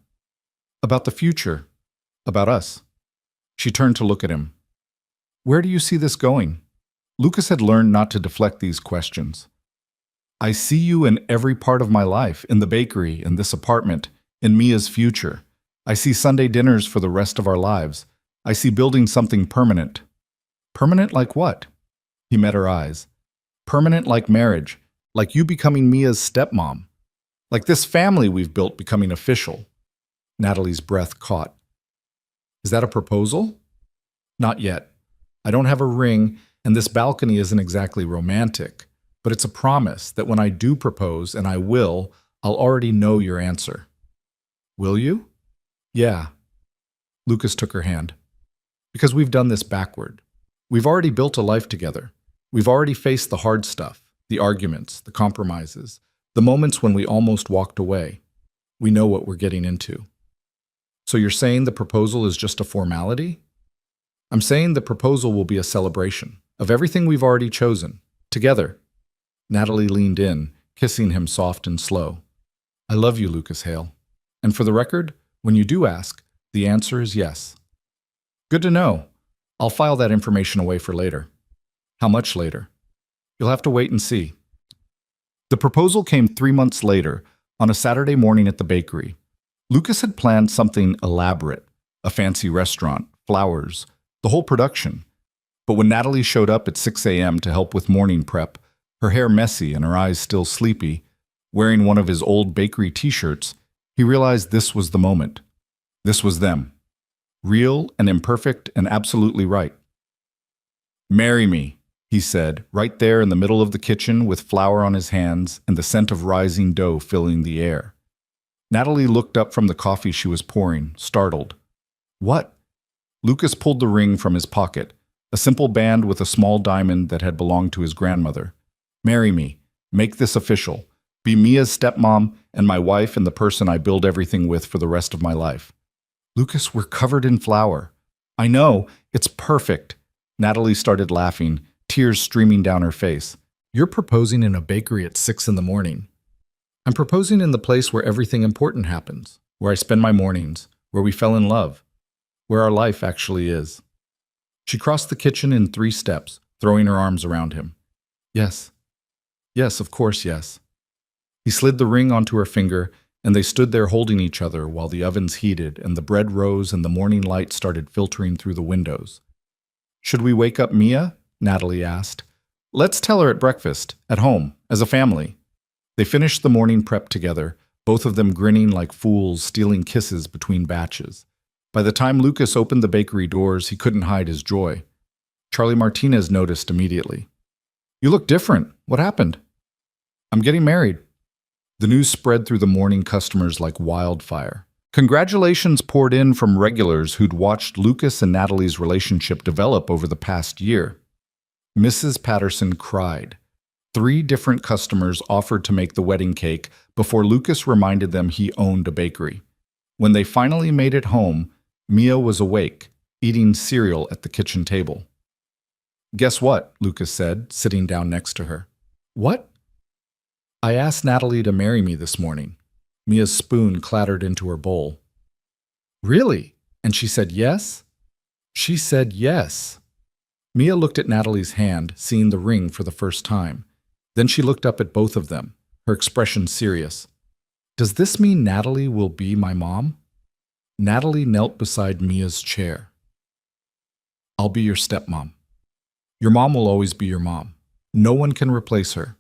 "About the future. About us." She turned to look at him. "Where do you see this going?" Lucas had learned not to deflect these questions. "I see you in every part of my life, in the bakery, in this apartment, in Mia's future. I see Sunday dinners for the rest of our lives. I see building something permanent." "Permanent like what?" He met her eyes. "Permanent like marriage, like you becoming Mia's stepmom. Like this family we've built becoming official." Natalie's breath caught. "Is that a proposal?" "Not yet. I don't have a ring, and this balcony isn't exactly romantic, but it's a promise that when I do propose, and I will, I'll already know your answer." "Will you?" "Yeah." Lucas took her hand. "Because we've done this backward. We've already built a life together. We've already faced the hard stuff, the arguments, the compromises, the moments when we almost walked away. We know what we're getting into." "So you're saying the proposal is just a formality?" "I'm saying the proposal will be a celebration of everything we've already chosen, together." Natalie leaned in, kissing him soft and slow. "I love you, Lucas Hale. And for the record, when you do ask, the answer is yes." "Good to know. I'll file that information away for later." "How much later?" "You'll have to wait and see." The proposal came 3 months later, on a Saturday morning at the bakery. Lucas had planned something elaborate, a fancy restaurant, flowers, the whole production. But when Natalie showed up at 6 a.m. to help with morning prep, her hair messy and her eyes still sleepy, wearing one of his old bakery t-shirts, he realized this was the moment. This was them. Real and imperfect and absolutely right. "Marry me," he said, right there in the middle of the kitchen with flour on his hands and the scent of rising dough filling the air. Natalie looked up from the coffee she was pouring, startled. "What?" Lucas pulled the ring from his pocket, a simple band with a small diamond that had belonged to his grandmother. "Marry me. Make this official. Be Mia's stepmom and my wife and the person I build everything with for the rest of my life." "Lucas, we're covered in flour." "I know. It's perfect." Natalie started laughing, tears streaming down her face. "You're proposing in a bakery at 6 in the morning. I'm proposing in the place where everything important happens, where I spend my mornings, where we fell in love, where our life actually is. She crossed the kitchen in 3 steps, throwing her arms around him. Yes. Yes, of course, yes. He slid the ring onto her finger, and they stood there holding each other while the ovens heated and the bread rose and the morning light started filtering through the windows. Should we wake up Mia? Natalie asked. Let's tell her at breakfast, at home, as a family. They finished the morning prep together, both of them grinning like fools, stealing kisses between batches. By the time Lucas opened the bakery doors, he couldn't hide his joy. Charlie Martinez noticed immediately. You look different. What happened? I'm getting married. The news spread through the morning customers like wildfire. Congratulations poured in from regulars who'd watched Lucas and Natalie's relationship develop over the past year. Mrs. Patterson cried. 3 different customers offered to make the wedding cake before Lucas reminded them he owned a bakery. When they finally made it home, Mia was awake, eating cereal at the kitchen table. Guess what? Lucas said, sitting down next to her. What? I asked Natalie to marry me this morning. Mia's spoon clattered into her bowl. Really? And she said yes? She said yes. Mia looked at Natalie's hand, seeing the ring for the first time. Then she looked up at both of them, her expression serious. Does this mean Natalie will be my mom? Natalie knelt beside Mia's chair. I'll be your stepmom. Your mom will always be your mom. No one can replace her.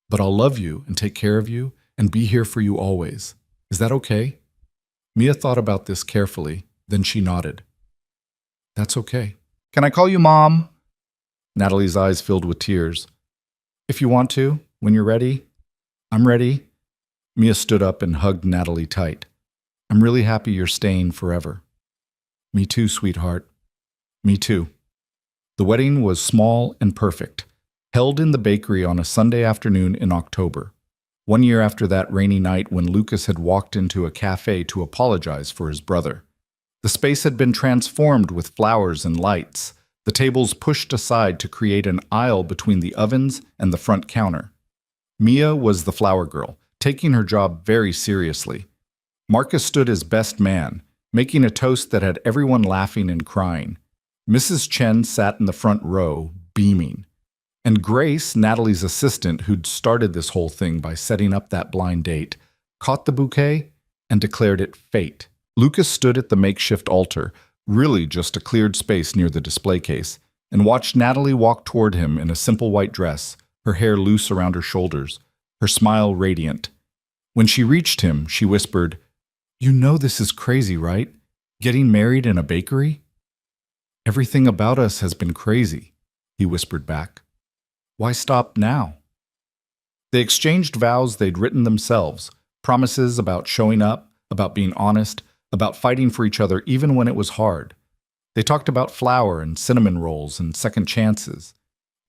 But I'll love you and take care of you and be here for you always. Is that okay? Mia thought about this carefully, then she nodded. That's okay. Can I call you Mom? Natalie's eyes filled with tears. If you want to, when you're ready. I'm ready. Mia stood up and hugged Natalie tight. I'm really happy you're staying forever. Me too, sweetheart. Me too. The wedding was small and perfect, held in the bakery on a Sunday afternoon in October. 1 year after that rainy night when Lucas had walked into a cafe to apologize for his brother. The space had been transformed with flowers and lights, the tables pushed aside to create an aisle between the ovens and the front counter. Mia was the flower girl, taking her job very seriously. Marcus stood as best man, making a toast that had everyone laughing and crying. Mrs. Chen sat in the front row, beaming. And Grace, Natalie's assistant, who'd started this whole thing by setting up that blind date, caught the bouquet and declared it fate. Lucas stood at the makeshift altar, really just a cleared space near the display case, and watched Natalie walk toward him in a simple white dress, her hair loose around her shoulders, her smile radiant. When she reached him, she whispered, You know this is crazy, right? Getting married in a bakery? Everything about us has been crazy, he whispered back. Why stop now? They exchanged vows they'd written themselves, promises about showing up, about being honest, about fighting for each other even when it was hard. They talked about flour and cinnamon rolls and second chances.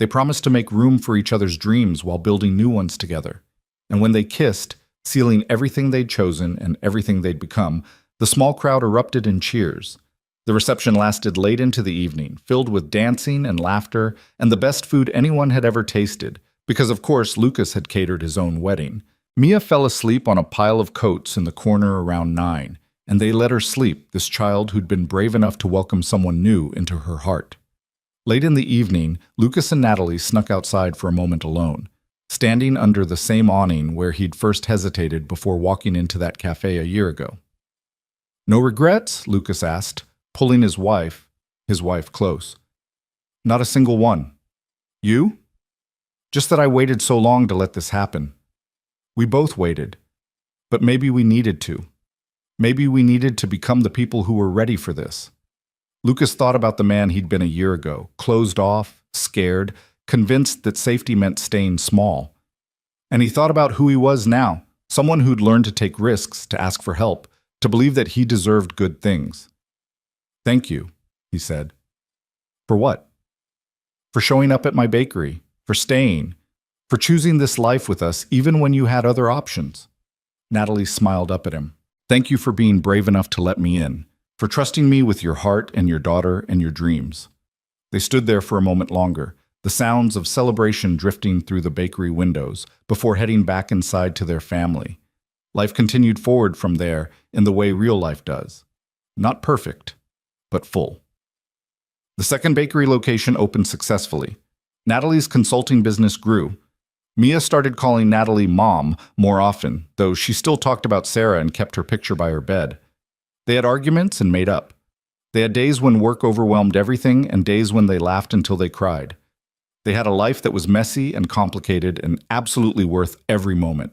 They promised to make room for each other's dreams while building new ones together. And when they kissed, sealing everything they'd chosen and everything they'd become, the small crowd erupted in cheers. The reception lasted late into the evening, filled with dancing and laughter and the best food anyone had ever tasted, because of course Lucas had catered his own wedding. Mia fell asleep on a pile of coats in the corner around 9, and they let her sleep, this child who'd been brave enough to welcome someone new into her heart. Late in the evening, Lucas and Natalie snuck outside for a moment alone, standing under the same awning where he'd first hesitated before walking into that cafe a year ago. No regrets? Lucas asked, pulling his wife close. Not a single one. You? Just that I waited so long to let this happen. We both waited. But maybe we needed to. Maybe we needed to become the people who were ready for this. Lucas thought about the man he'd been a year ago, closed off, scared, convinced that safety meant staying small. And he thought about who he was now, someone who'd learned to take risks, to ask for help, to believe that he deserved good things. Thank you, he said. For what? For showing up at my bakery, for staying, for choosing this life with us even when you had other options. Natalie smiled up at him. Thank you for being brave enough to let me in, for trusting me with your heart and your daughter and your dreams. They stood there for a moment longer, the sounds of celebration drifting through the bakery windows before heading back inside to their family. Life continued forward from there in the way real life does. Not perfect, but full. The second bakery location opened successfully. Natalie's consulting business grew. Mia started calling Natalie Mom more often, though she still talked about Sarah and kept her picture by her bed. They had arguments and made up. They had days when work overwhelmed everything and days when they laughed until they cried. They had a life that was messy and complicated and absolutely worth every moment.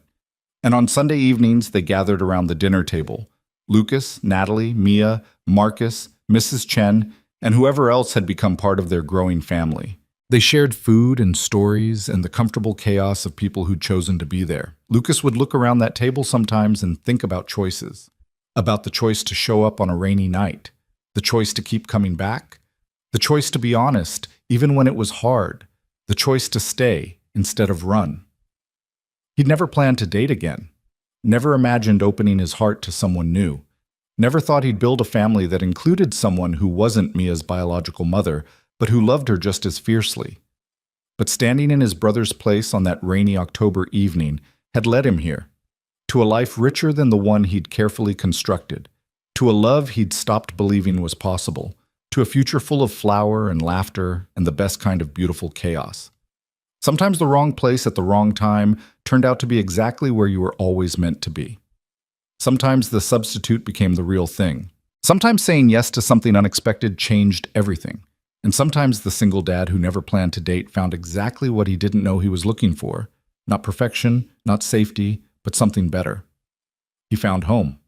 And on Sunday evenings, they gathered around the dinner table. Lucas, Natalie, Mia, Marcus, Mrs. Chen, and whoever else had become part of their growing family. They shared food and stories and the comfortable chaos of people who'd chosen to be there. Lucas would look around that table sometimes and think about choices. About the choice to show up on a rainy night, the choice to keep coming back, the choice to be honest even when it was hard, the choice to stay instead of run. He'd never planned to date again, never imagined opening his heart to someone new, never thought he'd build a family that included someone who wasn't Mia's biological mother, but who loved her just as fiercely. But standing in his brother's place on that rainy October evening had led him here, to a life richer than the one he'd carefully constructed, to a love he'd stopped believing was possible, to a future full of flower and laughter and the best kind of beautiful chaos. Sometimes the wrong place at the wrong time turned out to be exactly where you were always meant to be. Sometimes the substitute became the real thing. Sometimes saying yes to something unexpected changed everything. And sometimes the single dad who never planned to date found exactly what he didn't know he was looking for. Not perfection, not safety, but something better. He found home.